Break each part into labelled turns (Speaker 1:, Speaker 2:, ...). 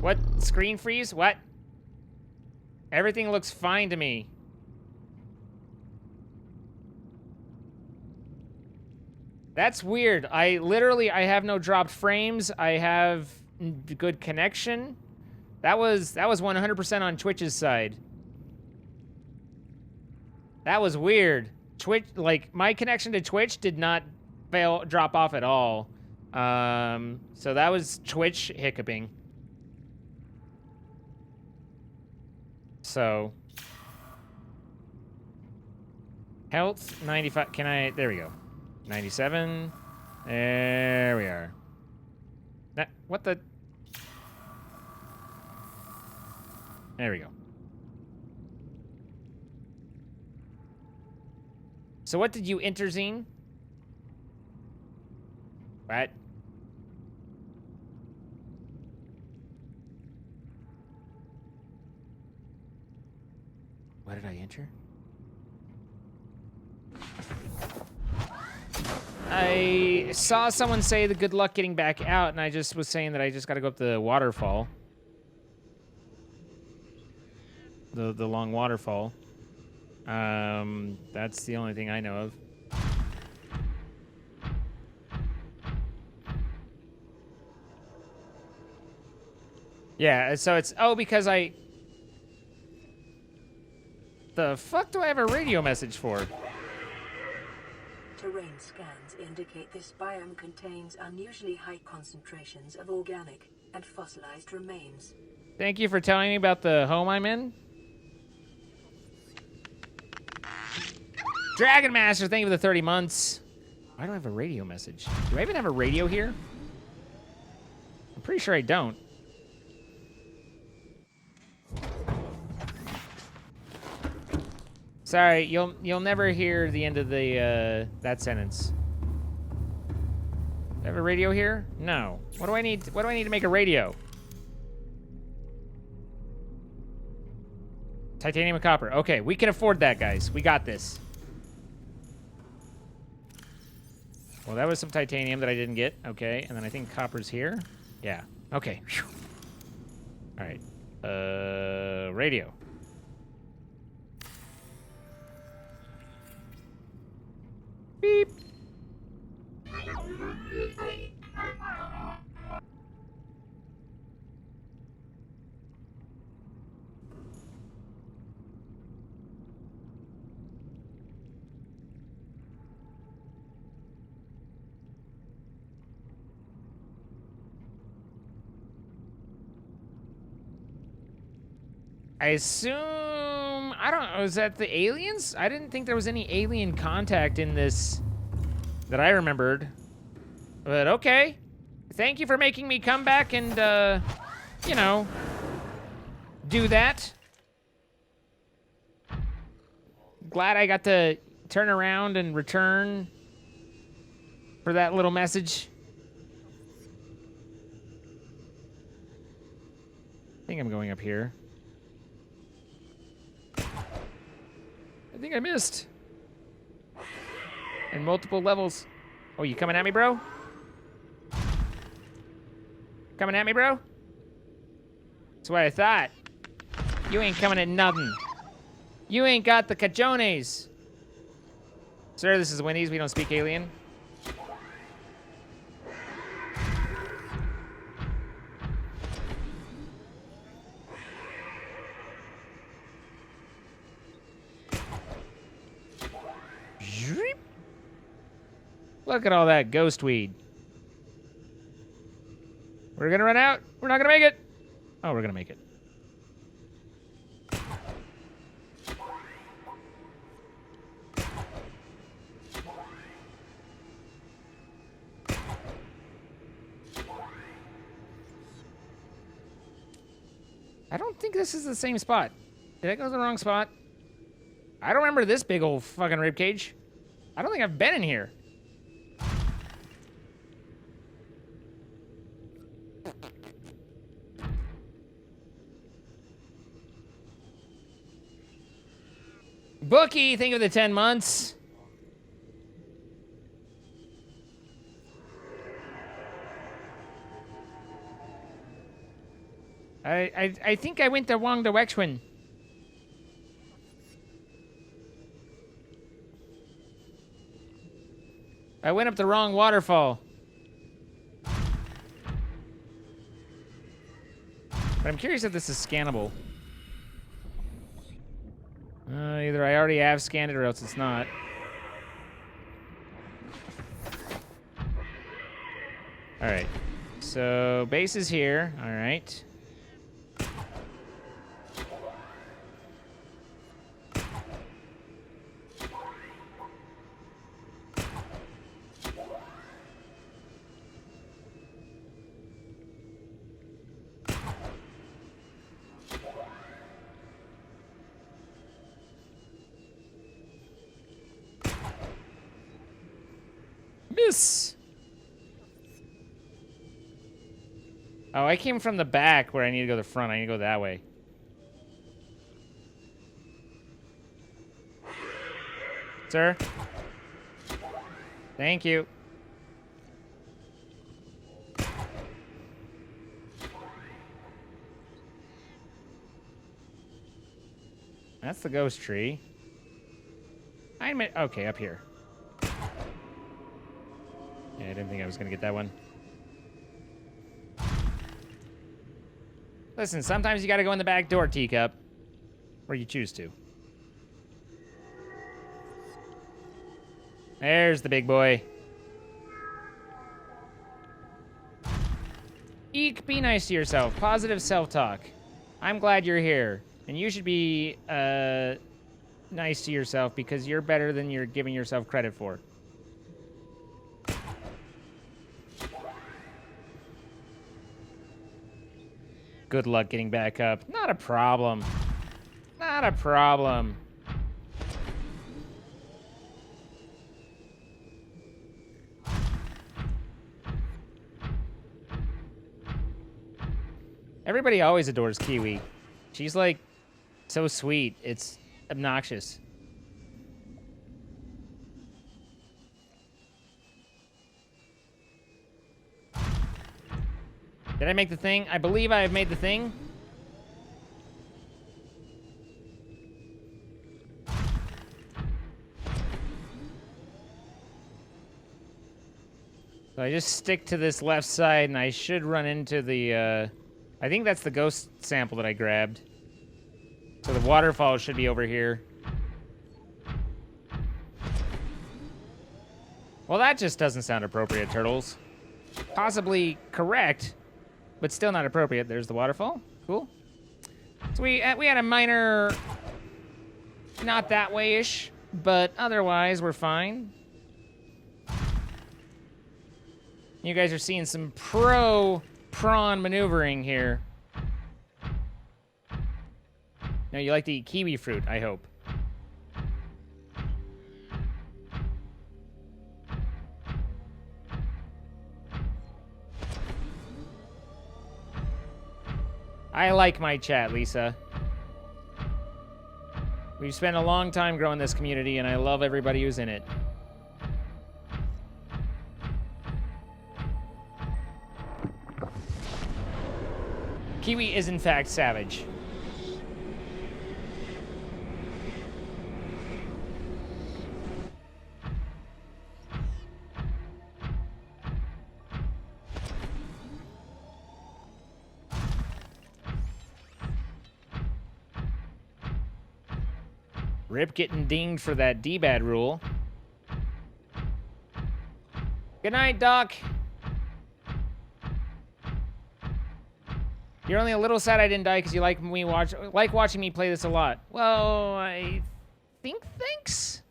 Speaker 1: What? Screen freeze? What? Everything looks fine to me. That's weird. I have no dropped frames. I have good connection. That was 100% on Twitch's side. That was weird. Twitch, like, my connection to Twitch did not drop off at all. So that was Twitch hiccuping. So. Health, 95, there we go. 97. There we are. What the? There we go. So what did you enter, Zine? What? What did I enter? I saw someone say the good luck getting back out, and I just was saying that I just got to go up the waterfall. The long waterfall. That's the only thing I know of. Yeah, so it's... Oh, because I... The fuck do I have a radio message for?
Speaker 2: Terrain scans indicate this biome contains unusually high concentrations of organic and fossilized remains.
Speaker 1: Thank you for telling me about the home I'm in. Dragon Master, thank you for the 30 months. Why do I have a radio message? Do I even have a radio here? I'm pretty sure I don't. Sorry, you'll never hear the end of the that sentence. Do I have a radio here? No. What do I need to make a radio? Titanium and copper. Okay, we can afford that, guys. We got this. Well, that was some titanium that I didn't get. Okay, and then I think copper's here. Yeah. Okay. Whew. All right. Radio. Beep. I assume, I don't know, is that the aliens? I didn't think there was any alien contact in this that I remembered. But okay. Thank you for making me come back and, you know, do that. Glad I got to turn around and return for that little message. I think I'm going up here. I think I missed. In multiple levels. Oh, you coming at me, bro? Coming at me, bro? That's what I thought. You ain't coming at nothing. You ain't got the cajones. Sir, this is Wendy's. We don't speak alien. Look at all that ghost weed. We're gonna run out. We're not gonna make it. Oh, we're gonna make it. I don't think this is the same spot. Did I go to the wrong spot? I don't remember this big old fucking ribcage. I don't think I've been in here. Bookie, thank you for the 10 months. I think I went the wrong direction. I went up the wrong waterfall. But I'm curious if this is scannable. Either I already have scanned it or else it's not. Alright. So, base is here. Alright. Miss! Oh, I came from the back where I need to go to the front. I need to go that way. Sir? Thank you. That's the ghost tree. Okay, up here. Yeah, I didn't think I was gonna get that one. Listen, sometimes you gotta go in the back door, Teacup. Or you choose to. There's the big boy. Eek, be nice to yourself. Positive self-talk. I'm glad you're here. And you should be, nice to yourself because you're better than you're giving yourself credit for. Good luck getting back up. Not a problem. Not a problem. Everybody always adores Kiwi. She's like so sweet. It's obnoxious. Did I make the thing? I believe I have made the thing. So I just stick to this left side and I should run into the, I think that's the ghost sample that I grabbed. So the waterfall should be over here. Well, that just doesn't sound appropriate, Turtles. Possibly correct, but still not appropriate. There's the waterfall. Cool. So we had a minor, not that way-ish, but otherwise we're fine. You guys are seeing some prawn maneuvering here. Now you like to eat kiwi fruit, I hope. I like my chat, Lisa. We've spent a long time growing this community, and I love everybody who's in it. Kiwi is, in fact, savage. Rip getting dinged for that D-bad rule. Good night, Doc. You're only a little sad I didn't die because you like watching me play this a lot. Well, I think thanks.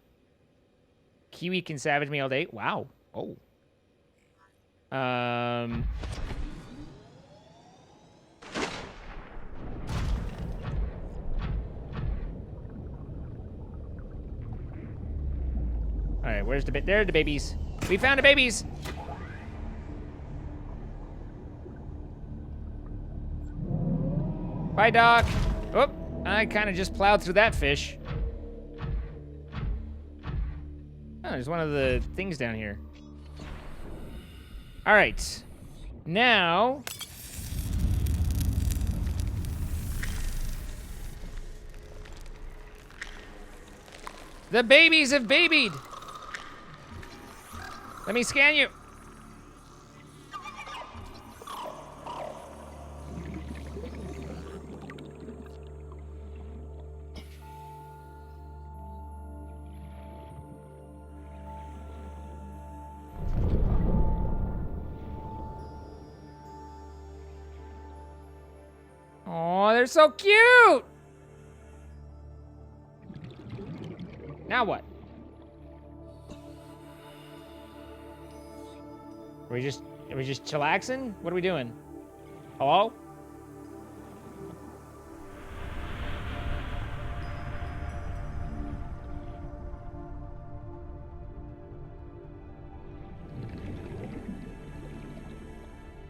Speaker 1: Kiwi can savage me all day. Wow. Oh. All right, where's the there are the babies? We found the babies. Bye, Doc. Oh, I kind of just plowed through that fish. Oh, there's one of the things down here. All right. Now, The babies have babied. Let me scan you. Oh, they're so cute. Now what? Are we just chillaxing? What are we doing? Hello?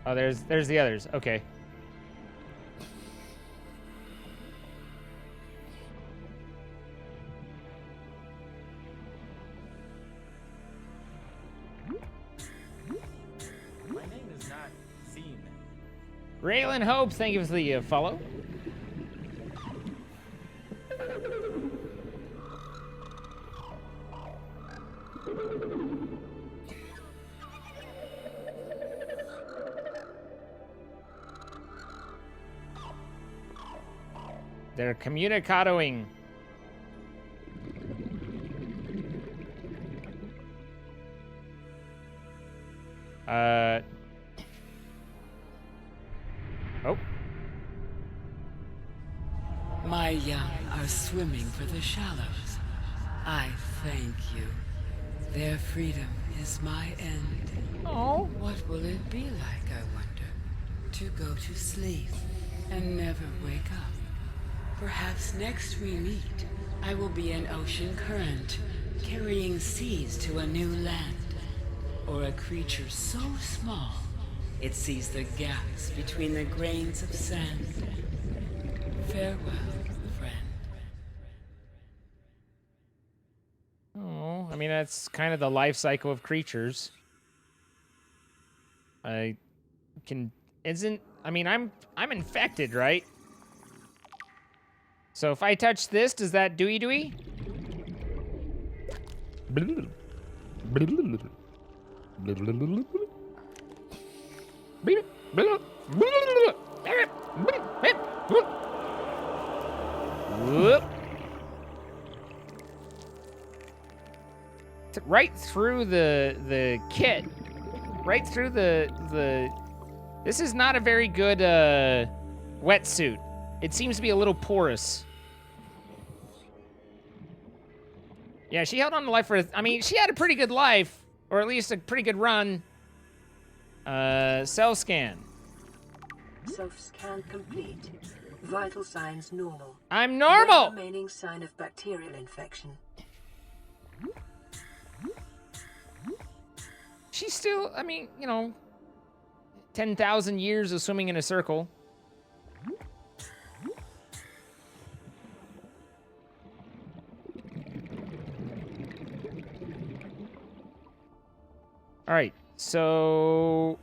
Speaker 1: Oh, there's the others. Okay. Raylan Hope, thank you for the follow. They're communicadoing. Oh.
Speaker 3: My young are swimming for the shallows. I thank you. Their freedom is my end.
Speaker 1: Oh.
Speaker 3: What will it be like, I wonder, to go to sleep and never wake up? Perhaps next we meet, I will be an ocean current, carrying seas to a new land. Or a creature so small, it sees the gaps between the grains of sand. Farewell, friend.
Speaker 1: Oh, I mean, that's kind of the life cycle of creatures. I'm infected, right? So if I touch this, does that dooey? Whoop. Right through the kit. Right through the This is not a very good wetsuit. It seems to be a little porous. Yeah, she held on to life for, I mean, she had a pretty good life, or at least a pretty good run. Cell scan.
Speaker 2: Self-scan complete. Vital signs normal.
Speaker 1: I'm normal!
Speaker 2: No remaining sign of bacterial infection.
Speaker 1: She's still, I mean, you know, 10,000 years of swimming in a circle. All right, so...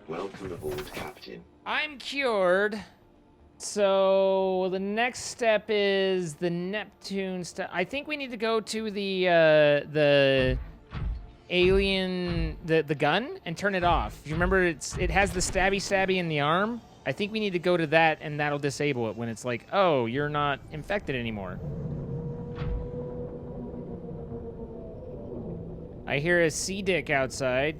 Speaker 4: Welcome aboard, Captain.
Speaker 1: I'm cured. So the next step is the Neptune stuff. I think we need to go to the alien, the gun, and turn it off. You remember it has the stabby in the arm? I think we need to go to that, and that'll disable it when it's like, oh, you're not infected anymore. I hear a sea dick outside.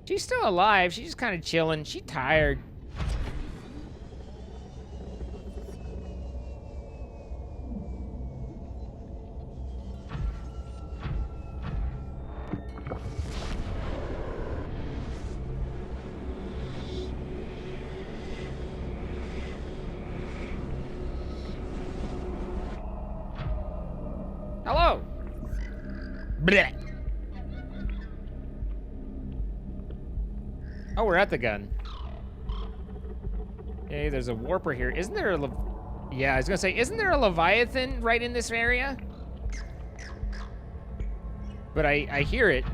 Speaker 1: She's still alive. She's just kind of chilling. She's tired. Hello. Blech. Oh, we're at the gun. Okay, there's a warper here. Isn't there a yeah, I was gonna say, isn't there a Leviathan right in this area? But I hear it.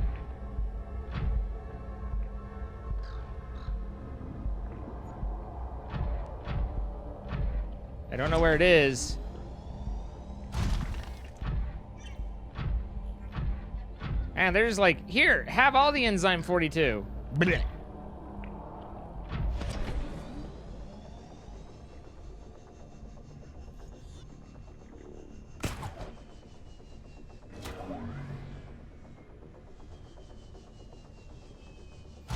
Speaker 1: I don't know where it is. And there's like, here, have all the enzyme 42. Blech.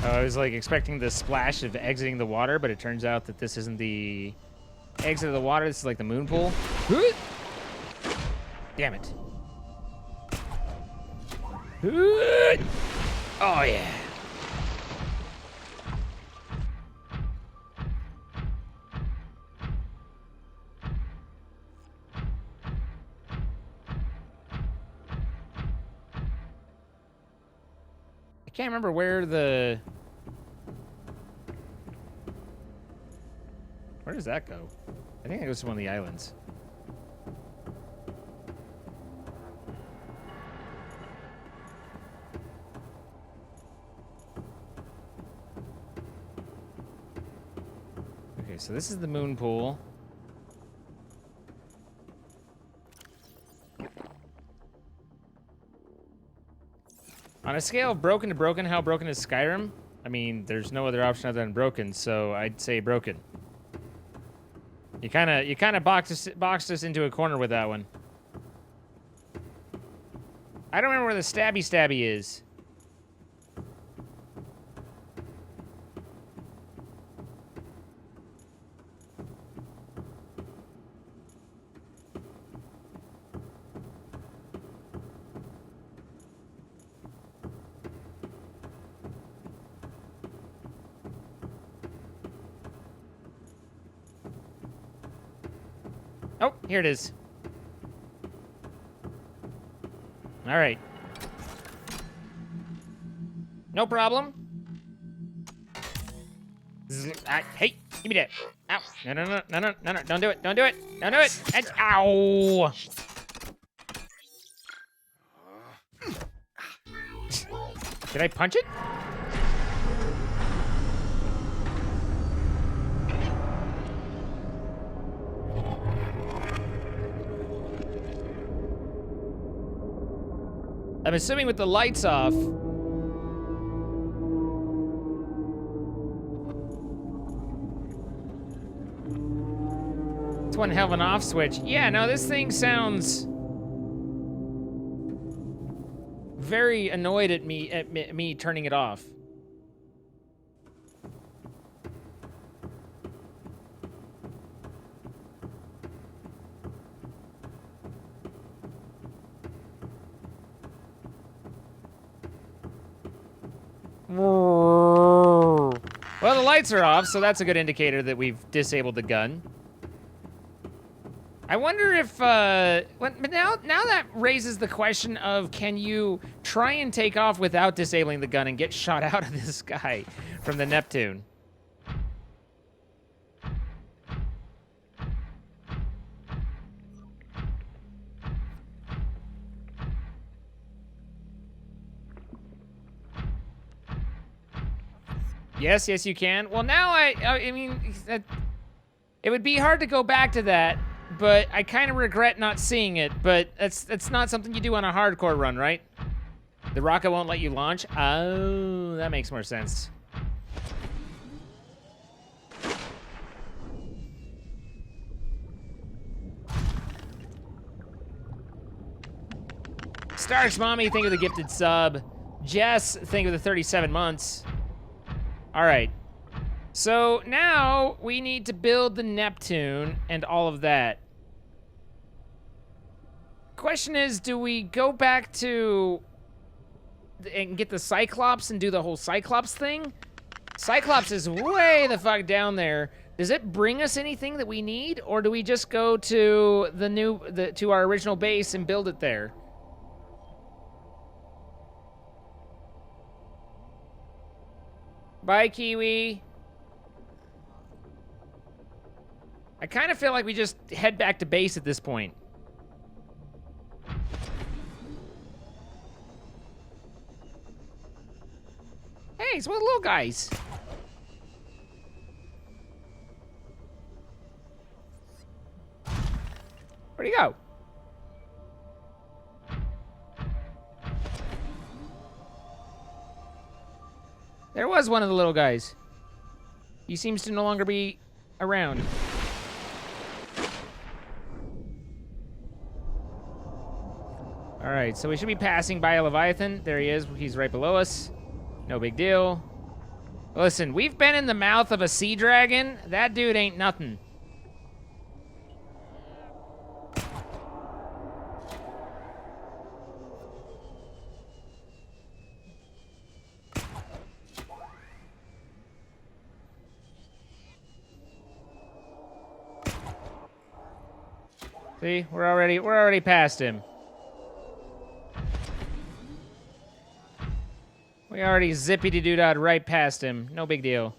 Speaker 1: Oh, I was like expecting the splash of exiting the water, but it turns out that this isn't the exit of the water. This is like the moon pool. Damn it. Oh, yeah. I can't remember where the... Where does that go? I think it goes to one of the islands. Okay, so this is the moon pool. On a scale of broken to broken, how broken is Skyrim? I mean, there's no other option other than broken, so I'd say broken. You kind of boxed us into a corner with that one. I don't remember where the stabby is. Oh, here it is. All right. No problem. Hey, give me that. Ow. No. Don't do it. Don't do it. Don't do it. Ow. Did I punch it? I'm assuming with the lights off. It's one hell of an off switch. Yeah, no, this thing sounds very annoyed at me turning it off. Well, the lights are off, so that's a good indicator that we've disabled the gun. I wonder if, but now that raises the question of, can you try and take off without disabling the gun and get shot out of the sky from the Neptune? Yes, you can. Well, now I mean, it would be hard to go back to that, but I kind of regret not seeing it. But that's not something you do on a hardcore run, right? The rocket won't let you launch. Oh, that makes more sense. Starks Mommy, think of the gifted sub. Jess, think of the 37 months. All right, so now we need to build the Neptune and all of that. Question is, do we go back to and get the Cyclops and do the whole Cyclops thing? Cyclops is way the fuck down there. Does it bring us anything that we need, or do we just go to to our original base and build it there? Bye, Kiwi. I kind of feel like we just head back to base at this point. Hey, it's one of the little guys. Where'd he go? There was one of the little guys. He seems to no longer be around. All right, so we should be passing by a Leviathan. There he is. He's right below us. No big deal. Listen, we've been in the mouth of a sea dragon. That dude ain't nothing. See, we're already past him. We already zippity-doo-dah right past him. No big deal.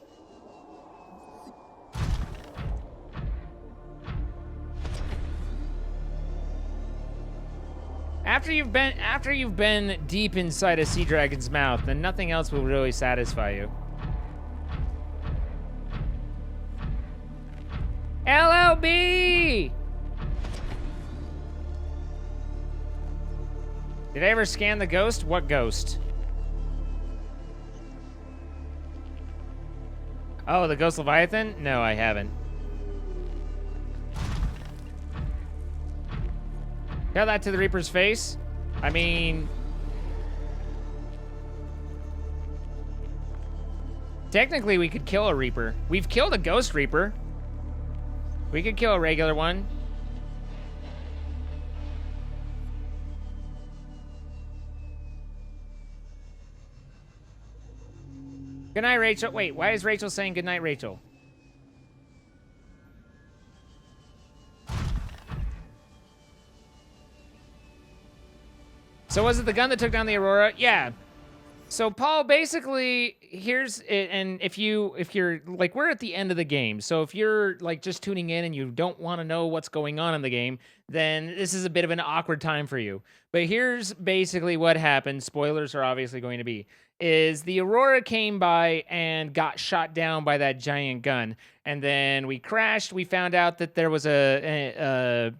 Speaker 1: After you've been deep inside a sea dragon's mouth, then nothing else will really satisfy you. LLB! Did I ever scan the ghost? What ghost? Oh, the Ghost Leviathan? No, I haven't. Tell that to the Reaper's face? I mean... technically, we could kill a Reaper. We've killed a Ghost Reaper. We could kill a regular one. Good night, Rachel. Wait, why is Rachel saying good night, Rachel? So was it the gun that took down the Aurora? Yeah. So Paul, basically, here's it, and if you're like, we're at the end of the game. So if you're like just tuning in and you don't want to know what's going on in the game, then this is a bit of an awkward time for you. But here's basically what happened. Spoilers are obviously going to be, is the Aurora came by and got shot down by that giant gun. And then we crashed. We found out that there was the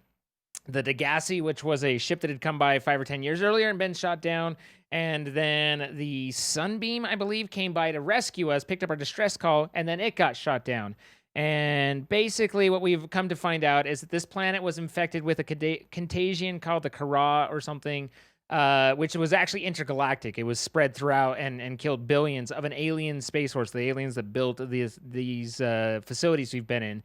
Speaker 1: Degassi, which was a ship that had come by 5 or 10 years earlier and been shot down. And then the Sunbeam, I believe, came by to rescue us, picked up our distress call, and then it got shot down. And basically what we've come to find out is that this planet was infected with a contagion called the Kara or something, which was actually intergalactic. It was spread throughout and killed billions of an alien space force, the aliens that built these facilities we've been in.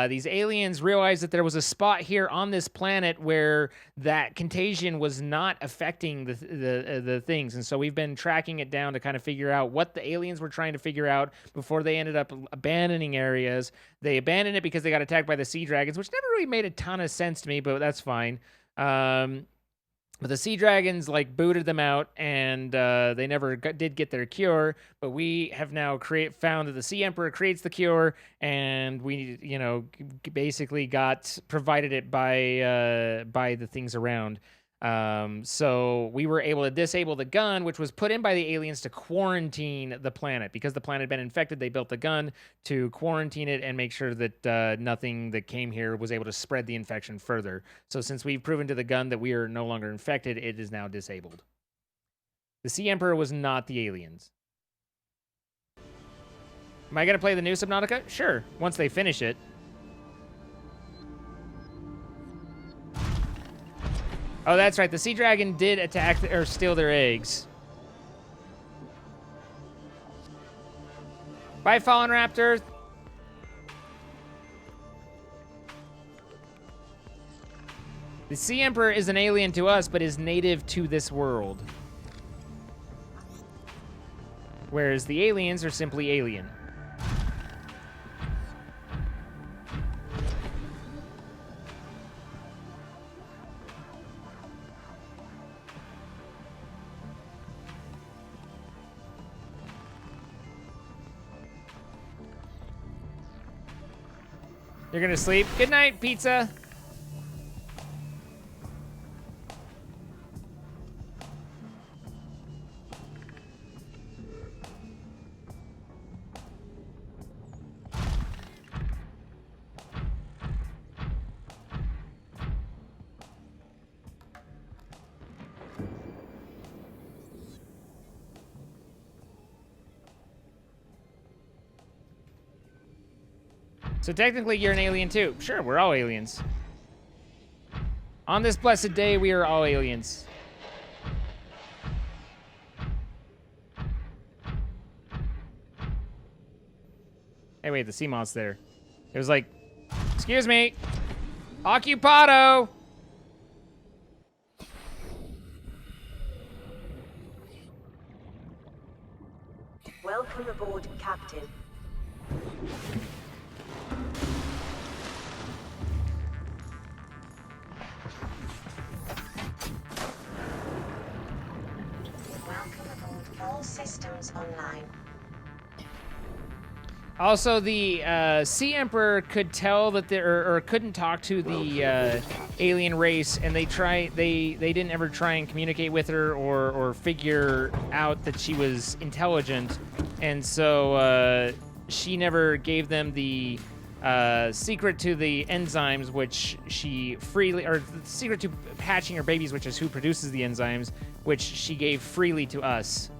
Speaker 1: These aliens realized that there was a spot here on this planet where that contagion was not affecting the things. And so we've been tracking it down to kind of figure out what the aliens were trying to figure out before they ended up abandoning areas. They abandoned it because they got attacked by the sea dragons, which never really made a ton of sense to me, but that's fine. But the sea dragons like booted them out, and they never did get their cure. But we have now found that the Sea Emperor creates the cure, and we, basically got provided it by the things around. So we were able to disable the gun, which was put in by the aliens to quarantine the planet. Because the planet had been infected, they built the gun to quarantine it and make sure that nothing that came here was able to spread the infection further. So since we've proven to the gun that we are no longer infected, it is now disabled. The Sea Emperor was not the aliens. Am I going to play the new Subnautica? Sure, once they finish it. Oh, that's right. The sea dragon did attack or steal their eggs. Bye, Fallen Raptor. The Sea Emperor is an alien to us, but is native to this world. Whereas the aliens are simply alien. You're gonna sleep? Good night, pizza. So technically you're an alien too. Sure, we're all aliens. On this blessed day, we are all aliens. Hey, wait, the Seamoth's there. It was like, excuse me, occupado.
Speaker 2: Welcome aboard, Captain. Welcome aboard. All systems online.
Speaker 1: Also, the Sea Emperor could tell that there, or couldn't talk to the alien race, and they didn't ever try and communicate with her or figure out that she was intelligent, and so she never gave them the secret to the enzymes, which she freely, or the secret to hatching her babies, which is who produces the enzymes, which she gave freely to us.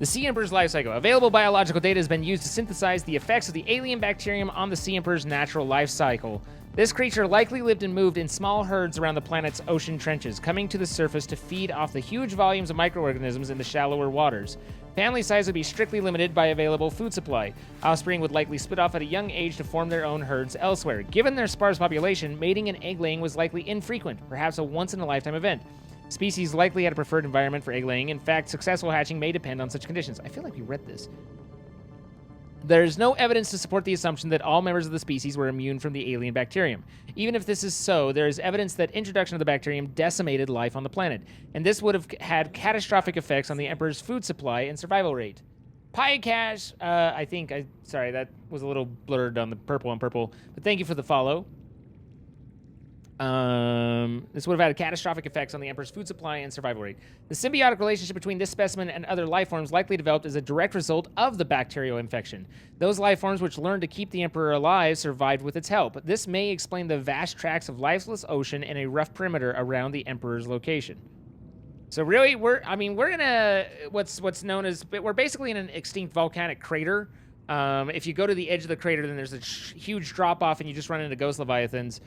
Speaker 1: The Sea Emperor's life cycle. Available biological data has been used to synthesize the effects of the alien bacterium on the Sea Emperor's natural life cycle. This creature likely lived and moved in small herds around the planet's ocean trenches, coming to the surface to feed off the huge volumes of microorganisms in the shallower waters. Family size would be strictly limited by available food supply. Offspring would likely split off at a young age to form their own herds elsewhere. Given their sparse population, mating and egg laying was likely infrequent, perhaps a once-in-a-lifetime event. Species likely had a preferred environment for egg laying. In fact, successful hatching may depend on such conditions. I feel like we read this. There's no evidence to support the assumption that all members of the species were immune from the alien bacterium. Even if this is so, there is evidence that introduction of the bacterium decimated life on the planet, and this would have had catastrophic effects on the Emperor's food supply and survival rate. Pie Cash, sorry, that was a little blurred on the purple on purple, but thank you for the follow. This would have had catastrophic effects on the Emperor's food supply and survival rate. The symbiotic relationship between this specimen and other life forms likely developed as a direct result of the bacterial infection. Those life forms which learned to keep the Emperor alive survived with its help. This may explain the vast tracts of lifeless ocean and a rough perimeter around the Emperor's location. So really, we're in what's known as, we're basically in an extinct volcanic crater. If you go to the edge of the crater, then there's a huge drop off and you just run into ghost leviathans.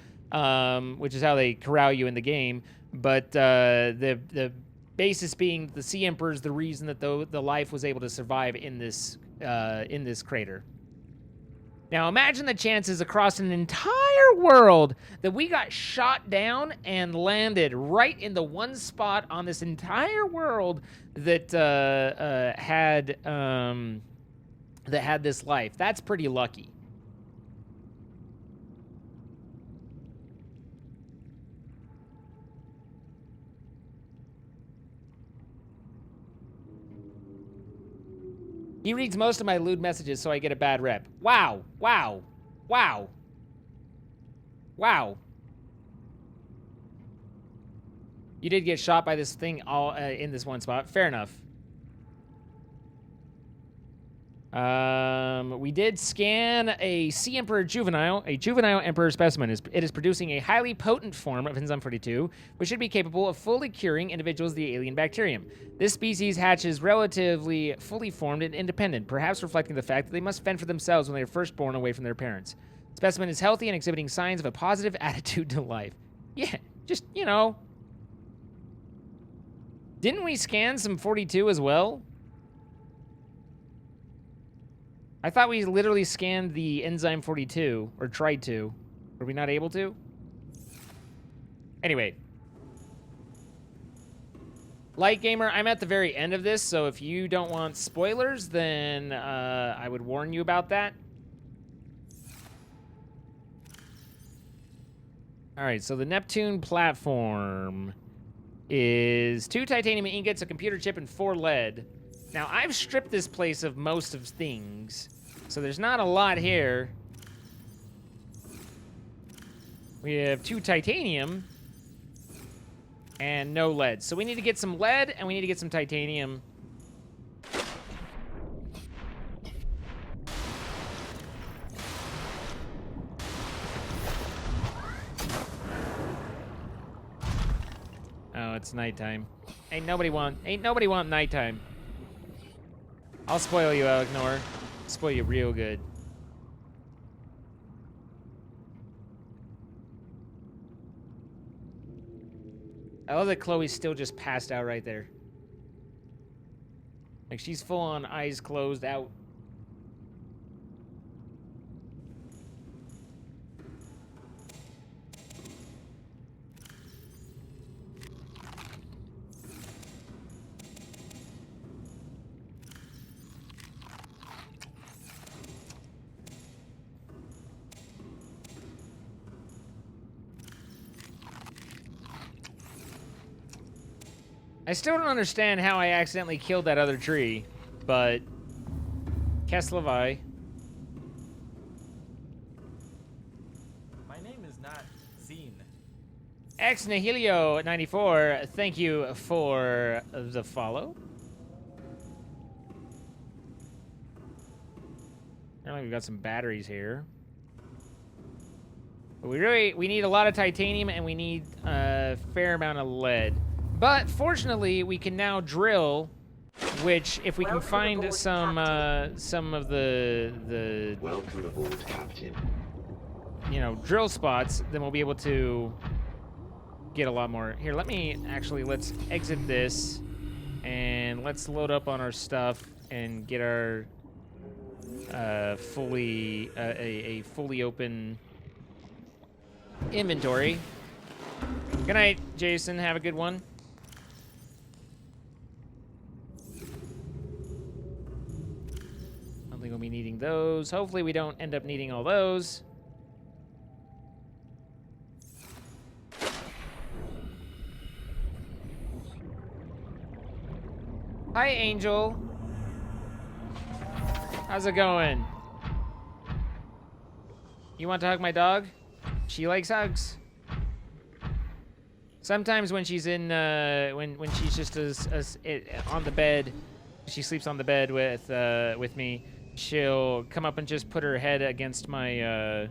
Speaker 1: Which is how they corral you in the game, but the basis being the Sea Emperor is the reason that the life was able to survive in this crater. Now imagine the chances across an entire world that we got shot down and landed right in the one spot on this entire world that had this life. That's pretty lucky. He reads most of my lewd messages, so I get a bad rep. Wow. Wow. Wow. Wow. You did get shot by this thing all in this one spot. Fair enough. We did scan a Sea Emperor juvenile, a juvenile Emperor specimen. It is producing a highly potent form of Enzyme 42, which should be capable of fully curing individuals of the alien bacterium. This species hatches relatively fully formed and independent, perhaps reflecting the fact that they must fend for themselves when they are first born away from their parents. The specimen is healthy and exhibiting signs of a positive attitude to life. Yeah, just, you know. Didn't we scan some 42 as well? I thought we literally scanned the Enzyme 42, or tried to. Were we not able to? Anyway. Light Gamer, I'm at the very end of this, so if you don't want spoilers, then I would warn you about that. Alright, so the Neptune platform is 2 titanium ingots, a computer chip, and 4 lead. Now, I've stripped this place of most of things, so there's not a lot here. We have 2 titanium and no lead. So we need to get some lead and we need to get some titanium. Oh, it's nighttime. Ain't nobody want nighttime. I'll spoil you, Alec Nor. Spoil you real good. I love that Chloe's still just passed out right there. Like, she's full on eyes closed out. I still don't understand how I accidentally killed that other tree, but Keslavai.
Speaker 5: My name is not Zine.
Speaker 1: Ex Nihilio 94, thank you for the follow. Apparently we've got some batteries here. But we need a lot of titanium and we need a fair amount of lead. But fortunately, we can now drill, which if we can find some of the
Speaker 4: Welcome aboard, Captain.
Speaker 1: you know, drill spots, then we'll be able to get a lot more. Here, let's exit this and let's load up on our stuff and get our a fully open inventory. Good night, Jason. Have a good one. I don't think we'll be needing those. Hopefully we don't end up needing all those. Hi, Angel. How's it going? You want to hug my dog? She likes hugs. Sometimes when she's in, when she's just on the bed, she sleeps on the bed with me. She'll come up and just put her head against my,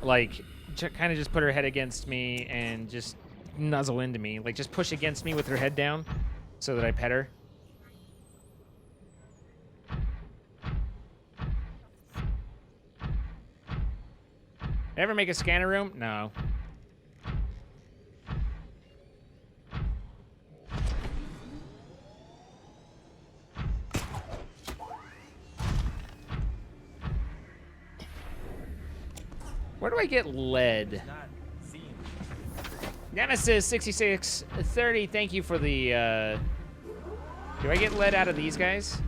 Speaker 1: like, kind of just put her head against me and just nuzzle into me, like just push against me with her head down, so that I pet her. Ever make a scanner room? No. Where do I get lead?
Speaker 5: Not Zine.
Speaker 1: Nemesis 6630, thank you for the do I get lead out of these guys?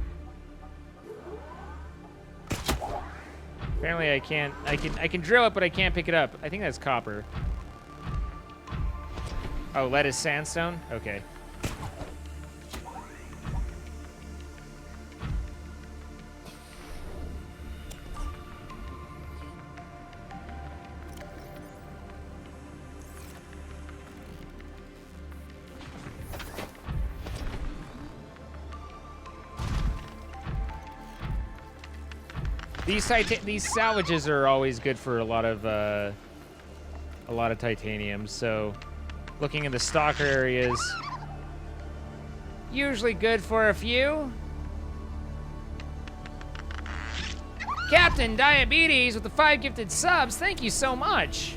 Speaker 1: Apparently I can't. I can drill it, but I can't pick it up. I think that's copper. Oh, lead is sandstone? Okay. These salvages are always good for a lot of titanium. So, looking in the stocker areas, usually good for a few. Captain Diabetes with the 5 gifted subs. Thank you so much.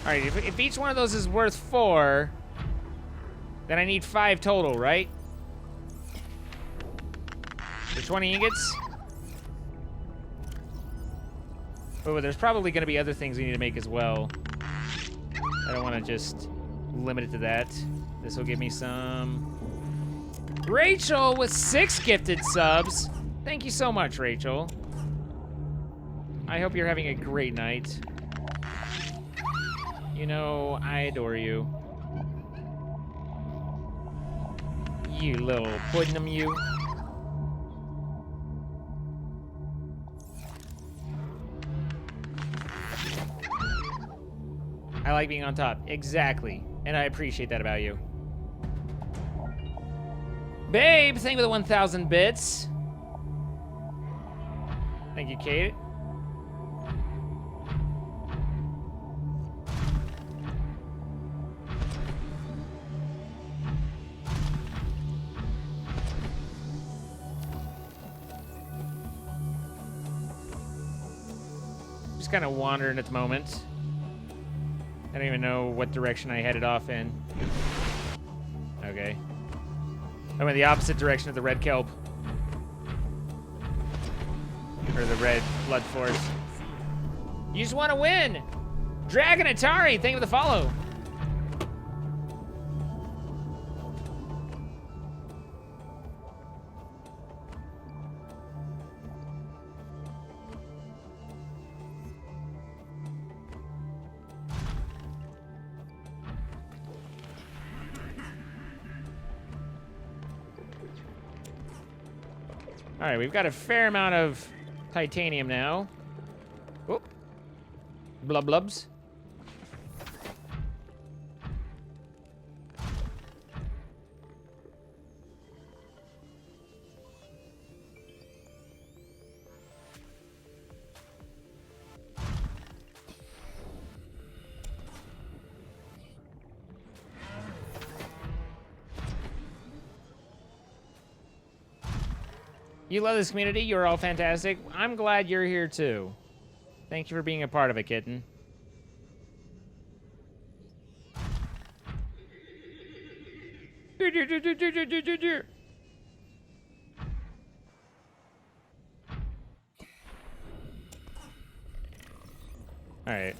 Speaker 1: All right, if each one of those is worth 4, then I need 5 total, right? For 20 ingots? Oh, there's probably going to be other things we need to make as well. I don't want to just limit it to that. This will give me some... Rachel with 6 gifted subs. Thank you so much, Rachel. I hope you're having a great night. You know, I adore you. You little pudding, you. I like being on top. Exactly. And I appreciate that about you. Babe, thank you for the 1,000 bits. Thank you, Kate. just kind of wandering at the moment. I don't even know what direction I headed off in. Okay. I went the opposite direction of the red kelp. Or the red blood force. You just want to win! Dragon Atari, thank you for the follow. All right, we've got a fair amount of titanium now. Whoop. Blub blubs. You love this community. You're all fantastic. I'm glad you're here too. Thank you for being a part of it, kitten. All right.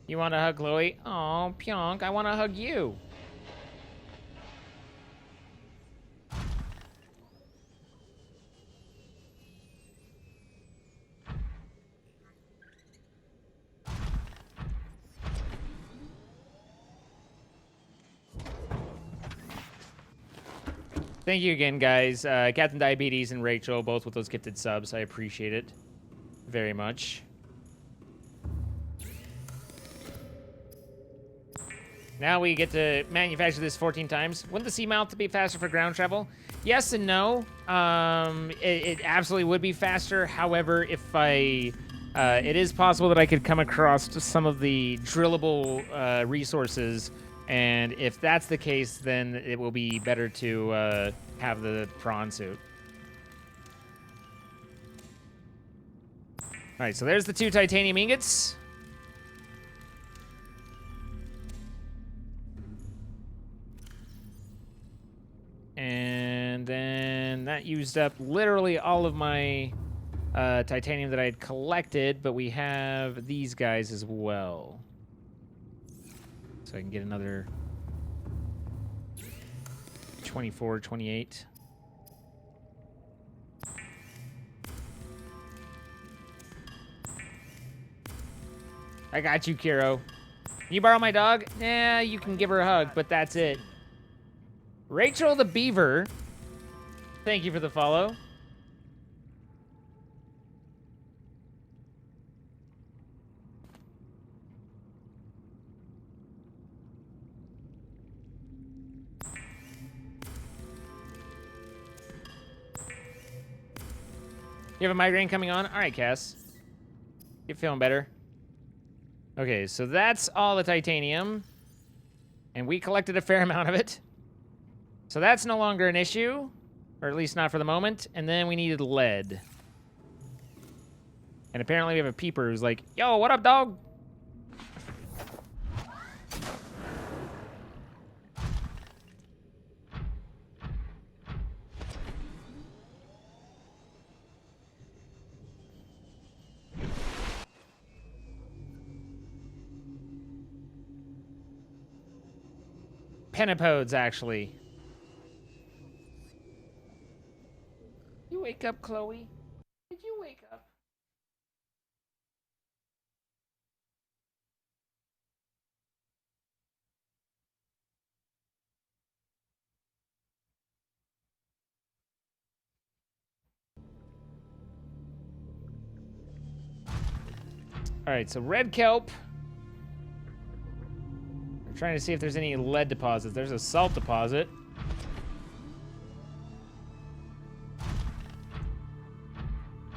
Speaker 1: You want to hug Chloe? Oh, Pionk, I want to hug you. Thank you again, guys. Captain Diabetes and Rachel, both with those gifted subs. I appreciate it very much. Now we get to manufacture this 14 times. Wouldn't the Seamount be faster for ground travel? Yes and no. It absolutely would be faster. However, if it is possible that I could come across some of the drillable resources, and if that's the case, then it will be better to have the prawn suit. All right, so there's the 2 titanium ingots. And then that used up literally all of my titanium that I had collected, but we have these guys as well. So I can get another 24, 28. I got you, Kiro. Can you borrow my dog? Nah, you can give her a hug, but that's it. Rachel the Beaver, thank you for the follow. You have a migraine coming on? All right, Cass. You feeling better? Okay, so that's all the titanium. And we collected a fair amount of it. So that's no longer an issue, or at least not for the moment. And then we needed lead. And apparently we have a peeper who's like, yo, what up, dog? Pentapodes, actually. You wake up, Chloe? Did you wake up? All right, so red kelp. I'm trying to see if there's any lead deposits. There's a salt deposit.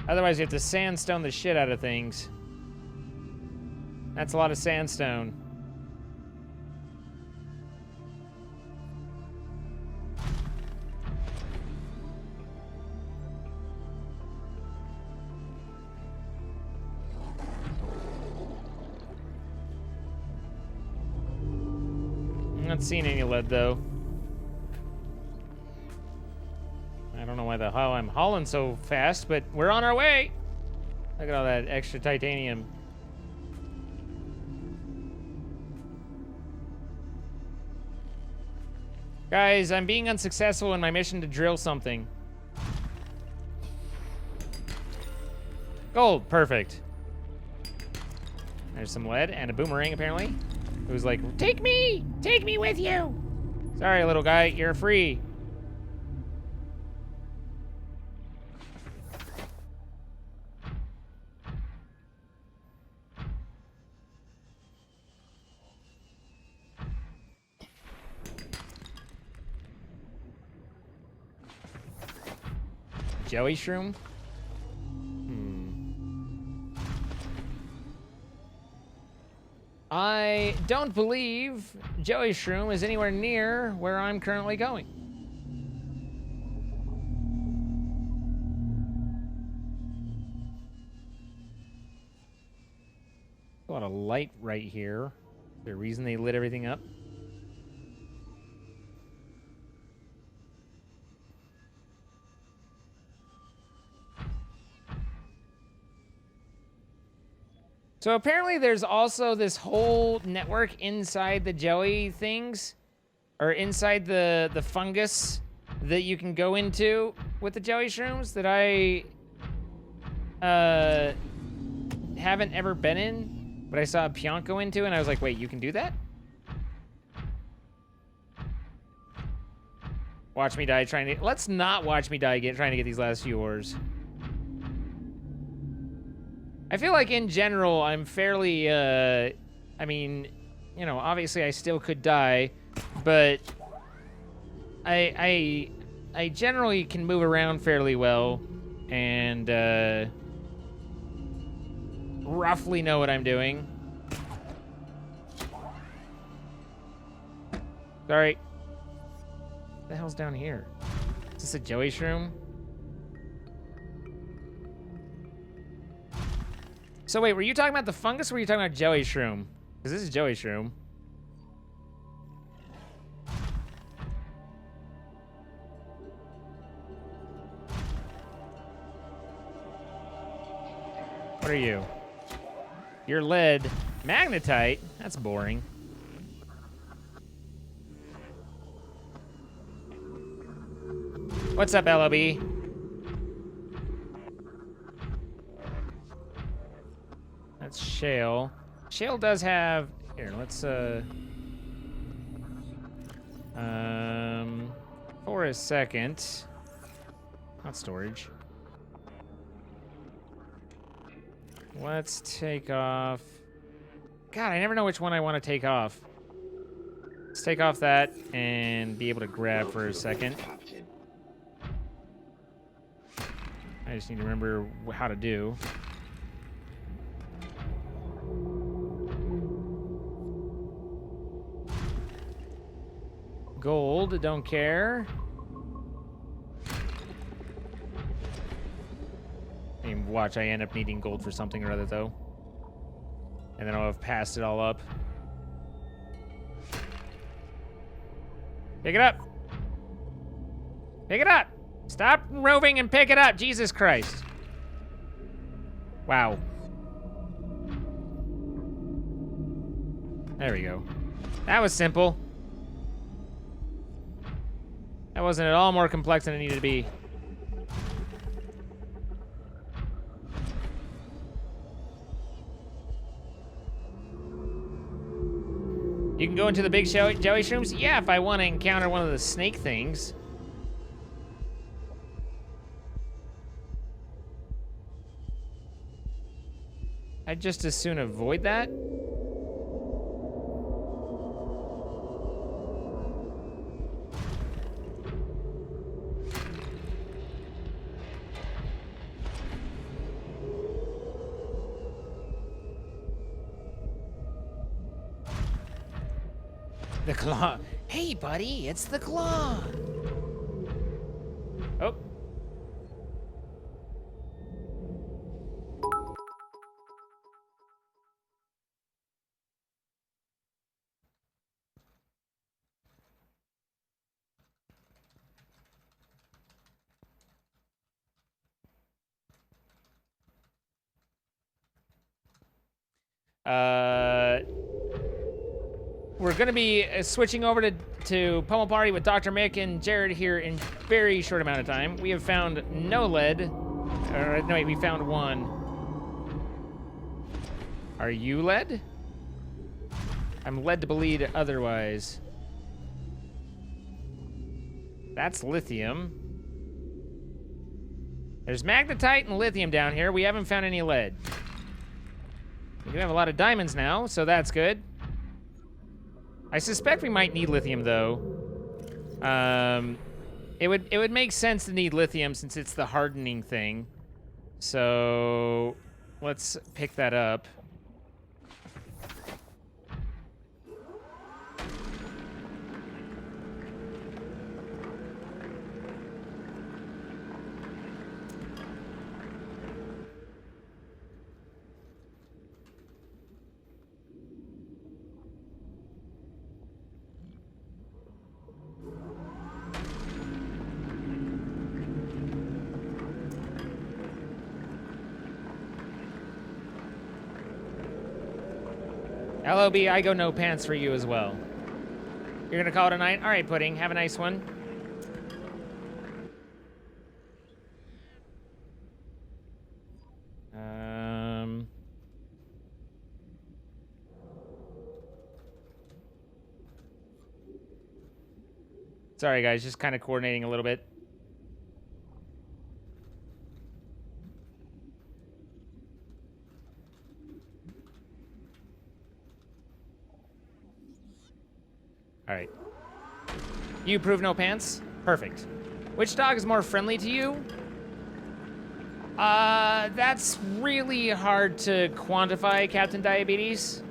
Speaker 1: Otherwise, you have to sandstone the shit out of things. That's a lot of sandstone. Not seeing any lead, though. I don't know why the hell I'm hauling so fast, but we're on our way. Look at all that extra titanium. Guys, I'm being unsuccessful in my mission to drill something. Gold, perfect. There's some lead and a boomerang, apparently. Who's like, take me with you. Sorry, little guy, you're free. Jelly shroom? I don't believe Joey Shroom is anywhere near where I'm currently going. A lot of light right here. Is there a reason they lit everything up? So apparently there's also this whole network inside the Joey things, or inside the fungus that you can go into with the Joey shrooms that I haven't ever been in, but I saw Pionk go into, and I was like, wait, you can do that? Watch me die trying to... Let's not watch me die trying to get these last few ores. I feel like in general, I'm fairly, I mean, you know, obviously I still could die, but I generally can move around fairly well and, roughly know what I'm doing. Sorry. What the hell's down here? Is this a Joey shroom? So wait, were you talking about the fungus or were you talking about Joey shroom? Because this is Joey shroom. What are you? You're lead. Magnetite? That's boring. What's up, LOB? That's shale. Shale does have... Here, let's, for a second... Not storage. Let's take off... God, I never know which one I want to take off. Let's take off that and be able to grab for a second. I just need to remember how to do. Gold, don't care. And watch, I end up needing gold for something or other, though. And then I'll have passed it all up. Pick it up! Pick it up! Stop roving and pick it up! Jesus Christ. Wow. There we go. That was simple. That wasn't at all more complex than it needed to be. You can go into the big Joey shrooms? Yeah, if I want to encounter one of the snake things. I'd just as soon avoid that. The claw. Hey, buddy, it's the claw. Oh. we're going to be switching over to Pummel Party with Dr. Mick and Jared here in very short amount of time. We have found no lead. No, wait, we found one. Are you lead? I'm led to believe otherwise. That's lithium. There's magnetite and lithium down here. We haven't found any lead. We do have a lot of diamonds now, so that's good. I suspect we might need lithium, though. It would make sense to need lithium since it's the hardening thing. So let's pick that up. LOB, I go no pants for you as well. You're gonna call it a night? All right, Pudding, have a nice one. Sorry guys, just kind of coordinating a little bit. All right. You approve no pants? Perfect. Which dog is more friendly to you? That's really hard to quantify, Captain Diabetes.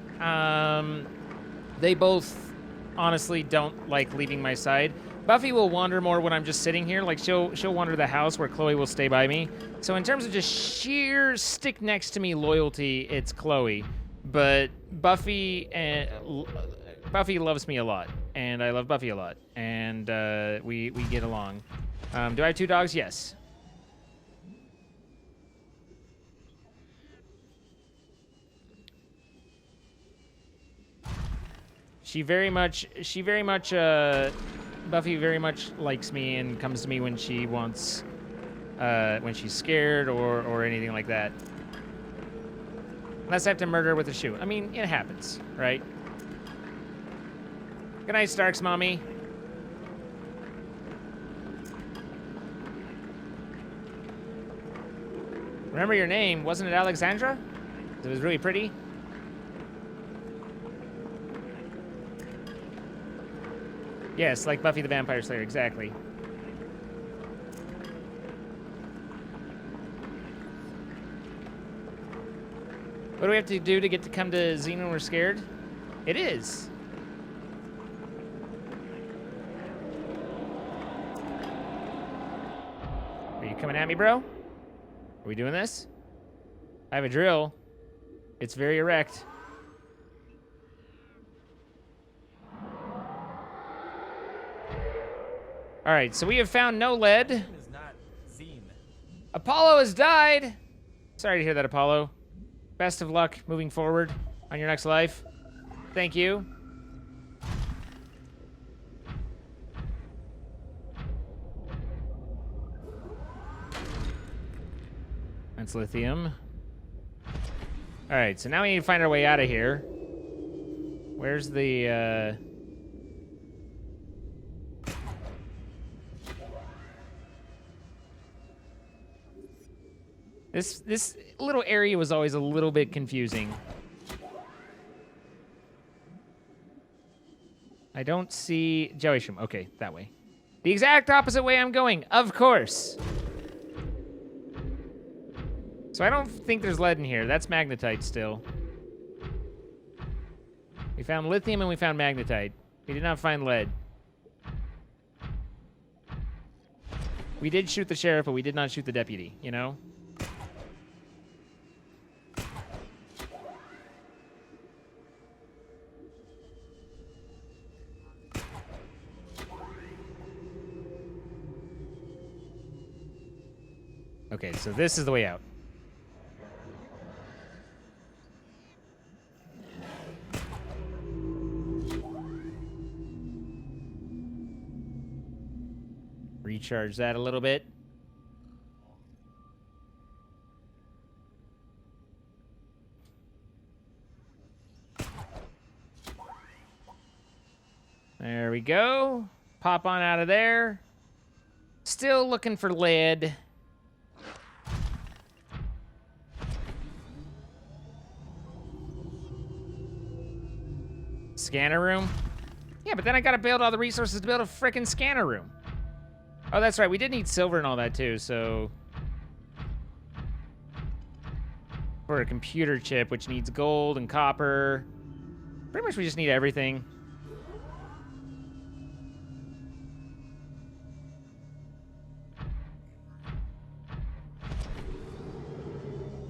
Speaker 1: They both honestly don't like leaving my side. Buffy will wander more when I'm just sitting here. Like she'll wander the house where Chloe will stay by me. So in terms of just sheer stick next to me loyalty, it's Chloe. But Buffy loves me a lot, and I love Buffy a lot, and we get along. Do I have two dogs? Yes. Buffy very much likes me and comes to me when she wants, when she's scared or anything like that. Unless I have to murder her with a shoe. I mean, it happens, right? Good night, Stark's mommy. Remember your name, wasn't it Alexandra? It was really pretty. Yes, like Buffy the Vampire Slayer, exactly. What do we have to do to get to come to Xena when we're scared? It is. Are you coming at me, bro? Are we doing this? I have a drill. It's very erect. All right, so we have found no lead.
Speaker 5: Is not Zine.
Speaker 1: Apollo has died. Sorry to hear that, Apollo. Best of luck moving forward on your next life. Thank you. That's lithium. All right, so now we need to find our way out of here. Where's the, This little area was always a little bit confusing. I don't see Joey Shroom. Okay, that way. The exact opposite way I'm going, of course. So I don't think there's lead in here. That's magnetite still. We found lithium and we found magnetite. We did not find lead. We did shoot the sheriff, but we did not shoot the deputy, you know? Okay, so this is the way out. recharge that a little bit. There we go. Pop on out of there. Still looking for lead. Scanner room? Yeah, but then I gotta build all the resources to build a frickin' scanner room. Oh, that's right. We did need silver and all that too, so... For a computer chip, which needs gold and copper. Pretty much we just need everything.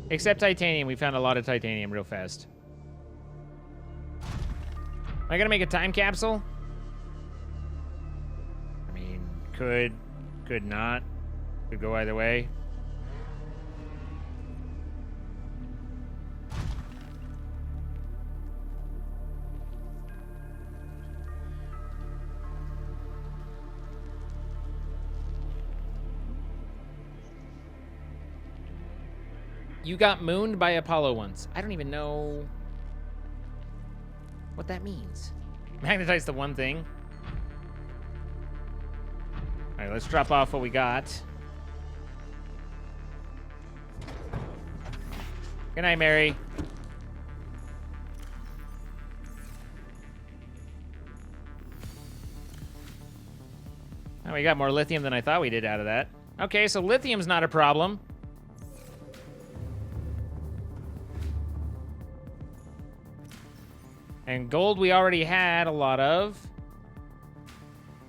Speaker 1: Except titanium. We found a lot of titanium real fast. Am I gonna make a time capsule? I mean, could not. Could go either way. You got mooned by Apollo once. I don't even know what that means. Magnetize the one thing. All right, let's drop off what we got. Good night, Mary. Oh, we got more lithium than I thought we did out of that. Okay, so lithium's not a problem. And gold we already had a lot of.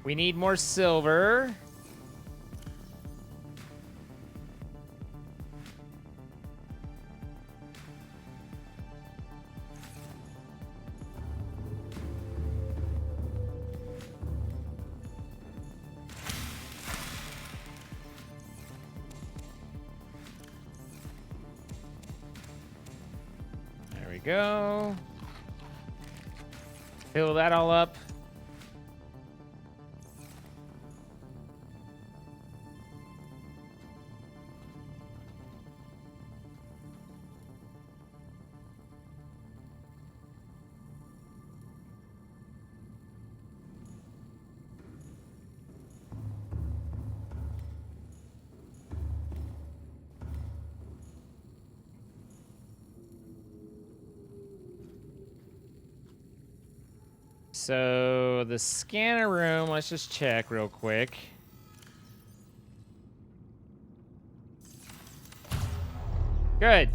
Speaker 1: We need more silver. There we go. Fill that all up. So the scanner room, let's just check real quick. Good.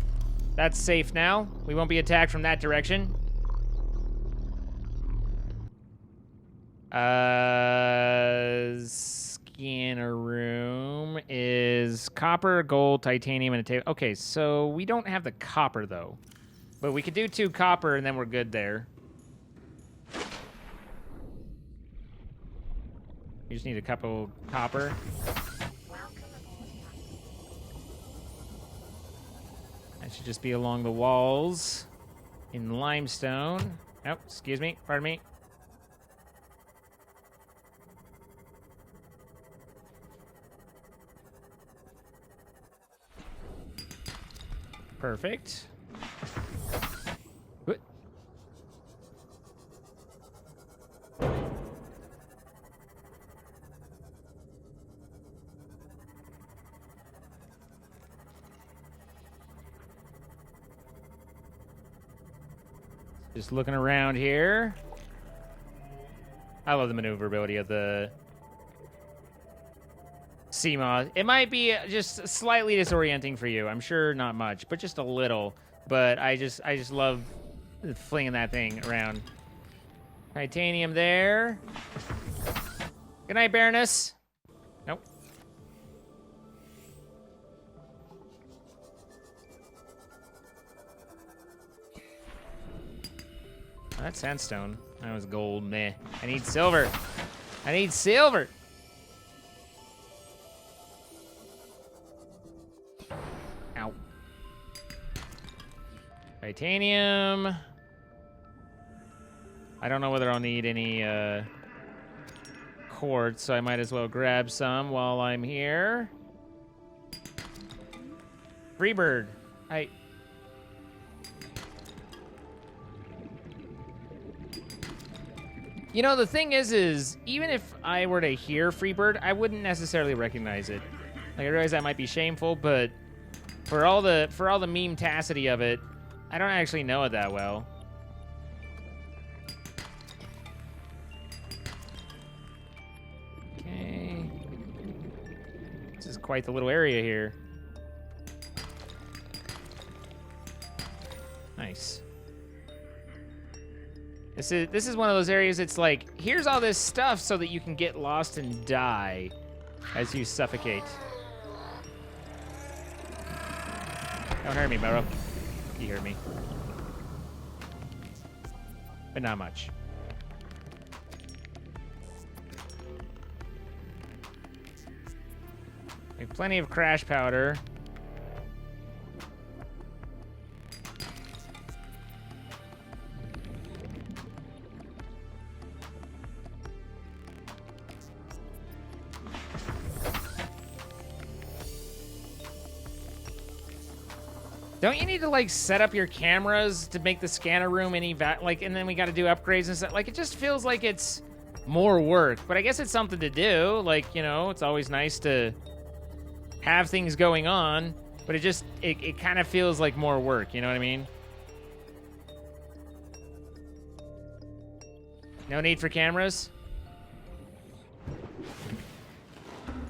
Speaker 1: That's safe now. We won't be attacked from that direction. Scanner room is copper, gold, titanium, and a table. Okay, so we don't have the copper though. But we could do 2 copper and then we're good there. You just need a couple copper. That should just be along the walls in limestone. Oh, excuse me. Pardon me. Perfect. Good. Just looking around here. I love the maneuverability of the sea moth. It might be just slightly disorienting for you. I'm sure not much, but just a little. But I just love flinging that thing around. Titanium there. Good night, Baroness. Nope. Oh, that's sandstone. That was gold. Meh. I need silver. I need silver. Ow. Titanium. I don't know whether I'll need any quartz, so I might as well grab some while I'm here. Freebird. You know, the thing is even if I were to hear Freebird, I wouldn't necessarily recognize it. Like, I realize that might be shameful, but for all the meme-tacity of it, I don't actually know it that well. Okay. This is quite the little area here. Nice. This is one of those areas. It's like, here's all this stuff so that you can get lost and die as you suffocate. Don't hurt me, bro. You heard me. But not much. We have plenty of crash powder. Don't you need to, like, set up your cameras to make the scanner room and then we got to do upgrades and stuff? Like, it just feels like it's more work. But I guess it's something to do. Like, you know, it's always nice to have things going on. But it kind of feels like more work. You know what I mean? No need for cameras?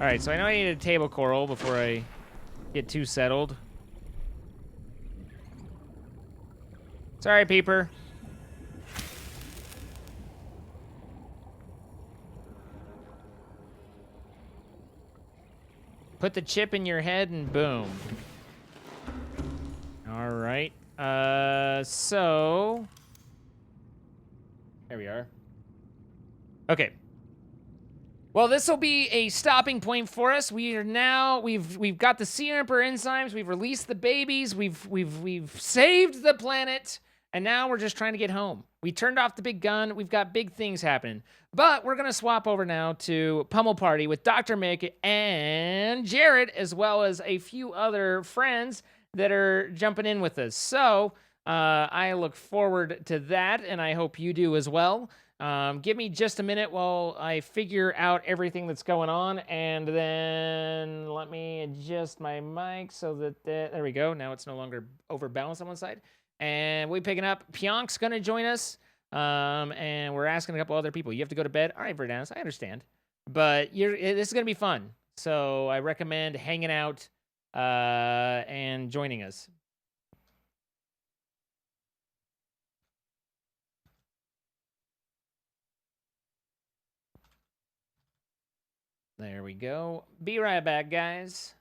Speaker 1: All right, so I know I need a table coral before I get too settled. Sorry, Peeper. Put the chip in your head and boom. All right. So there we are. Okay. Well, this will be a stopping point for us. We are now we've got the Sea Emperor enzymes. We've released the babies. We've saved the planet. And now we're just trying to get home. We turned off the big gun. We've got big things happening. But we're going to swap over now to Pummel Party with Dr. Mick and Jared, as well as a few other friends that are jumping in with us. So I look forward to that, and I hope you do as well. Give me just a minute while I figure out everything that's going on, and then let me adjust my mic so that, there we go. Now it's no longer overbalanced on one side. And we're picking up. Pyonk's going to join us. And we're asking a couple other people. You have to go to bed? All right, Verdanus, I understand. But this is going to be fun. So I recommend hanging out and joining us. There we go. Be right back, guys.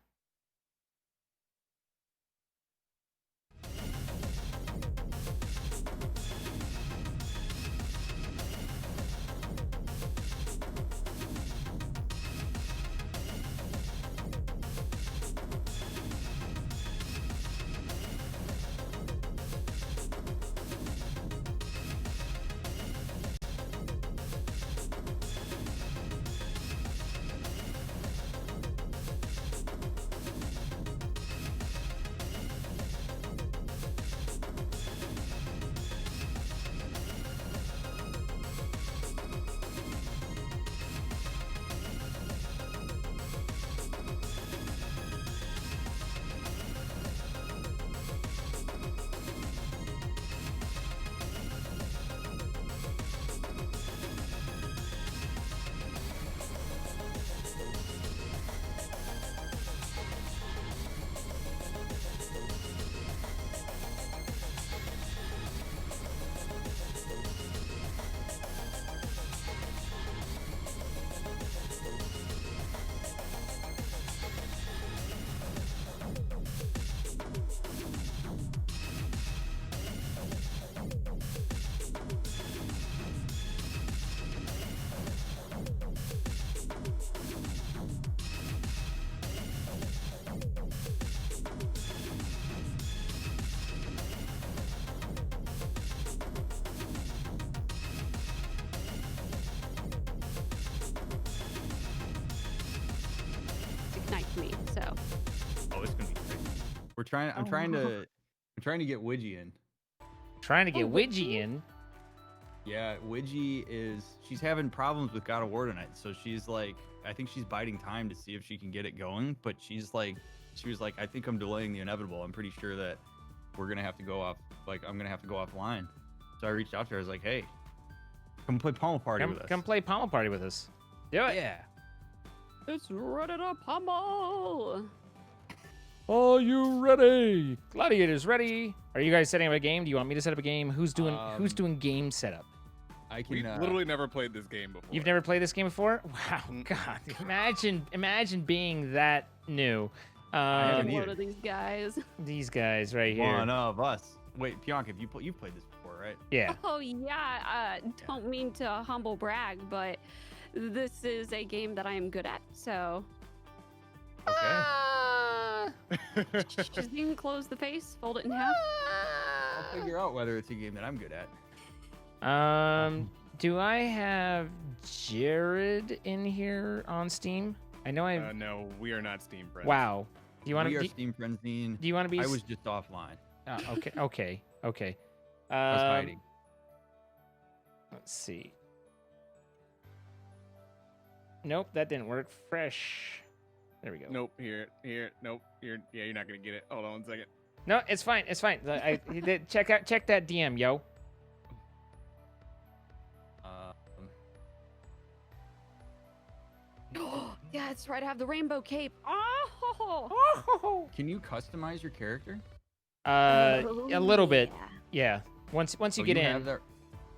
Speaker 6: I'm trying to get Widgie in.
Speaker 1: Trying to get
Speaker 7: Oh,
Speaker 1: Widgie in.
Speaker 6: Yeah, she's having problems with God of War tonight. So she's like, I think she's biding time to see if she can get it going. But she was like, I think I'm delaying the inevitable. I'm pretty sure that we're gonna have to go off. Like, I'm gonna have to go offline. So I reached out to her. I was like, hey, come play Pummel Party with us.
Speaker 1: Come play Pummel Party with us. Do it.
Speaker 6: Yeah.
Speaker 7: It's ready to pummel.
Speaker 1: Are you ready? Gladiators ready? Are you guys setting up a game? Do you want me to set up a game? Who's doing game setup?
Speaker 6: I can.
Speaker 8: We've literally never played this game before.
Speaker 1: You've never played this game before? Wow, God! Imagine being that new.
Speaker 6: haven't
Speaker 7: One
Speaker 6: either.
Speaker 7: of these guys.
Speaker 1: These guys right here.
Speaker 6: One of us. Wait, Pianka, you've played this before, right?
Speaker 1: Yeah.
Speaker 7: Oh yeah. Don't mean to humble brag, but this is a game that I am good at. So
Speaker 6: Okay.
Speaker 7: just you can close the face, fold it in half.
Speaker 6: I'll figure out whether it's a game that I'm good at.
Speaker 1: Do I have Jared in here on Steam? I know I.
Speaker 8: No, we are not Steam friends.
Speaker 1: Wow. Do you want
Speaker 6: We are
Speaker 1: to?
Speaker 6: Steam friends, Dean.
Speaker 1: Do you want to be?
Speaker 6: I was just offline.
Speaker 1: Okay. Okay.
Speaker 6: I was hiding.
Speaker 1: Let's see. Nope, that didn't work. Fresh. There we go.
Speaker 8: Nope. Here. Nope. You're not gonna get it. Hold on 1 second.
Speaker 1: No, it's fine. It's fine. Check that DM, yo.
Speaker 7: Yeah, that's right. I have the rainbow cape. Oh.
Speaker 6: Can you customize your character?
Speaker 1: A little bit.
Speaker 7: yeah.
Speaker 1: Yeah. Once you
Speaker 6: Oh,
Speaker 1: get
Speaker 6: you
Speaker 1: in.
Speaker 6: have that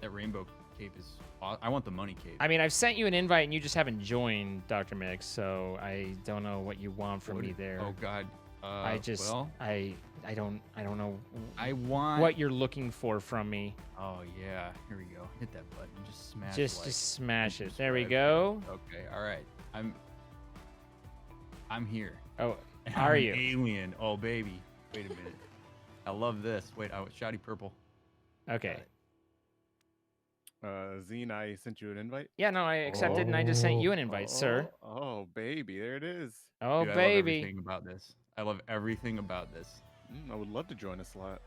Speaker 6: rainbow cape is. I want the money cape.
Speaker 1: I mean, I've sent you an invite and you just haven't joined, Dr. Mix, so I don't know what you want from me there.
Speaker 6: Oh God.
Speaker 1: I just
Speaker 6: Well,
Speaker 1: I don't know
Speaker 6: I want.
Speaker 1: what you're looking for from me.
Speaker 6: Oh yeah. Here we go. Hit that button. Just smash.
Speaker 1: Just
Speaker 6: like.
Speaker 1: smash it.
Speaker 6: Subscribe.
Speaker 1: There we go.
Speaker 6: Okay. All right. I'm here.
Speaker 1: Oh,
Speaker 6: I'm
Speaker 1: are
Speaker 6: an
Speaker 1: you?
Speaker 6: Alien. Oh baby. Wait a minute. I love this. Wait. Shoddy purple.
Speaker 1: Okay.
Speaker 8: Zine, I sent you an invite.
Speaker 1: Yeah, no, I accepted and I just sent you an invite, sir.
Speaker 8: Oh, baby, there it is.
Speaker 1: Oh,
Speaker 6: Dude,
Speaker 1: baby.
Speaker 6: I love everything about this. I love everything about this.
Speaker 8: I would love to join a slot.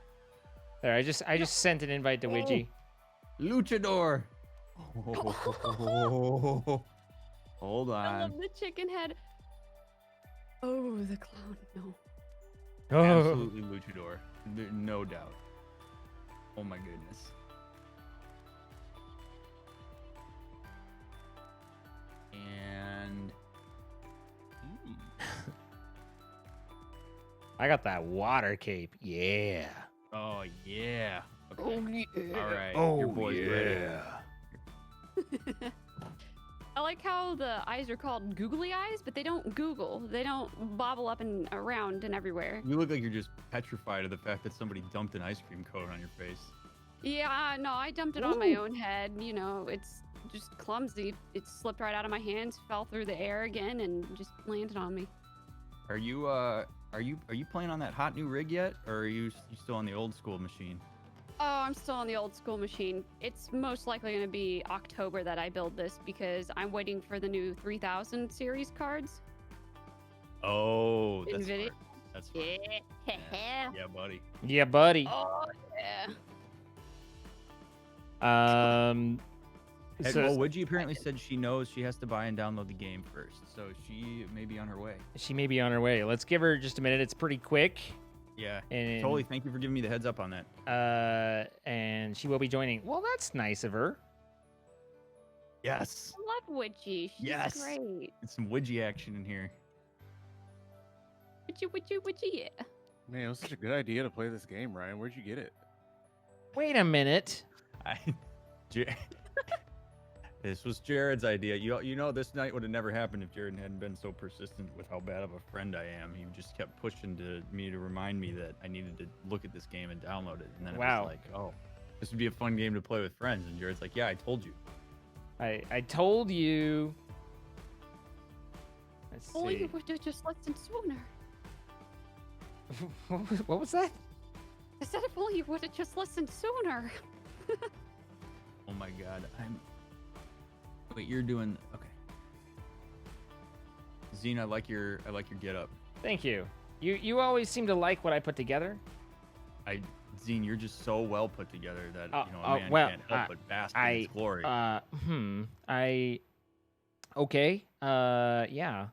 Speaker 1: There, I just sent an invite to Widgie.
Speaker 6: Luchador. Hold
Speaker 7: I
Speaker 6: on.
Speaker 7: love the chicken head. Oh, the clown. No.
Speaker 1: Oh.
Speaker 6: Absolutely luchador. No doubt. Oh my goodness. And
Speaker 1: I got that water cape. Yeah.
Speaker 6: oh yeah. Okay.
Speaker 7: Oh, yeah.
Speaker 6: All right.
Speaker 1: Oh,
Speaker 6: Your boy's ready.
Speaker 7: I like how the eyes are called googly eyes, but they don't Google. They don't bobble up and around and everywhere.
Speaker 6: You look like you're just petrified of the fact that somebody dumped an ice cream cone on your face.
Speaker 7: Yeah, no, I dumped it on my own head. You know, it's just clumsy. It slipped right out of my hands, fell through the air again, and just landed on me.
Speaker 6: Are you playing on that hot new rig yet, or are you still on the old school machine?
Speaker 7: Oh, I'm still on the old school machine. It's most likely going to be October that I build this because I'm waiting for the new 3000 series cards.
Speaker 6: Oh, that's
Speaker 7: NVIDIA.
Speaker 6: smart. That's smart.
Speaker 7: Yeah.
Speaker 6: Yeah, buddy.
Speaker 1: Yeah, buddy.
Speaker 7: Oh, yeah.
Speaker 6: Well, Widgie apparently said she knows she has to buy and download the game first, so she may be on her way.
Speaker 1: She may be on her way. Let's give her just a minute. It's pretty quick.
Speaker 6: Yeah,
Speaker 1: And
Speaker 6: totally. Thank you for giving me the heads up on that.
Speaker 1: And she will be joining. Well, that's nice of her.
Speaker 6: Yes.
Speaker 7: I love Widgie. She's
Speaker 6: Yes.
Speaker 7: great.
Speaker 6: It's some Widgie action in here.
Speaker 7: Widgie, yeah.
Speaker 8: Man, it was such a good idea to play this game, Ryan. Where'd you get it?
Speaker 1: Wait a minute.
Speaker 6: This was Jared's idea. You know, this night would have never happened if Jared hadn't been so persistent with how bad of a friend I am. He just kept pushing me to remind me that I needed to look at this game and download it. And then it
Speaker 1: Wow.
Speaker 6: was like, oh, this would be a fun game to play with friends. And Jared's like, yeah, I told you.
Speaker 1: I told you. Let's
Speaker 7: Oh,
Speaker 1: see.
Speaker 7: you would have just listened sooner.
Speaker 1: What was that?
Speaker 7: I said if only you would have just listened sooner.
Speaker 6: Oh my God. Wait, you're doing okay. Zine, I like your get up.
Speaker 1: Thank you. You always seem to like what I put together.
Speaker 6: Zine, you're just so well put together that a man
Speaker 1: well,
Speaker 6: can't help but bask in its glory.
Speaker 1: Okay. Yeah.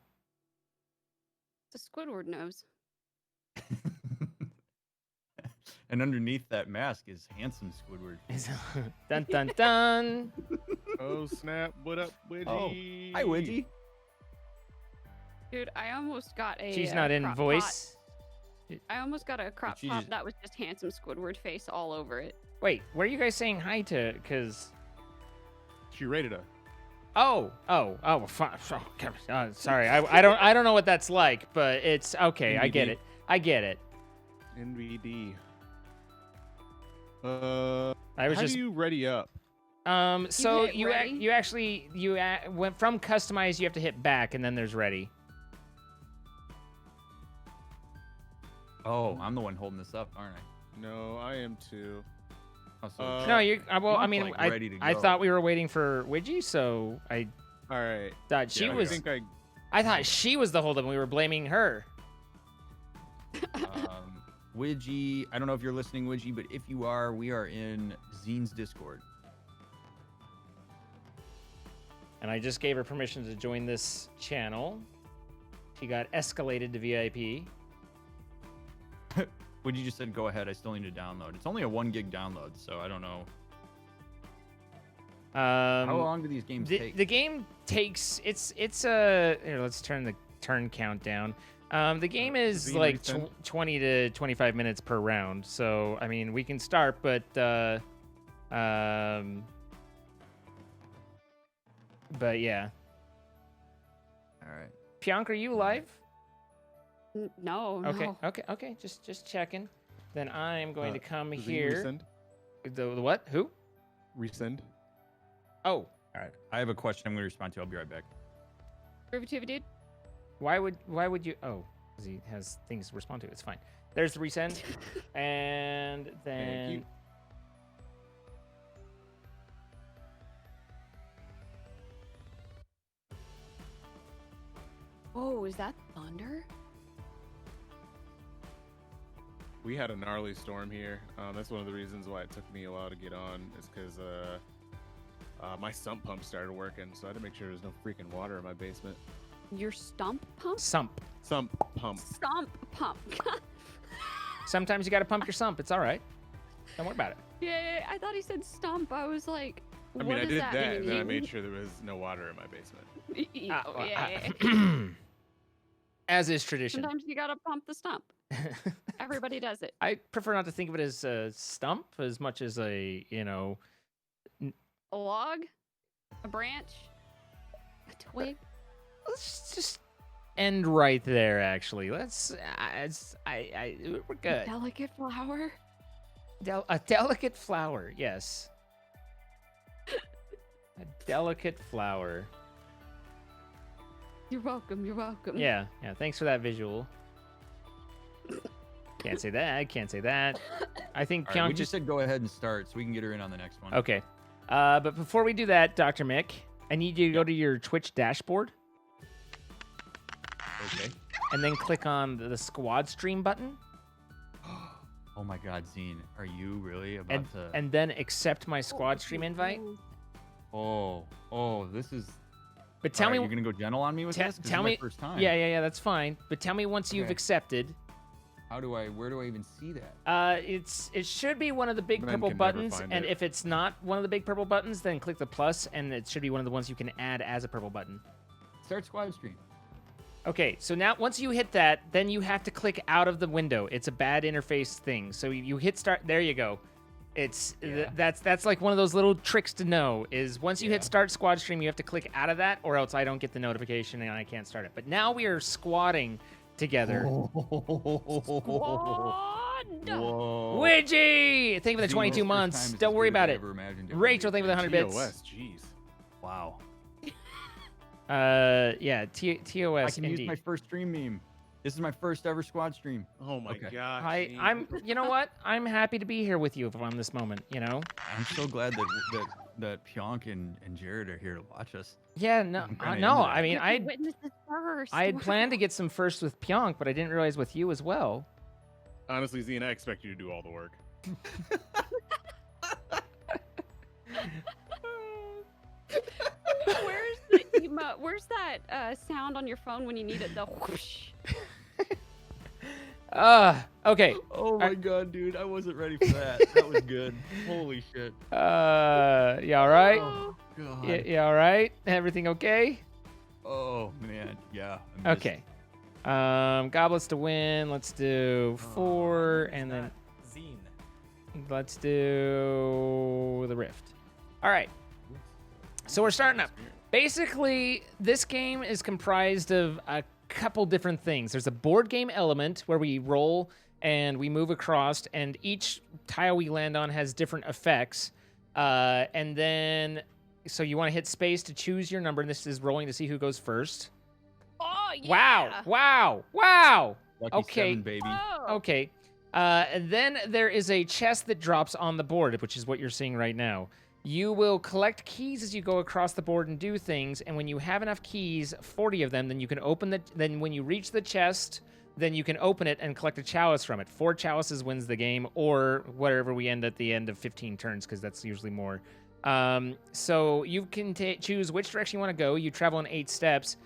Speaker 7: It's a Squidward nose.
Speaker 6: And underneath that mask is handsome Squidward.
Speaker 1: Dun dun dun.
Speaker 8: Oh snap! What up, Widgie?
Speaker 6: Oh, hi, Widgie.
Speaker 7: Dude, I almost got a.
Speaker 1: She's not in
Speaker 7: crop
Speaker 1: voice.
Speaker 7: pot. I almost got a crop
Speaker 6: she
Speaker 7: top
Speaker 6: just-
Speaker 7: that was just handsome Squidward face all over it.
Speaker 1: Wait, where are you guys saying hi to? Cause.
Speaker 8: She rated her.
Speaker 1: Oh. Sorry, I don't know what that's like, but it's okay. I get
Speaker 6: NVD.
Speaker 1: it. I get it.
Speaker 8: NVD.
Speaker 1: I was
Speaker 8: how
Speaker 1: just
Speaker 8: do you ready up?
Speaker 1: So
Speaker 7: hit
Speaker 1: you
Speaker 7: ready?
Speaker 1: actually went from customize. You have to hit back, and then there's ready.
Speaker 6: Oh, I'm the one holding this up, aren't I?
Speaker 8: No, I am too.
Speaker 6: Oh, so
Speaker 1: No, you. Well, I
Speaker 6: I'm,
Speaker 1: mean,
Speaker 6: like, ready to
Speaker 1: I
Speaker 6: go.
Speaker 1: thought we were waiting for Widgie, so I
Speaker 8: All right.
Speaker 1: thought she
Speaker 6: Yeah,
Speaker 1: was.
Speaker 8: I think I.
Speaker 1: I thought she was the holdup, and we were blaming her.
Speaker 6: Widgie, I don't know if you're listening, Widgie, but if you are, we are in Zine's Discord.
Speaker 1: And I just gave her permission to join this channel. She got escalated to VIP.
Speaker 6: Widgie just said, go ahead, I still need to download. It's only a 1 gig download, so I don't know. How long do these games take?
Speaker 1: The game takes it's a here. Let's turn the turn count down. The game is
Speaker 8: Zine
Speaker 1: like
Speaker 8: resend?
Speaker 1: 20 to 25 minutes per round. So I mean, we can start, but yeah.
Speaker 6: All right.
Speaker 1: Pionk, are you live?
Speaker 7: No.
Speaker 1: Okay,
Speaker 7: No.
Speaker 1: okay. Just checking. Then I'm going to come
Speaker 8: Zine
Speaker 1: here.
Speaker 8: Resend?
Speaker 1: The what? Who?
Speaker 8: Resend.
Speaker 1: Oh,
Speaker 6: All right. I have a question I'm going to respond to. I'll be right back.
Speaker 7: Derivative, dude.
Speaker 1: why would you? Oh, 'cause he has things to respond to. It's fine. There's the resend, and then.
Speaker 8: you.
Speaker 7: Oh, is that thunder?
Speaker 8: We had a gnarly storm here. That's one of the reasons why it took me a while to get on. Is because my sump pump started working, so I had to make sure there's no freaking water in my basement.
Speaker 7: Your stump pump?
Speaker 1: Sump.
Speaker 8: Sump pump.
Speaker 7: Stump pump.
Speaker 1: Sometimes you got to pump your sump. It's all right. Don't worry about it.
Speaker 7: Yeah, I thought he said stump. I was like,
Speaker 8: I
Speaker 7: what
Speaker 8: mean, I
Speaker 7: does
Speaker 8: did
Speaker 7: that
Speaker 8: that,
Speaker 7: mean?
Speaker 8: and then I made sure there was no water in my basement.
Speaker 7: Oh, yeah.
Speaker 1: As is tradition.
Speaker 7: Sometimes you gotta pump the stump. Everybody does it.
Speaker 1: I prefer not to think of it as a stump as much as a,
Speaker 7: A log, a branch, a twig.
Speaker 1: let's just end right there. Actually, let's. We're good.
Speaker 7: Delicate flower.
Speaker 1: A delicate flower. Yes. A delicate flower.
Speaker 7: You're welcome. You're welcome.
Speaker 1: Yeah. Thanks for that visual. Can't say that. Can't say that. I think
Speaker 6: All right, we
Speaker 1: Pionk
Speaker 6: just said go ahead and start so we can get her in on the next one.
Speaker 1: Okay. But before we do that, Dr. Mick, I need you to go to your Twitch dashboard
Speaker 6: Okay.
Speaker 1: and then click on the squad stream button
Speaker 6: Oh my God, Zine, are you really about to?
Speaker 1: and then accept my squad stream invite.
Speaker 6: Oh, this is.
Speaker 1: But tell
Speaker 6: All right,
Speaker 1: me,
Speaker 6: you're gonna go gentle on me with this? 'Cause
Speaker 1: tell
Speaker 6: this is
Speaker 1: me,
Speaker 6: my first time.
Speaker 1: yeah, that's fine. But tell me once you've
Speaker 6: Okay.
Speaker 1: accepted.
Speaker 6: Where do I even see that?
Speaker 1: It should be one of the big
Speaker 8: Men
Speaker 1: purple
Speaker 8: can never
Speaker 1: buttons,
Speaker 8: find
Speaker 1: and
Speaker 8: it.
Speaker 1: if it's not one of the big purple buttons, then click the plus, and it should be one of the ones you can add as a purple button.
Speaker 6: Start squad stream.
Speaker 1: Okay, so now once you hit that, then you have to click out of the window. It's a bad interface thing. So you hit start. There you go. It's that's like one of those little tricks to know. Is once you hit start squad stream, you have to click out of that, or else I don't get the notification and I can't start it. But now we are squatting together.
Speaker 7: Squad.
Speaker 6: Whoa.
Speaker 1: Widgie, thank you for the
Speaker 6: Zine,
Speaker 1: 22
Speaker 6: first
Speaker 1: months.
Speaker 6: time is
Speaker 1: Don't
Speaker 6: as
Speaker 1: worry
Speaker 6: good as
Speaker 1: about
Speaker 6: I
Speaker 1: it.
Speaker 6: ever imagined it would
Speaker 1: Rachel,
Speaker 6: be.
Speaker 1: thank you for the 100 bits.
Speaker 8: TOS, jeez.
Speaker 6: Wow.
Speaker 1: Yeah, TOS
Speaker 6: I can
Speaker 1: indeed.
Speaker 6: use my first stream meme. This is my first ever squad stream.
Speaker 8: Oh my
Speaker 6: Okay.
Speaker 8: gosh.
Speaker 1: I'm. You know what? I'm happy to be here with you on this moment. You know.
Speaker 6: I'm so glad that Pionk and Jared are here to watch us.
Speaker 1: Yeah. No.
Speaker 6: I'm kinda
Speaker 1: No.
Speaker 6: into
Speaker 1: I
Speaker 6: that.
Speaker 1: mean, I
Speaker 7: witness this first.
Speaker 1: I had planned to get some first with Pionk, but I didn't realize with you as well.
Speaker 8: Honestly, Zine, I expect you to do all the work.
Speaker 7: Where's the emote? Where's that sound on your phone when you need it? The whoosh.
Speaker 1: Okay.
Speaker 6: Oh my god, dude, I wasn't ready for that. That was good. Holy shit.
Speaker 1: You all right?
Speaker 6: Oh god.
Speaker 1: You all right? Everything okay?
Speaker 6: Oh man, yeah. I missed-
Speaker 1: Okay. Goblets to win. Let's do 4, and then
Speaker 5: Zine.
Speaker 1: let's do the Rift. All right. So we're starting up. Basically, this game is comprised of a couple different things. There's a board game element where we roll and we move across, and each tile we land on has different effects. And then, so you want to hit space to choose your number, and this is rolling to see who goes first.
Speaker 7: Oh yeah.
Speaker 1: Wow.
Speaker 6: Lucky
Speaker 1: Okay.
Speaker 6: 7, baby.
Speaker 7: Oh.
Speaker 1: Okay. And then there is a chest that drops on the board, which is what you're seeing right now. You will collect keys as you go across the board and do things, and when you have enough keys, 40 of them, then you can open the. Then when you reach the chest, then you can open it and collect a chalice from it. 4 chalices wins the game, or whatever we end at the end of 15 turns, because that's usually more. So you can choose which direction you want to go. You travel in 8 steps.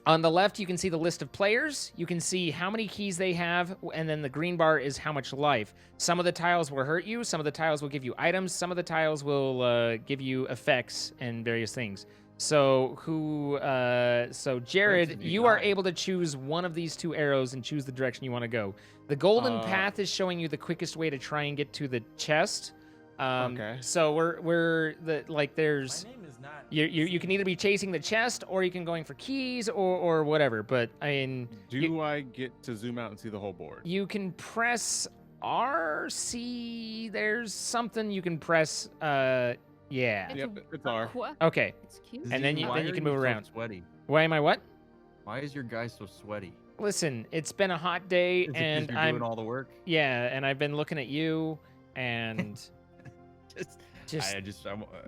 Speaker 1: On the left, you can see the list of players. You can see how many keys they have, and then the green bar is how much life. Some of the tiles will hurt you. Some of the tiles will give you items. Some of the tiles will give you effects and various things. So Jared, you are able to choose one of these 2 arrows and choose the direction you want to go. The golden path is showing you the quickest way to try and get to the chest.
Speaker 8: Okay.
Speaker 1: So there's.
Speaker 5: My name is not.
Speaker 1: You can either be chasing the chest, or you can going for keys, or whatever. But I mean,
Speaker 8: Do I get to zoom out and see the whole board?
Speaker 1: you can press RC. There's something you can press. Yeah.
Speaker 8: Yep, it's R.
Speaker 7: What?
Speaker 1: Okay.
Speaker 7: Excuse
Speaker 1: And then you
Speaker 6: Why
Speaker 1: can
Speaker 6: are
Speaker 1: move
Speaker 6: so
Speaker 1: around.
Speaker 6: Sweaty.
Speaker 1: Why am I what?
Speaker 6: Why is your guy so sweaty?
Speaker 1: Listen, it's been a hot day,
Speaker 6: Is it 'cause
Speaker 1: and
Speaker 6: you're
Speaker 1: I'm
Speaker 6: doing all the work.
Speaker 1: yeah, and I've been looking at you, and
Speaker 6: just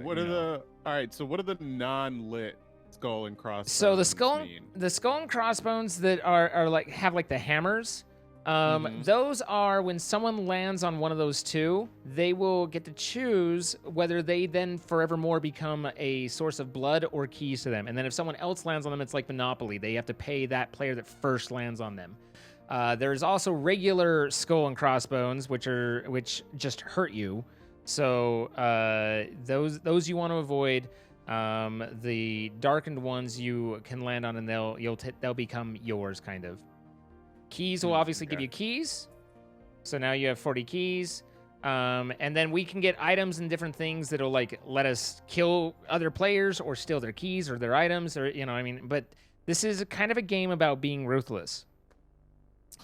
Speaker 8: What are the all right? So what are the non-lit skull and crossbones?
Speaker 1: so the skull
Speaker 8: mean?
Speaker 1: and crossbones that are like have like the hammers. Those are when someone lands on one of those 2, they will get to choose whether they then forevermore become a source of blood or keys to them. And then if someone else lands on them, it's like Monopoly. They have to pay that player that first lands on them. There's also regular skull and crossbones, which just hurt you. So those you want to avoid. The darkened ones you can land on, and they'll become yours, kind of. Keys will obviously give you keys. So now you have 40 keys. And then we can get items and different things that'll like let us kill other players or steal their keys or their items, or but this is kind of a game about being ruthless.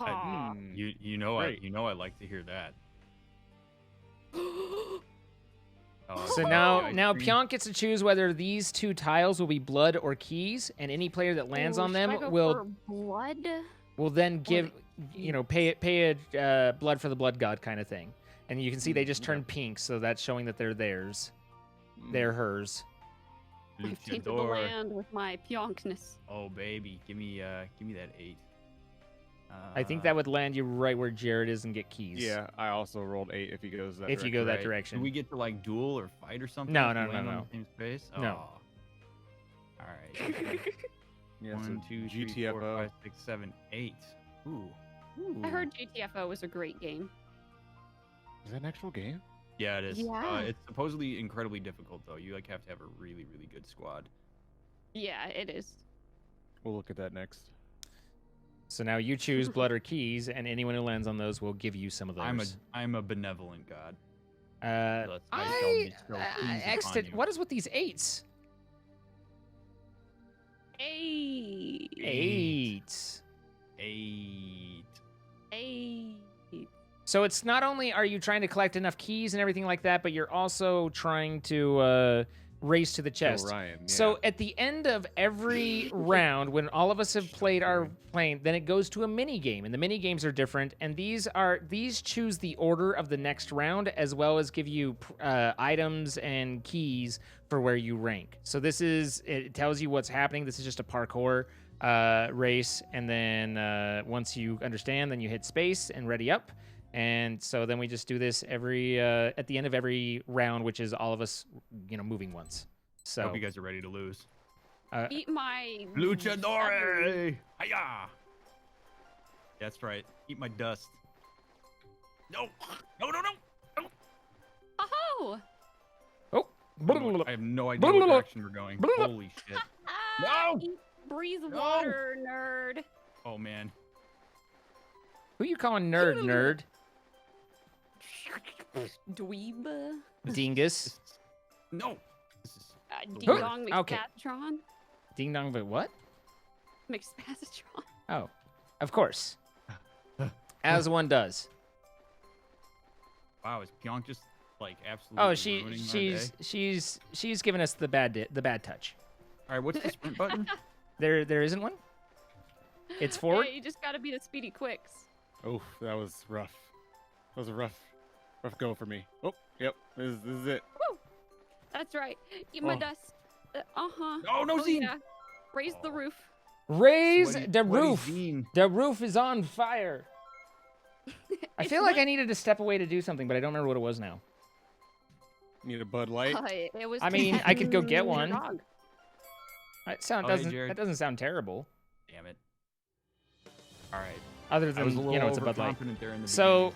Speaker 7: Aw.
Speaker 6: You know I like to hear that.
Speaker 1: So now Pionk gets to choose whether these 2 tiles will be blood or keys, and any player that lands on
Speaker 7: Should I
Speaker 1: them
Speaker 7: go
Speaker 1: will
Speaker 7: for blood.
Speaker 1: then give pay a blood for the blood god kind of thing. And you can see they just turned pink, so that's showing that they're theirs. They're hers.
Speaker 7: I've tainted the
Speaker 6: Luchador.
Speaker 7: land with my pionkness.
Speaker 6: Oh baby, give me that 8.
Speaker 1: I think that would land you right where Jared is and get keys.
Speaker 8: Yeah, I also rolled 8 if he goes that.
Speaker 1: If you go that
Speaker 6: Right.
Speaker 1: direction.
Speaker 6: Do we get to like duel or fight or something?
Speaker 1: No,
Speaker 6: if we
Speaker 1: no,
Speaker 6: land
Speaker 1: no,
Speaker 6: on
Speaker 1: no.
Speaker 6: the same space?
Speaker 1: No.
Speaker 6: Oh. All right.
Speaker 8: Yeah,
Speaker 6: 1, 2, 3, 4, 5, 6, 7, 8. Ooh.
Speaker 7: I heard GTFO was a great game.
Speaker 8: Is that an actual game?
Speaker 6: Yeah, it is.
Speaker 7: Yeah.
Speaker 6: It's supposedly incredibly difficult though. You like have to have a really, really good squad.
Speaker 7: Yeah, it is.
Speaker 8: We'll look at that next.
Speaker 1: So now you choose blood or keys, and anyone who lands on those will give you some of those.
Speaker 6: I'm a benevolent god. Let's
Speaker 1: What is with these 8s?
Speaker 7: 8.
Speaker 1: 8.
Speaker 6: 8.
Speaker 7: 8.
Speaker 1: So it's not only are you trying to collect enough keys and everything like that, but you're also trying to race to the chest.
Speaker 8: Ryan,
Speaker 1: So at the end of every round, when all of us have played our plane, then it goes to a mini game, and the mini games are different. And these choose the order of the next round, as well as give you items and keys for where you rank. So it tells you what's happening. This is just a parkour race, and then once you understand, then you hit space and ready up. And so then we just do this every at the end of every round, which is all of us, moving once. So
Speaker 6: I hope you guys are ready to lose.
Speaker 7: Eat my
Speaker 6: Luchadore! Hiya! That's right. Eat my dust. No! No!
Speaker 7: Oh!
Speaker 1: Oh,
Speaker 6: I have no idea what direction we're going. Holy shit. No!
Speaker 7: Eat breathe water, nerd.
Speaker 6: Oh, man.
Speaker 1: who you calling nerd?
Speaker 7: Dweeb.
Speaker 1: Dingus.
Speaker 6: No! This is
Speaker 7: Ding dong
Speaker 1: Okay.
Speaker 7: McSpatron.
Speaker 1: Ding dong, but what?
Speaker 7: McSpatron.
Speaker 1: Oh, of course. As one does.
Speaker 6: wow, is Pyonk just like absolutely
Speaker 1: Oh,
Speaker 6: ruining my day?
Speaker 1: she's giving us the bad touch.
Speaker 6: All right, what's the sprint button?
Speaker 1: There isn't one. It's forward.
Speaker 7: Hey, you just gotta be the speedy quicks.
Speaker 8: Oh, that was rough. That was a rough go for me. Oh, yep. This is it.
Speaker 7: Woo! That's right. Eat my
Speaker 8: Oh.
Speaker 7: dust. Uh-huh.
Speaker 6: No, no,
Speaker 7: Oh,
Speaker 6: Zine.
Speaker 7: yeah. Raise the roof.
Speaker 1: Raise
Speaker 6: Sweaty-
Speaker 1: the
Speaker 6: sweaty
Speaker 1: roof.
Speaker 6: Zine.
Speaker 1: The roof is on fire. I
Speaker 7: It's
Speaker 1: feel like
Speaker 7: lit.
Speaker 1: I needed to step away to do something, but I don't remember what it was now.
Speaker 8: Need a Bud Light.
Speaker 7: It was
Speaker 1: I mean, I could go get
Speaker 7: your
Speaker 1: one.
Speaker 7: dog.
Speaker 6: Jared.
Speaker 1: That doesn't sound terrible.
Speaker 6: Damn it. All right.
Speaker 1: Other
Speaker 6: I was a
Speaker 1: than
Speaker 6: little
Speaker 1: it's a Bud Light.
Speaker 6: overconfident there in the
Speaker 1: So,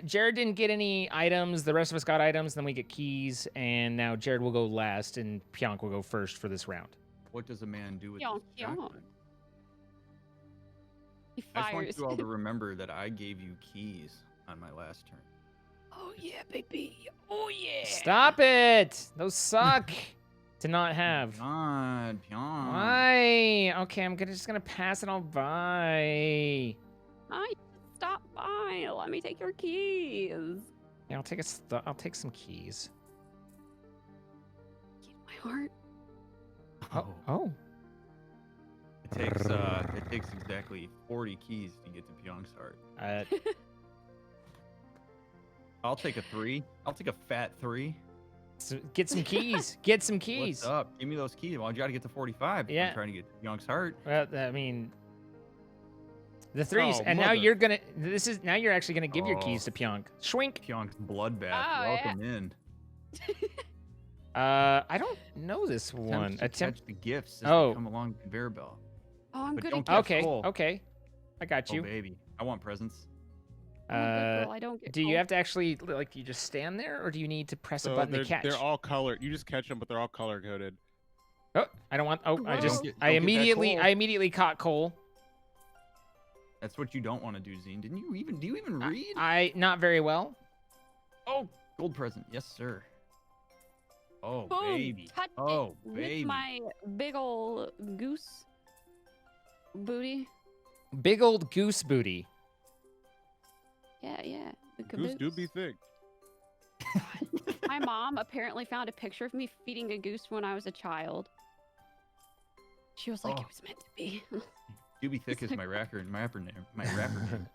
Speaker 1: Jared didn't get any items. The rest of us got items. Then we get keys, and now Jared will go last, and Pyonk will go first for this round.
Speaker 6: beginning. What does a man do with
Speaker 7: Pyonk,
Speaker 6: his jackpot?
Speaker 7: Pyonk. He
Speaker 6: I just want
Speaker 7: fires.
Speaker 6: you all to remember that I gave you keys on my last turn.
Speaker 7: Oh yeah, baby. Oh yeah.
Speaker 1: Stop it! Those suck to not have.
Speaker 6: God, Pyonk.
Speaker 1: Why? Okay, I'm just gonna pass it all by.
Speaker 7: Hi. Stop by. Let me take your keys.
Speaker 1: Yeah, I'll take some keys.
Speaker 7: Keys my heart.
Speaker 1: Oh.
Speaker 6: It takes exactly 40 keys to get to Pyong's heart. I'll take a 3. I'll take a fat 3.
Speaker 1: Get some keys. Get some keys.
Speaker 6: What's up? Give me those keys. Well, you got to get to 45.
Speaker 1: Yeah.
Speaker 6: I'm trying to get to Pyong's heart.
Speaker 1: Well, I mean, the threes,
Speaker 8: Oh,
Speaker 1: and now
Speaker 8: mother.
Speaker 1: you're actually gonna give your keys
Speaker 6: Oh.
Speaker 1: to Pyonk. Schwink.
Speaker 6: Pyong's bloodbath.
Speaker 7: Oh,
Speaker 6: Welcome in.
Speaker 1: I don't know this one.
Speaker 6: Attempts to catch the gifts as
Speaker 1: Oh.
Speaker 6: they come along the conveyor belt.
Speaker 7: Oh, I'm
Speaker 6: But
Speaker 7: good
Speaker 6: don't
Speaker 7: at
Speaker 6: catch
Speaker 1: Okay.
Speaker 6: Cole.
Speaker 1: Okay. I got
Speaker 6: Oh,
Speaker 1: you.
Speaker 6: baby. I want presents.
Speaker 7: I'm a good girl. I don't get
Speaker 1: Do you
Speaker 7: cold.
Speaker 1: have to actually you just stand there, or do you need to press a
Speaker 8: So
Speaker 1: button
Speaker 8: they're,
Speaker 1: to catch?
Speaker 8: they're all colored. You just catch them, but they're all color coded.
Speaker 1: Oh, I don't want. Oh, I
Speaker 7: Whoa.
Speaker 1: just.
Speaker 6: Don't get
Speaker 1: I
Speaker 6: that
Speaker 1: immediately.
Speaker 6: Cole.
Speaker 1: I immediately caught Cole.
Speaker 6: That's what you don't want to do, Zine. Do you even read?
Speaker 1: I not very well.
Speaker 6: Oh, gold present. Yes, sir. Oh,
Speaker 7: Boom.
Speaker 6: baby.
Speaker 7: Touch
Speaker 6: Oh,
Speaker 7: it
Speaker 6: baby.
Speaker 7: with my big ol' goose booty.
Speaker 1: Big old goose booty.
Speaker 7: Yeah. The
Speaker 8: Goose do be
Speaker 7: caboose.
Speaker 8: thick.
Speaker 7: My mom apparently found a picture of me feeding a goose when I was a child. She was like,
Speaker 6: Oh.
Speaker 7: it was meant to be.
Speaker 6: Doobie Thick is my rapper name. My rapper name.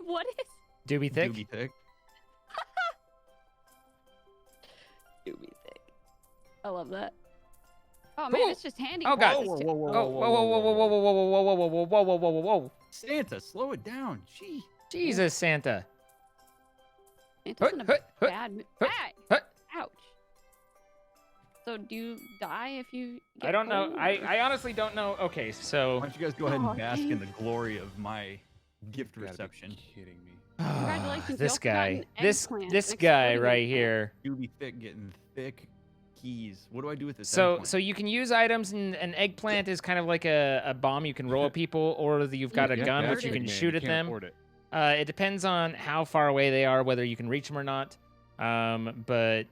Speaker 7: What is
Speaker 1: Doobie thick.
Speaker 6: Doobie Thick.
Speaker 7: Doobie Thick? I love that. Oh man,
Speaker 1: Ooh.
Speaker 7: it's just handy.
Speaker 1: Oh, God.
Speaker 7: practice
Speaker 6: Whoa,
Speaker 7: to-
Speaker 6: whoa, whoa,
Speaker 1: Oh, whoa, whoa, whoa, whoa, whoa, whoa, whoa, whoa, whoa, whoa, whoa, whoa, whoa, whoa, whoa!
Speaker 6: Santa, slow it down. Gee.
Speaker 1: Jesus, Santa.
Speaker 7: Santa's in a
Speaker 1: Hut, hut,
Speaker 7: bad mood.
Speaker 1: hut,
Speaker 7: Hey!
Speaker 1: hut.
Speaker 7: Ouch. So do you die if you get
Speaker 1: I don't know.
Speaker 7: cold, or-
Speaker 1: I honestly don't know. Okay, so.
Speaker 6: Why don't you guys go ahead and
Speaker 7: Oh,
Speaker 6: bask in the
Speaker 7: thanks.
Speaker 6: glory of my gift
Speaker 8: You gotta be
Speaker 6: reception?
Speaker 8: kidding me.
Speaker 7: Congratulations, you
Speaker 1: This
Speaker 7: also got
Speaker 1: guy.
Speaker 7: an
Speaker 1: This
Speaker 7: eggplant,
Speaker 1: this
Speaker 7: an
Speaker 1: guy
Speaker 7: exploding
Speaker 1: right
Speaker 7: eggplant.
Speaker 1: here.
Speaker 6: Doobie Thick getting thick keys. What do I do with this?
Speaker 1: So
Speaker 6: eggplant?
Speaker 1: so you can use items, and an eggplant is kind of like a bomb you can roll at people, or you've got a
Speaker 7: Yeah,
Speaker 1: gun
Speaker 7: that's
Speaker 1: which you
Speaker 7: big,
Speaker 1: can
Speaker 8: man.
Speaker 1: shoot
Speaker 8: You
Speaker 1: at
Speaker 8: can't
Speaker 1: them.
Speaker 8: afford it.
Speaker 1: It depends on how far away they are, whether you can reach them or not. But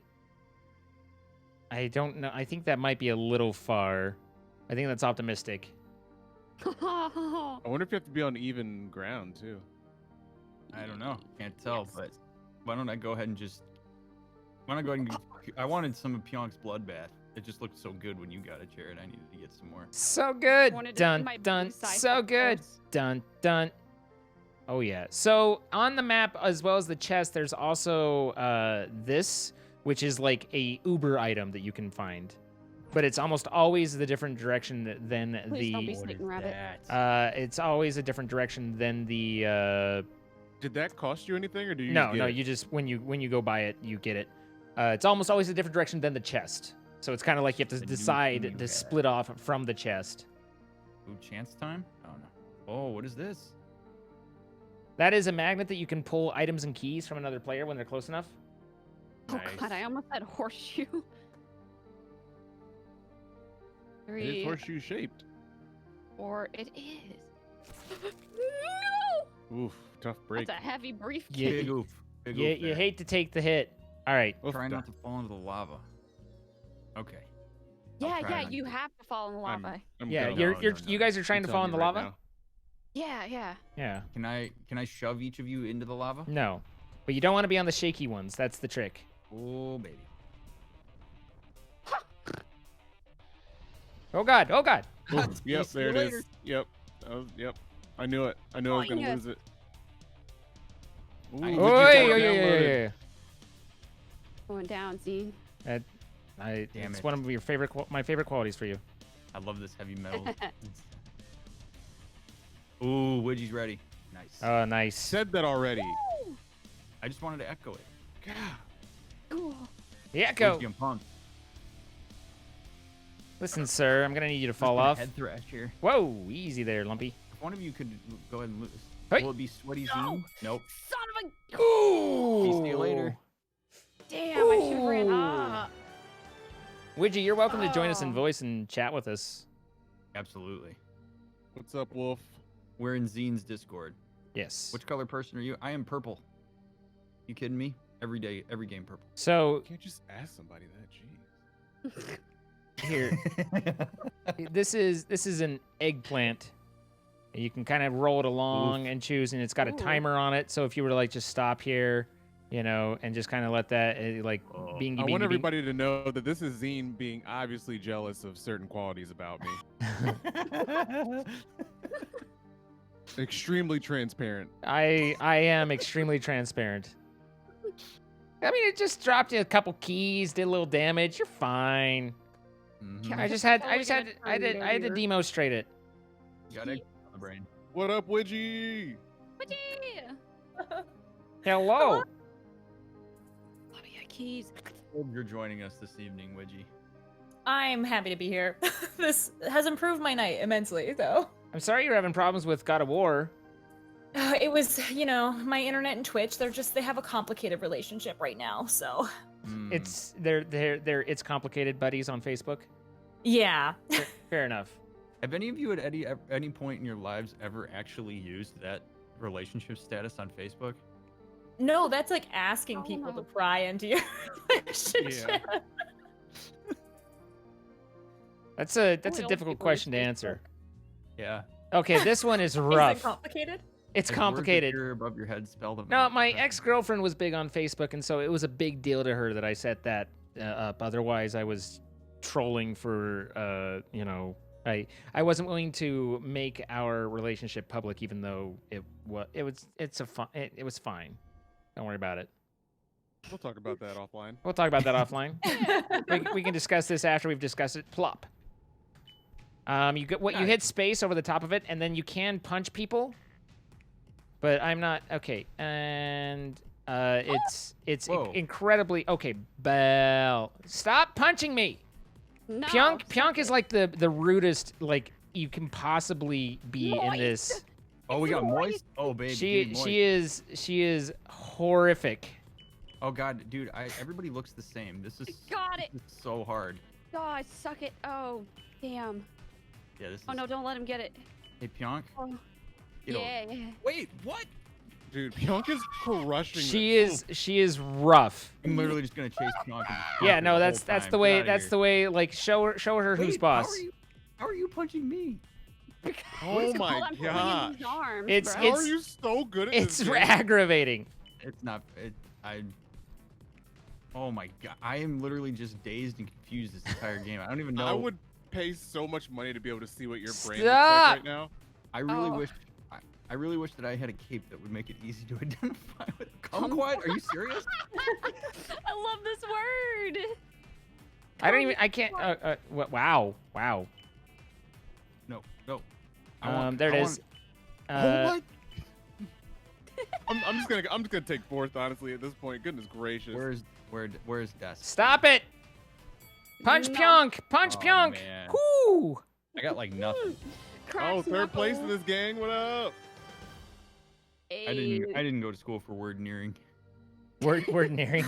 Speaker 1: I don't know. I think that might be a little far. I think that's optimistic.
Speaker 8: I wonder if you have to be on even ground too.
Speaker 6: I don't know. Can't tell,
Speaker 7: Yes.
Speaker 6: but why don't I go ahead and just? Why don't I go ahead and I wanted some of Pyonk's bloodbath. It just looked so good when you got it, Jared. I needed to get some more.
Speaker 1: So good.
Speaker 7: Wanted to see
Speaker 1: Dun
Speaker 7: my
Speaker 1: dun.
Speaker 7: blue side
Speaker 1: So
Speaker 7: up
Speaker 1: good.
Speaker 7: close.
Speaker 1: Dun dun. Oh yeah. So on the map, as well as the chest, there's also this, which is like a Uber item that you can find, but it's almost always the different direction than
Speaker 7: Please don't be
Speaker 1: the.
Speaker 7: snake and rabbit.
Speaker 1: It's always a different direction than the.
Speaker 8: Did that cost you anything, or do you?
Speaker 1: No,
Speaker 8: just get
Speaker 1: no.
Speaker 8: it?
Speaker 1: You just when you go buy it, you get it. It's almost always a different direction than the chest. So it's kind of like you have to
Speaker 6: The new
Speaker 1: decide
Speaker 6: thing
Speaker 1: to
Speaker 6: you
Speaker 1: split off from the chest.
Speaker 6: Ooh, chance time? Oh no. Oh, what is this?
Speaker 1: That is a magnet that you can pull items and keys from another player when they're close enough.
Speaker 7: Oh
Speaker 6: Nice.
Speaker 7: god, I almost said horseshoe.
Speaker 8: It is
Speaker 7: 3,
Speaker 8: horseshoe shaped.
Speaker 7: 4, it is. No!
Speaker 8: Oof, tough break.
Speaker 7: That's a heavy briefcase.
Speaker 1: Yeah,
Speaker 6: Big oof. Big
Speaker 1: You,
Speaker 6: oof
Speaker 1: you
Speaker 6: there.
Speaker 1: hate to take the hit. All right.
Speaker 8: Oof,
Speaker 6: Try
Speaker 8: da-
Speaker 6: not to fall into the lava. Okay.
Speaker 7: Yeah,
Speaker 6: try
Speaker 7: yeah,
Speaker 6: not
Speaker 7: you
Speaker 6: to.
Speaker 7: have to fall in the lava.
Speaker 8: I'm
Speaker 1: Yeah,
Speaker 8: going.
Speaker 1: you're
Speaker 6: no,
Speaker 1: you
Speaker 6: no.
Speaker 1: guys are trying to
Speaker 8: I'm
Speaker 1: fall in the
Speaker 8: telling you
Speaker 1: lava.
Speaker 8: right
Speaker 7: Yeah, yeah.
Speaker 1: Yeah.
Speaker 6: Can I shove each of you into the lava?
Speaker 1: No, but you don't want to be on the shaky ones. That's the trick.
Speaker 6: Oh baby.
Speaker 1: Oh god. Oh god.
Speaker 8: now. Oof, yep,
Speaker 6: See
Speaker 8: there
Speaker 6: you
Speaker 8: it
Speaker 6: later.
Speaker 8: is. Yep. Yep. I knew it. I knew I was gonna
Speaker 7: Boing.
Speaker 8: lose it. Ooh,
Speaker 6: Oi,
Speaker 8: would
Speaker 1: Oi,
Speaker 8: you
Speaker 1: oi,
Speaker 8: take
Speaker 1: oi,
Speaker 8: it down
Speaker 1: oi,
Speaker 8: loaded?
Speaker 1: oi.
Speaker 7: Going down, Zine.
Speaker 1: Damn
Speaker 6: Damn
Speaker 1: it's
Speaker 6: it.
Speaker 1: one of your my favorite qualities for you.
Speaker 6: I love this heavy metal. Ooh, Widgie's ready. Nice.
Speaker 1: Oh, nice.
Speaker 8: Said that already.
Speaker 6: I just wanted to echo it.
Speaker 8: God.
Speaker 7: Cool.
Speaker 1: The echo.
Speaker 6: Widgie, I'm pumped.
Speaker 1: Listen, sir, I'm gonna need you to fall
Speaker 6: Just gonna
Speaker 1: off.
Speaker 6: Head thrash here.
Speaker 1: Whoa, easy there, Lumpy.
Speaker 6: If one of you could go ahead and lose.
Speaker 1: Hey.
Speaker 6: Will it be Sweaty Zine? Nope.
Speaker 7: Son of a...
Speaker 1: Ooh.
Speaker 6: See you later.
Speaker 7: Damn, I should have ran
Speaker 1: Ooh.
Speaker 7: up.
Speaker 1: Widgie, you're welcome to join us in
Speaker 7: Oh.
Speaker 1: voice and chat with us.
Speaker 6: Absolutely.
Speaker 8: What's up, Wolf?
Speaker 6: We're in Zine's Discord.
Speaker 1: Yes.
Speaker 6: Which color person are you? I am purple. You kidding me? Every day, every game purple.
Speaker 1: So
Speaker 8: You can't just ask somebody that. Jeez.
Speaker 1: here, this is an eggplant. You can kind of roll it along and choose, and it's got a
Speaker 7: Ooh.
Speaker 1: timer on it. So if you were to like just stop here, you know, and just kind of let that like
Speaker 6: Oh.
Speaker 1: being.
Speaker 8: I want everybody to know that this is Zine being obviously jealous of certain qualities about me. Extremely transparent.
Speaker 1: I am extremely transparent. I mean, it just dropped you a couple keys, did a little damage. You're fine.
Speaker 6: Mhm.
Speaker 1: I just had
Speaker 7: Totally gonna
Speaker 1: I
Speaker 7: turn
Speaker 1: had to
Speaker 7: over.
Speaker 1: demonstrate it.
Speaker 6: You got egg on the brain.
Speaker 8: What up, Widgie?
Speaker 1: Hello.
Speaker 7: Let me get keys.
Speaker 6: Hope you're joining us this evening, Widgie.
Speaker 9: I'm happy to be here. This has improved my night immensely, though.
Speaker 1: I'm sorry you're having problems with God of War.
Speaker 9: It was, you know, my internet and Twitch, they have a complicated relationship right now, so.
Speaker 6: Hmm.
Speaker 1: It's it's complicated buddies on Facebook.
Speaker 9: Yeah.
Speaker 1: Fair enough.
Speaker 6: Have any of you at any point in your lives ever actually used that relationship status on Facebook?
Speaker 9: No, that's like asking
Speaker 7: Oh,
Speaker 9: people
Speaker 7: no.
Speaker 9: to pry into your relationship.
Speaker 1: That's a
Speaker 7: Only old
Speaker 1: difficult
Speaker 7: people
Speaker 1: question to
Speaker 7: use Facebook.
Speaker 1: answer.
Speaker 6: Yeah.
Speaker 1: Okay, this one is
Speaker 9: Is
Speaker 1: rough.
Speaker 9: it complicated?
Speaker 1: It's
Speaker 6: Like, words
Speaker 1: complicated.
Speaker 6: appear above your head spell them
Speaker 1: No,
Speaker 6: out.
Speaker 1: my
Speaker 6: Okay.
Speaker 1: ex-girlfriend was big on Facebook, and so it was a big deal to her that I set that up. Otherwise, I was trolling for, you know, I wasn't willing to make our relationship public, even though it was fine. Don't worry about it.
Speaker 8: We'll talk about that offline.
Speaker 1: We'll talk about that offline. we can discuss this after we've discussed it. Plop. You hit space over the top of it, and then you can punch people. But I'm not okay, and it's
Speaker 6: Whoa.
Speaker 1: incredibly okay. Bell, stop punching me.
Speaker 7: No.
Speaker 1: Pionk is like the rudest like you can possibly be in this.
Speaker 6: Oh, we got moist. Oh, baby. dude, moist.
Speaker 1: She is horrific.
Speaker 6: Oh God, dude. Everybody looks the same. This is
Speaker 7: Got it.
Speaker 6: this is so hard.
Speaker 7: God, suck it. Oh, damn.
Speaker 6: Yeah, this is.
Speaker 7: Oh no, don't let him get it.
Speaker 6: Hey, Pionk.
Speaker 7: Oh.
Speaker 6: Get over
Speaker 7: Yeah,
Speaker 6: it.
Speaker 7: yeah.
Speaker 6: Wait, what?
Speaker 8: Dude, Bianca's crushing
Speaker 1: She is rough.
Speaker 6: I'm literally just gonna chase Pionk. And
Speaker 1: Yeah, no, that's the way like show her who's boss.
Speaker 6: How are you punching me?
Speaker 8: Oh my
Speaker 7: I'm pulling him in
Speaker 8: gosh.
Speaker 7: his arms,
Speaker 1: It's-
Speaker 7: bro.
Speaker 8: How are you so good at
Speaker 1: It's
Speaker 8: this game?
Speaker 1: aggravating.
Speaker 6: It's not. Oh my god, I am literally just dazed and confused this entire game. I don't even know.
Speaker 8: I would pay so much money to be able to see what your brain
Speaker 1: Stop!
Speaker 8: looks like right now.
Speaker 6: I really
Speaker 7: Oh.
Speaker 6: wish. I really wish that I had a cape that would make it easy to identify with. Kumquat? Are you serious?
Speaker 7: I love this word.
Speaker 1: I don't even. I can't. Wow. Wow.
Speaker 6: No.
Speaker 1: There it is.
Speaker 8: Oh my! I'm just gonna take fourth, honestly. At this point, goodness gracious.
Speaker 6: Where's Des?
Speaker 1: Stop it! Punch
Speaker 7: No.
Speaker 1: Pyonk! Punch
Speaker 6: Oh,
Speaker 1: Pyonk!
Speaker 6: man.
Speaker 1: Whoo!
Speaker 6: I got like nothing.
Speaker 8: Oh, third place in this gang. What up?
Speaker 6: I didn't go to school for word nearing.
Speaker 1: Word nearing.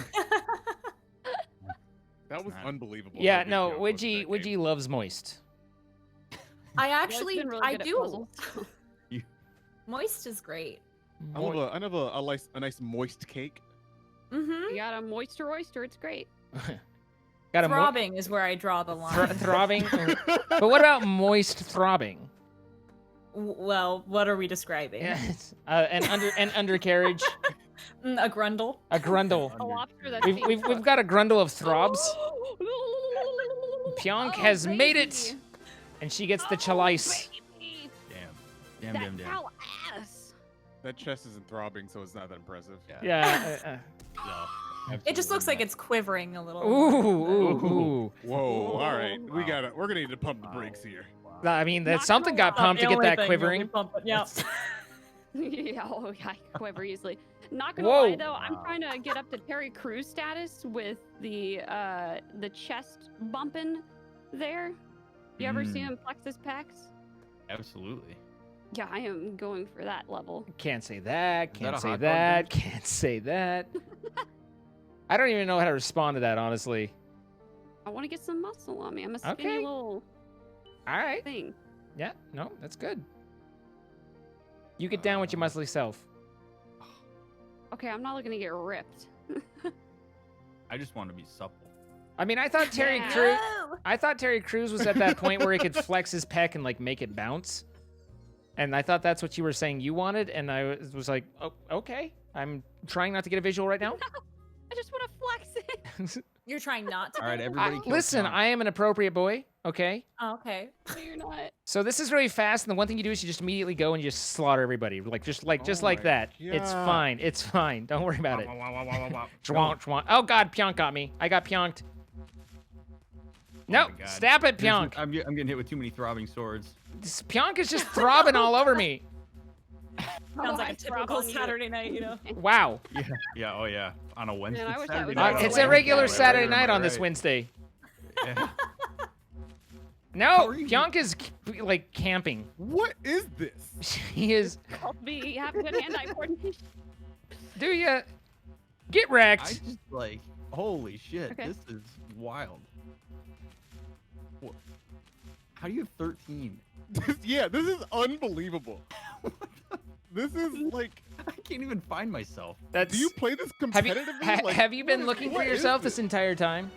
Speaker 8: That was
Speaker 6: Not-
Speaker 8: unbelievable.
Speaker 1: Yeah,
Speaker 8: how good
Speaker 1: no.
Speaker 8: Pyonk was in that
Speaker 1: Widgie
Speaker 8: game.
Speaker 1: loves moist.
Speaker 9: I
Speaker 7: Well,
Speaker 9: actually,
Speaker 7: it's been really
Speaker 9: I
Speaker 7: good at
Speaker 9: do.
Speaker 7: puzzles.
Speaker 9: Moist is great.
Speaker 8: I love a nice moist cake.
Speaker 9: Mm-hmm.
Speaker 7: You got a moisture oyster. It's great.
Speaker 1: Got a
Speaker 9: Throbbing is where I draw the line.
Speaker 1: throbbing. But what about moist throbbing?
Speaker 9: Well, what are we describing?
Speaker 1: Yeah, an undercarriage,
Speaker 9: A grundle.
Speaker 1: a grundle.
Speaker 7: A lobster that's
Speaker 1: We've got a grundle of throbs. Pyonk
Speaker 7: Oh,
Speaker 1: has made it,
Speaker 7: baby.
Speaker 1: and she gets the chalice.
Speaker 7: Baby.
Speaker 6: Damn.
Speaker 7: That cow ass.
Speaker 8: That chest isn't throbbing, so it's not that impressive.
Speaker 1: Yeah.
Speaker 6: No,
Speaker 9: It just looks like
Speaker 6: absolutely
Speaker 9: it's quivering a little.
Speaker 1: Ooh.
Speaker 8: Whoa! All right,
Speaker 6: Wow.
Speaker 8: we're gonna need to pump the brakes here.
Speaker 1: I mean, that
Speaker 7: Not
Speaker 1: something
Speaker 7: gonna
Speaker 1: got
Speaker 7: lie.
Speaker 1: pumped to get that quivering.
Speaker 9: Yeah.
Speaker 7: Yeah, I quiver easily. Not gonna
Speaker 1: Whoa.
Speaker 7: lie though, I'm trying to get up to Terry Crews status with the chest bumping there. You ever see him flex his pecs?
Speaker 6: Absolutely.
Speaker 7: Yeah, I am going for that level.
Speaker 1: Can't say that.
Speaker 6: Is that
Speaker 1: Can't
Speaker 6: a
Speaker 1: say
Speaker 6: hot dog
Speaker 1: that.
Speaker 6: dance?
Speaker 1: Can't say that. I don't even know how to respond to that, honestly.
Speaker 7: I want to get some muscle on me. I'm a skinny
Speaker 1: Okay.
Speaker 7: little
Speaker 1: All right.
Speaker 7: thing.
Speaker 1: Yeah. No, that's good. You get down with your muscly self.
Speaker 7: Okay, I'm not looking to get ripped.
Speaker 6: I just want to be supple.
Speaker 1: I mean, I thought Terry
Speaker 7: Yeah.
Speaker 1: Crews. I thought Terry Crews was at that point where he could flex his pec and like make it bounce. And I thought that's what you were saying you wanted, and I was like, oh, okay. I'm trying not to get a visual right now.
Speaker 7: I just want to flex it.
Speaker 9: You're trying not to.
Speaker 6: All right,
Speaker 9: get it?
Speaker 6: everybody. kill
Speaker 1: Listen,
Speaker 6: Pyonk.
Speaker 1: I am an appropriate boy. Okay.
Speaker 9: Oh, okay.
Speaker 7: No, you're not.
Speaker 1: So this is really fast, and the one thing you do is you just immediately go and you just slaughter everybody, just like
Speaker 8: Oh my
Speaker 1: that. It's
Speaker 8: God.
Speaker 1: fine. It's fine. Don't worry about it.
Speaker 8: Wow.
Speaker 1: Chwonk, chwonk. Oh God, Pyonk got me. I got Pyonked. No,
Speaker 6: my God.
Speaker 1: stab it,
Speaker 6: There's-
Speaker 1: Pyonk.
Speaker 6: I'm getting hit with too many throbbing swords.
Speaker 1: This Pyonk is just throbbing all over me.
Speaker 9: Sounds like
Speaker 7: I
Speaker 9: a
Speaker 7: throb
Speaker 9: typical
Speaker 7: on you.
Speaker 9: Saturday night, you know.
Speaker 1: Wow.
Speaker 6: Yeah. Oh yeah. On a Wednesday.
Speaker 7: I wish that
Speaker 6: Saturday
Speaker 7: was
Speaker 6: night
Speaker 7: on
Speaker 6: on
Speaker 1: It's
Speaker 6: a
Speaker 1: a regular
Speaker 6: Wednesday.
Speaker 1: Saturday
Speaker 6: Am
Speaker 1: night
Speaker 6: I
Speaker 1: on this
Speaker 6: right?
Speaker 1: Wednesday.
Speaker 6: Yeah.
Speaker 1: No,
Speaker 6: are you?
Speaker 1: Pyonk is like camping.
Speaker 8: What is this?
Speaker 1: He is.
Speaker 7: I'll be have good hand-eye coordination.
Speaker 1: Do ya? Get
Speaker 6: I
Speaker 1: wrecked.
Speaker 6: just like, holy shit,
Speaker 7: Okay.
Speaker 6: this is wild. How do you have 13?
Speaker 8: Yeah, this is unbelievable. This is like,
Speaker 6: I can't even find myself.
Speaker 1: That's.
Speaker 8: do you play this
Speaker 1: have you
Speaker 8: competitively? Like,
Speaker 1: have you been
Speaker 8: what is-
Speaker 1: looking for
Speaker 8: what is
Speaker 1: yourself this entire time?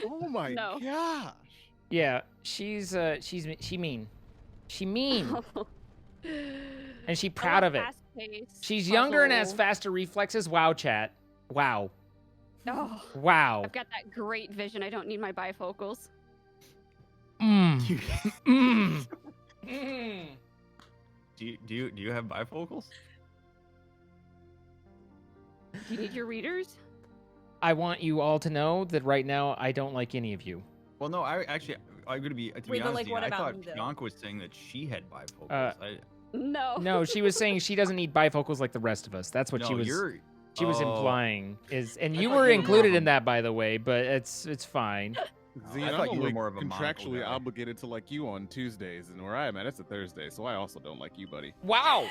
Speaker 8: Oh my
Speaker 7: No.
Speaker 8: gosh.
Speaker 1: Yeah, she mean. She mean, and she proud of it.
Speaker 7: Fast-paced
Speaker 1: She's younger and has
Speaker 7: puzzle.
Speaker 1: faster reflexes. Wow, chat. Wow.
Speaker 7: Oh,
Speaker 1: Wow.
Speaker 7: I've got that great vision. I don't need my bifocals.
Speaker 1: Mmm. Mmm.
Speaker 6: Do you have bifocals?
Speaker 7: Do you need your readers?
Speaker 1: I want you all to know that right now I don't like any of you.
Speaker 6: Well, no, I'm gonna be to
Speaker 9: Wait,
Speaker 6: be
Speaker 9: but,
Speaker 6: honest.
Speaker 9: like,
Speaker 6: Dean,
Speaker 9: what
Speaker 6: I
Speaker 9: about
Speaker 6: thought
Speaker 9: me, though?
Speaker 6: Bianca was saying that she had bifocals.
Speaker 7: No.
Speaker 1: No, she was saying she doesn't need bifocals like the rest of us. That's what
Speaker 6: no,
Speaker 1: she was
Speaker 6: you're.
Speaker 1: implying. And
Speaker 6: I
Speaker 1: you
Speaker 6: thought
Speaker 1: were
Speaker 6: you were
Speaker 1: included
Speaker 6: more
Speaker 1: in that, by the way. But it's fine.
Speaker 8: See,
Speaker 6: I
Speaker 8: I'm
Speaker 6: thought you were
Speaker 8: only
Speaker 6: more of a monocle
Speaker 8: contractually
Speaker 6: guy.
Speaker 8: obligated to like you on Tuesdays, and where I am at, it's a Thursday, so I also don't like you, buddy.
Speaker 1: Wow.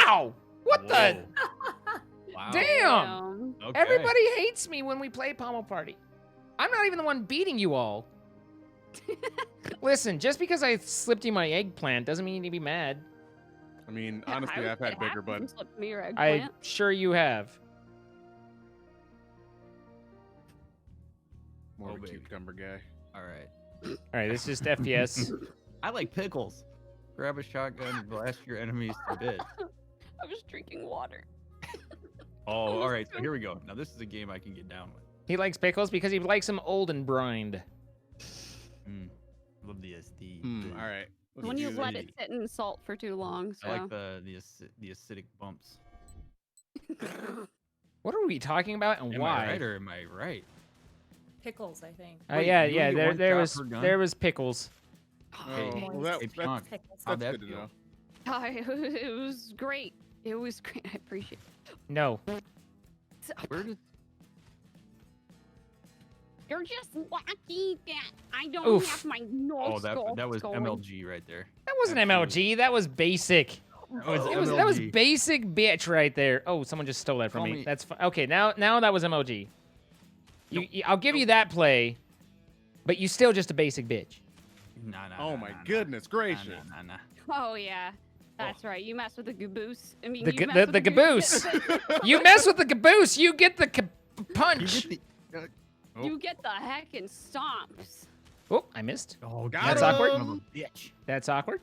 Speaker 1: Wow. What the?
Speaker 6: Whoa. Wow.
Speaker 1: Damn.
Speaker 6: Okay.
Speaker 1: Everybody hates me when we play Pummel Party. I'm not even the one beating you all. Listen, just because I slipped you my eggplant doesn't mean you need to be mad.
Speaker 8: I mean,
Speaker 7: Yeah,
Speaker 8: honestly,
Speaker 7: I
Speaker 8: I've had bigger
Speaker 7: You
Speaker 8: butts.
Speaker 7: slipped me your
Speaker 1: I'm
Speaker 7: eggplant.
Speaker 1: sure you have.
Speaker 8: More
Speaker 6: Oh,
Speaker 8: of a
Speaker 6: baby.
Speaker 8: cucumber guy.
Speaker 6: All right.
Speaker 1: All right, this is just FPS.
Speaker 6: I like pickles. Grab a shotgun and blast your enemies to bits.
Speaker 7: I was drinking water.
Speaker 6: Oh, all right. So here we go. Now this is a game I can get down with.
Speaker 1: He likes pickles because he likes them old and brined.
Speaker 6: Love the
Speaker 8: All right. let's
Speaker 7: When
Speaker 8: do
Speaker 7: you let
Speaker 8: this.
Speaker 7: it sit in salt for too long. So.
Speaker 6: I like the acidic bumps.
Speaker 1: What are we talking about and
Speaker 6: Am
Speaker 1: why?
Speaker 6: I right or am I right?
Speaker 9: Pickles, I think.
Speaker 6: Wait,
Speaker 1: Yeah,
Speaker 6: you
Speaker 1: yeah.
Speaker 6: only get
Speaker 1: There
Speaker 6: one
Speaker 1: was
Speaker 6: shot per gun?
Speaker 1: there was pickles.
Speaker 6: Hey,
Speaker 8: Oh, well,
Speaker 9: Moist
Speaker 6: hey,
Speaker 8: that's,
Speaker 6: Pionk,
Speaker 9: Pickles.
Speaker 6: how'd
Speaker 8: that's
Speaker 6: that
Speaker 8: good to
Speaker 6: feel?
Speaker 8: know.
Speaker 7: It was great. It was great. I appreciate it.
Speaker 1: No.
Speaker 6: Where did
Speaker 7: You're just lucky that I don't
Speaker 1: Oof.
Speaker 7: have my nose
Speaker 6: that was
Speaker 7: going.
Speaker 6: MLG right there.
Speaker 1: That wasn't
Speaker 6: Absolutely.
Speaker 1: MLG. That was basic.
Speaker 6: That was
Speaker 1: That was
Speaker 6: MLG.
Speaker 1: basic bitch right there. Oh, someone just stole that from
Speaker 6: Call
Speaker 1: me.
Speaker 6: me-
Speaker 1: That's okay. Now that was MLG. I'll give you that play, but you still just a basic bitch.
Speaker 6: Nah.
Speaker 8: Oh my goodness gracious.
Speaker 6: Nah.
Speaker 7: Oh yeah, that's right. You mess with the caboose. I mean,
Speaker 1: The
Speaker 7: you
Speaker 1: ga-
Speaker 7: mess
Speaker 1: the-
Speaker 7: with
Speaker 1: the caboose. You mess with the caboose, you get the punch.
Speaker 7: You get the heckin' stomps.
Speaker 1: Oh, I missed.
Speaker 6: Oh,
Speaker 8: Got
Speaker 1: That's
Speaker 8: him.
Speaker 1: awkward.
Speaker 6: Son of a bitch.
Speaker 1: That's awkward.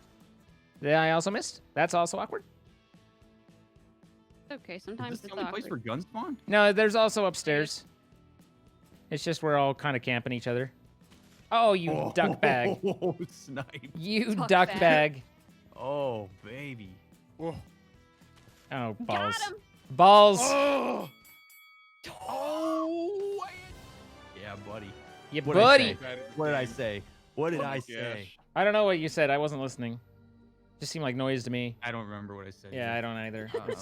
Speaker 1: Then I also missed. That's also awkward.
Speaker 7: Okay,
Speaker 6: Is
Speaker 7: sometimes
Speaker 6: this the
Speaker 7: it's
Speaker 6: only
Speaker 7: awkward.
Speaker 6: place where guns spawn?
Speaker 1: No, there's also upstairs. It's just we're all kind of camping each other. Oh, you duck bag.
Speaker 6: Oh, snipe.
Speaker 1: You
Speaker 7: Duck
Speaker 1: duck
Speaker 7: bag.
Speaker 1: bag.
Speaker 6: Oh, baby.
Speaker 8: Whoa.
Speaker 1: Oh, balls.
Speaker 7: Got him.
Speaker 1: Balls.
Speaker 8: Oh,
Speaker 6: Oh, yeah, buddy.
Speaker 1: You
Speaker 6: What'd I
Speaker 1: buddy.
Speaker 6: say? What did I say? What did I say?
Speaker 8: gosh.
Speaker 1: I don't know what you said. I wasn't listening. Just seemed like noise to me.
Speaker 6: I don't remember what I said.
Speaker 1: Yeah, I don't either.
Speaker 6: Um,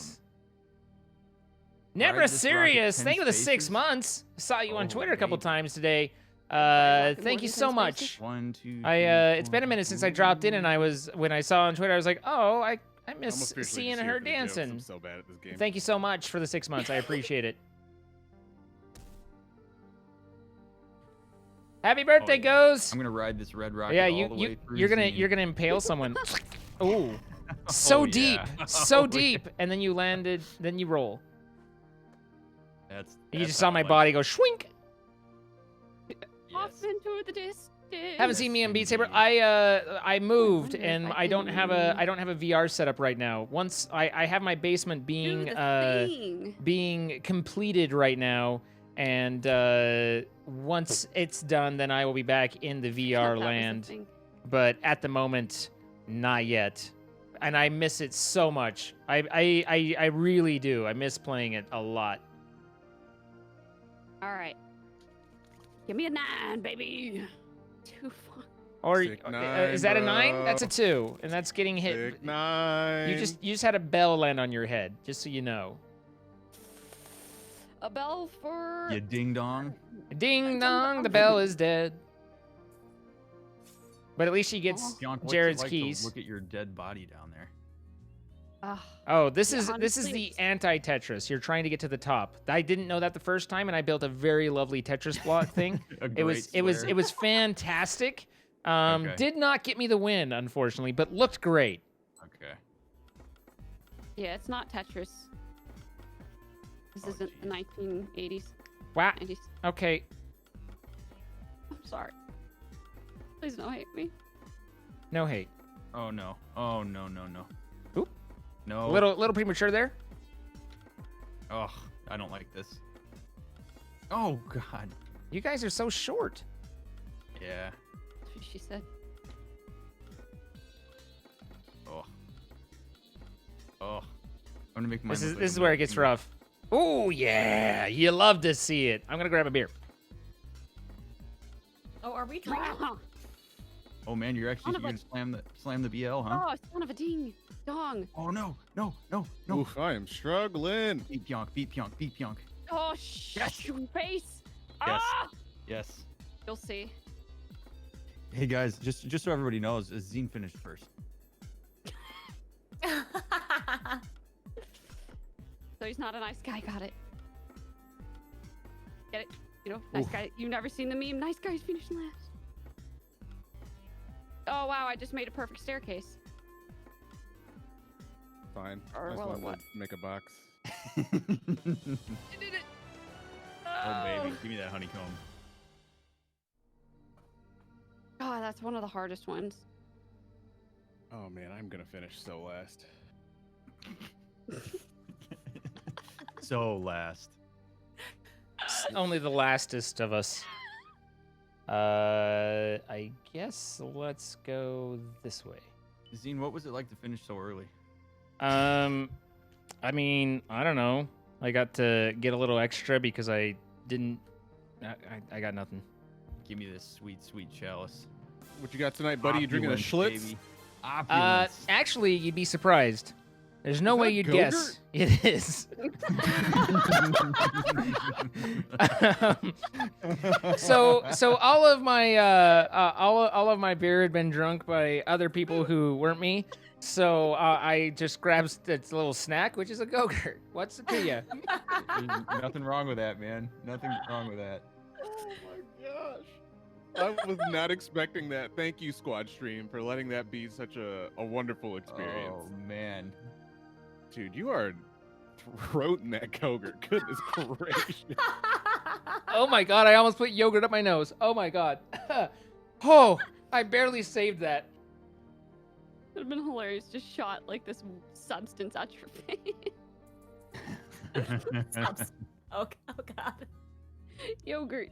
Speaker 1: Never
Speaker 6: ride this rocket
Speaker 1: serious.
Speaker 6: 10
Speaker 1: Thank you for the 6
Speaker 6: spaces.
Speaker 1: months. Saw you on
Speaker 6: Oh,
Speaker 1: Twitter a couple
Speaker 6: baby.
Speaker 1: times today.
Speaker 7: Rocket
Speaker 1: Thank
Speaker 7: more
Speaker 1: you
Speaker 7: than
Speaker 1: so
Speaker 7: 10
Speaker 1: much.
Speaker 7: spaces?
Speaker 6: 1, 2,
Speaker 1: It's been a minute since I dropped in, and when I saw on Twitter, I was like, oh, I
Speaker 8: I'm
Speaker 1: miss
Speaker 8: officially
Speaker 1: seeing
Speaker 8: just
Speaker 1: her
Speaker 8: here for the jokes.
Speaker 1: dancing.
Speaker 8: I'm so bad at this game.
Speaker 1: Thank you so much for the 6 months. I appreciate it. Happy birthday,
Speaker 6: yeah.
Speaker 1: Goes.
Speaker 6: I'm gonna ride this red rocket
Speaker 1: Yeah,
Speaker 6: all the way through.
Speaker 1: you're
Speaker 6: Zine.
Speaker 1: gonna impale someone. Ooh, so
Speaker 6: Oh,
Speaker 1: deep,
Speaker 6: yeah.
Speaker 1: so
Speaker 6: Oh,
Speaker 1: deep, and then you landed, then you roll.
Speaker 6: That's
Speaker 1: You
Speaker 6: that's
Speaker 1: just saw
Speaker 6: how
Speaker 1: my
Speaker 6: I like
Speaker 1: body go schwink.
Speaker 7: Off
Speaker 6: Yes.
Speaker 7: into the distance.
Speaker 1: Haven't seen me in Beat Saber.
Speaker 6: indeed.
Speaker 1: I moved
Speaker 7: wonder if
Speaker 1: and
Speaker 7: I
Speaker 1: I don't
Speaker 7: can-
Speaker 1: have a VR setup right now. Once I have my basement
Speaker 7: Do
Speaker 1: being
Speaker 7: the thing.
Speaker 1: being completed right now, and once it's done, then I will be back in the
Speaker 7: That
Speaker 1: VR
Speaker 7: was the
Speaker 1: land.
Speaker 7: thing.
Speaker 1: But at the moment, not yet. And I miss it so much. I really do. I miss playing it a lot.
Speaker 7: All right. Give me a 9, baby. Too fun.
Speaker 1: Or
Speaker 8: Sick
Speaker 1: is that a 9?
Speaker 8: bro.
Speaker 1: That's a 2, and that's getting hit.
Speaker 8: Sick 9.
Speaker 1: You just had a bell land on your head, just so you know.
Speaker 7: A bell for.
Speaker 6: You ding dong.
Speaker 1: Ding dong, the bell is dead. But at least she gets
Speaker 6: Pionk, what's it
Speaker 1: Jared's
Speaker 6: like to
Speaker 1: keys.
Speaker 6: Look at your dead body down there.
Speaker 7: Ah,
Speaker 1: Oh, this
Speaker 7: Yeah,
Speaker 1: is the
Speaker 7: honestly,
Speaker 1: anti-Tetris. You're trying to get to the top. I didn't know that the first time, and I built a very lovely Tetris block thing.
Speaker 6: A
Speaker 1: It was
Speaker 6: great swear.
Speaker 1: fantastic.
Speaker 6: Okay.
Speaker 1: Did not get me the win, unfortunately, but looked great.
Speaker 6: Okay.
Speaker 7: yeah, it's not Tetris. This
Speaker 6: Oh,
Speaker 7: isn't the
Speaker 6: geez.
Speaker 7: 1980s,
Speaker 1: Wow.
Speaker 7: 90s.
Speaker 1: Okay.
Speaker 7: I'm sorry. Please don't hate me.
Speaker 1: No hate.
Speaker 6: Oh no. Oh no.
Speaker 1: Oop.
Speaker 6: No.
Speaker 1: Little premature there.
Speaker 6: Oh, I don't like this. Oh God.
Speaker 1: You guys are so short.
Speaker 6: Yeah.
Speaker 7: That's what she said.
Speaker 6: Oh. Oh. I'm gonna make my.
Speaker 1: This is where it gets rough. Oh yeah, you love to see it. I'm gonna grab a beer.
Speaker 9: Oh, are we drinking?
Speaker 6: Oh man, you're
Speaker 7: Son of a-
Speaker 6: gonna slam the BL, huh?
Speaker 7: Oh, son of a ding dong.
Speaker 6: Oh no.
Speaker 8: Oof, I am struggling.
Speaker 6: Beat Pionk. Beat Pionk.
Speaker 7: Oh,
Speaker 6: Yes.
Speaker 7: your face.
Speaker 6: Yes.
Speaker 7: Ah!
Speaker 6: Yes.
Speaker 7: You'll see.
Speaker 6: Hey guys, just so everybody knows, Zine finished first.
Speaker 7: So he's not a nice guy. Got it. Get it? You know, nice
Speaker 6: Oof.
Speaker 7: guy. You've never seen the meme. Nice guys finishing last. Oh wow! I just made a perfect staircase.
Speaker 8: Fine.
Speaker 7: Or,
Speaker 8: I just
Speaker 7: well,
Speaker 8: wanted
Speaker 7: what?
Speaker 8: to make a box.
Speaker 7: You did it.
Speaker 6: Oh baby, give me that honeycomb.
Speaker 7: God, that's one of the hardest ones.
Speaker 8: Oh man, I'm gonna finish so last.
Speaker 6: so last.
Speaker 1: Only the lastest of us. I guess let's go this way.
Speaker 6: Zine, what was it like to finish so early?
Speaker 1: I mean, I don't know. I got to get a little extra because I didn't. I got nothing.
Speaker 6: Give me this sweet, sweet chalice.
Speaker 8: What you got tonight, buddy? You drinking a
Speaker 6: Opulence,
Speaker 8: Schlitz?
Speaker 6: baby. Opulence.
Speaker 1: Actually, you'd be surprised. There's no
Speaker 8: Is
Speaker 1: way
Speaker 8: that
Speaker 1: you'd
Speaker 8: Go-Gurt?
Speaker 1: guess. It is. So all of my all of my beer had been drunk by other people who weren't me. So I just grabbed this little snack, which is a Go-Gurt. What's it to you?
Speaker 6: Nothing wrong with that, man. Nothing wrong with that.
Speaker 8: Oh my gosh. I was not expecting that. Thank you, Squad Stream, for letting that be such a wonderful experience.
Speaker 6: Oh, man.
Speaker 8: Dude, you are throating that Go-Gurt. Goodness gracious.
Speaker 1: Oh my god! I almost put yogurt up my nose. Oh my god. Oh, I barely saved that.
Speaker 7: It would have been hilarious. Just shot like this substance at your face.
Speaker 9: Oh god.
Speaker 7: Yogurt.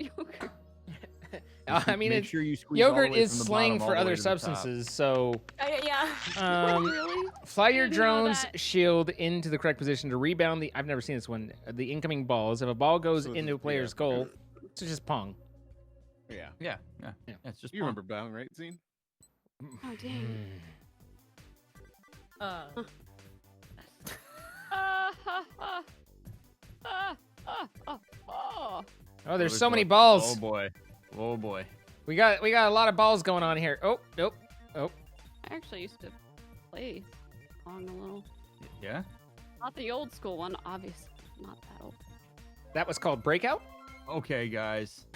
Speaker 1: I mean,
Speaker 6: Make
Speaker 1: it's,
Speaker 6: sure you squeeze all the
Speaker 1: yogurt
Speaker 6: way
Speaker 1: is
Speaker 6: from the
Speaker 1: slang
Speaker 6: bottom all
Speaker 1: for
Speaker 6: the way
Speaker 1: other
Speaker 6: to the top.
Speaker 1: substances. So,
Speaker 9: Yeah.
Speaker 7: Really?
Speaker 1: fly your
Speaker 7: didn't know
Speaker 1: drone's
Speaker 7: that.
Speaker 1: shield into the correct position to rebound the. I've never seen this one. The incoming balls. If a ball goes
Speaker 8: So
Speaker 1: into a
Speaker 8: just-
Speaker 1: player's
Speaker 8: yeah.
Speaker 1: goal, it's just pong.
Speaker 8: Yeah.
Speaker 6: Yeah.
Speaker 1: Yeah.
Speaker 6: It's just
Speaker 8: You remember Bang, right, Zine?
Speaker 7: Oh dang.
Speaker 9: Uh,
Speaker 7: Oh.
Speaker 1: Oh, there's so many balls.
Speaker 6: Oh boy. Oh boy.
Speaker 1: We got a lot of balls going on here. Oh, nope. Oh,
Speaker 7: I actually used to play Pong a little.
Speaker 6: Yeah?
Speaker 7: Not the old school one, obviously. Not that old.
Speaker 1: that was called breakout.
Speaker 6: Okay, guys.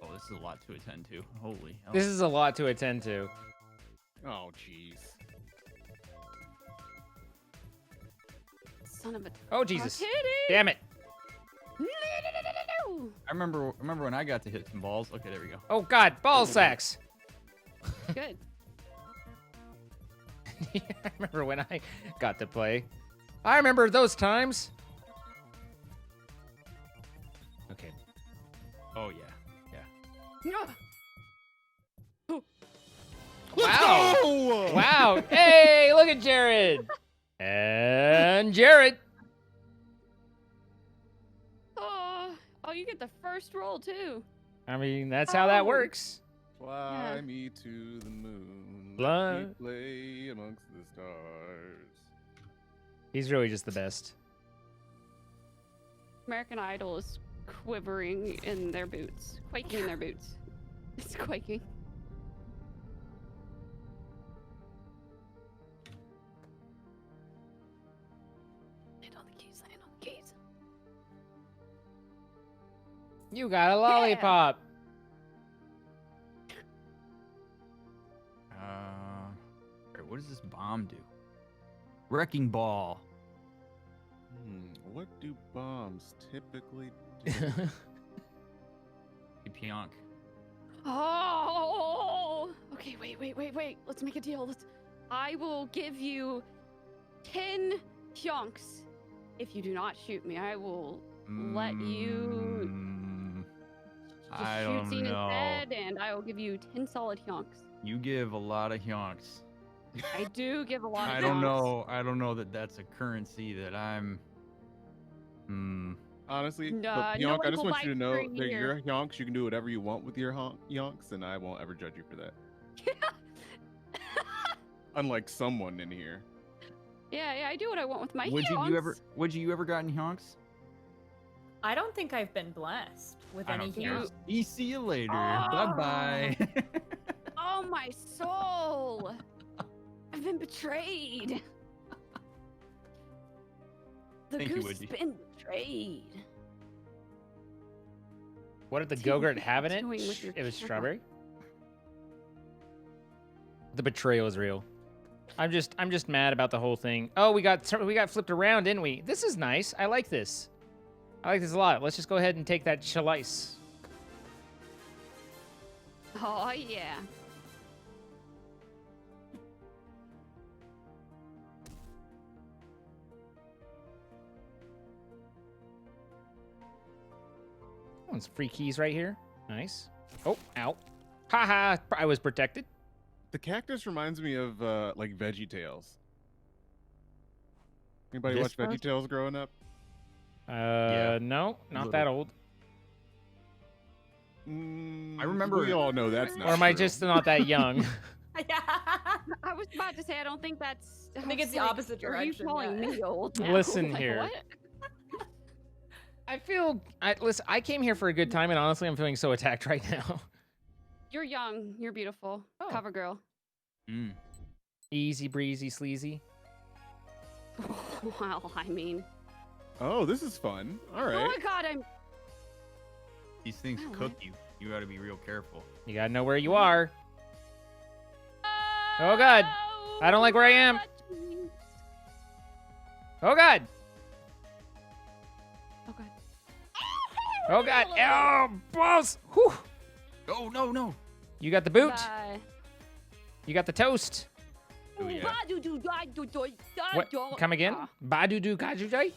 Speaker 6: Oh, this is a lot to attend to. Holy hell.
Speaker 1: This is a lot to attend to.
Speaker 8: Oh, jeez.
Speaker 7: Son of a.
Speaker 1: Oh Jesus!
Speaker 7: Kitty!
Speaker 1: Damn it!
Speaker 6: I remember when I got to hit some balls. Okay, there we go.
Speaker 1: Oh God! Ball sacks.
Speaker 7: Good.
Speaker 1: I remember when I got to play. I remember those times. Okay.
Speaker 6: Oh yeah. Yeah.
Speaker 1: Wow!
Speaker 8: Oh!
Speaker 1: Wow! Hey, look at Jared. And Jared.
Speaker 7: Oh, you get the first roll too.
Speaker 1: I mean, that's how that
Speaker 7: Oh.
Speaker 1: works.
Speaker 8: Fly
Speaker 7: Yeah.
Speaker 8: me to the moon.
Speaker 1: Fly-
Speaker 8: Let me play amongst the stars.
Speaker 1: He's really just the best.
Speaker 7: American Idol is quivering in their boots, quaking in their boots. It's quaking. Land on the keys. Land on the keys.
Speaker 1: You got a lollipop.
Speaker 6: Alright, what does this bomb do? Wrecking ball.
Speaker 8: What do bombs typically do?
Speaker 6: Hey, Pionk.
Speaker 7: Oh. Okay. Wait. Let's make a deal. I will give you 10 hyunks if you do not shoot me. I will let you just
Speaker 6: I
Speaker 7: shoot
Speaker 6: don't
Speaker 7: Zine
Speaker 6: know.
Speaker 7: instead, and I will give you 10 solid hyunks.
Speaker 6: You give a lot of hyonks.
Speaker 7: I do give a lot of
Speaker 6: I don't
Speaker 7: hyunks.
Speaker 6: know. I don't know that that's a currency that I'm.
Speaker 8: Honestly,
Speaker 7: No,
Speaker 8: but
Speaker 7: no
Speaker 8: Yonk, I
Speaker 7: one
Speaker 8: just
Speaker 7: will
Speaker 8: want you to
Speaker 7: bite
Speaker 8: know
Speaker 7: free
Speaker 8: that
Speaker 7: here.
Speaker 8: your Yonks, you can do whatever you want with your Yonks, and I won't ever judge you for that. Unlike someone in here.
Speaker 7: Yeah, I do what I want with my
Speaker 6: Would
Speaker 7: hyunks.
Speaker 6: you ever gotten hyonks?
Speaker 9: I don't think I've been blessed with
Speaker 6: I
Speaker 9: any
Speaker 6: don't care.
Speaker 9: here.
Speaker 6: See you later.
Speaker 7: Oh.
Speaker 6: Bye bye.
Speaker 7: Oh, my soul! I've been betrayed. The
Speaker 6: Thank you,
Speaker 7: goose has
Speaker 6: Woody.
Speaker 7: been betrayed.
Speaker 1: What did the
Speaker 7: Dude,
Speaker 1: Go-Gurt
Speaker 7: what
Speaker 1: have
Speaker 7: are
Speaker 1: in
Speaker 7: you
Speaker 1: it?
Speaker 7: doing with your
Speaker 1: It was
Speaker 7: camera?
Speaker 1: strawberry. The betrayal is real. I'm just mad about the whole thing. Oh, we got flipped around, didn't we? This is nice. I like this. I like this a lot. Let's just go ahead and take that chalice.
Speaker 7: Oh, yeah.
Speaker 1: One's free keys right here. Nice. Oh, ow. Haha, I was protected.
Speaker 8: The cactus reminds me of like Veggie Tales. Anybody
Speaker 6: This
Speaker 8: watch Veggie
Speaker 6: part?
Speaker 8: Tales growing up?
Speaker 1: No, not that old.
Speaker 8: I
Speaker 6: remember-
Speaker 8: We all know that's not.
Speaker 1: Or am I
Speaker 8: true.
Speaker 1: just not that young?
Speaker 9: Yeah.
Speaker 7: I was about to say I don't think that's.
Speaker 9: I think it's the
Speaker 7: like,
Speaker 9: opposite
Speaker 7: Are you
Speaker 9: direction,
Speaker 7: calling
Speaker 9: yeah.
Speaker 7: me old? Now?
Speaker 1: Listen
Speaker 7: Like,
Speaker 1: here.
Speaker 7: what?
Speaker 1: Listen, I came here for a good time, and honestly, I'm feeling so attacked right now.
Speaker 7: You're young. You're beautiful.
Speaker 1: Oh.
Speaker 7: Cover girl.
Speaker 6: Mm.
Speaker 1: Easy breezy sleazy.
Speaker 7: Well, I mean.
Speaker 8: Oh, this is fun. All
Speaker 7: Oh
Speaker 8: right.
Speaker 7: my god, I'm.
Speaker 6: These things
Speaker 7: Oh,
Speaker 6: cook
Speaker 7: what?
Speaker 6: you. You got to be real careful.
Speaker 1: You gotta know where you are. Oh god. I don't like where I am. Oh god.
Speaker 7: Oh god.
Speaker 1: Oh god. Oh, balls. Whew.
Speaker 6: Oh no no.
Speaker 1: You got the boot.
Speaker 7: Bye.
Speaker 1: You got the toast.
Speaker 6: Oh, yeah.
Speaker 1: What? Come again?
Speaker 7: Ah.
Speaker 1: Badudu gajujai?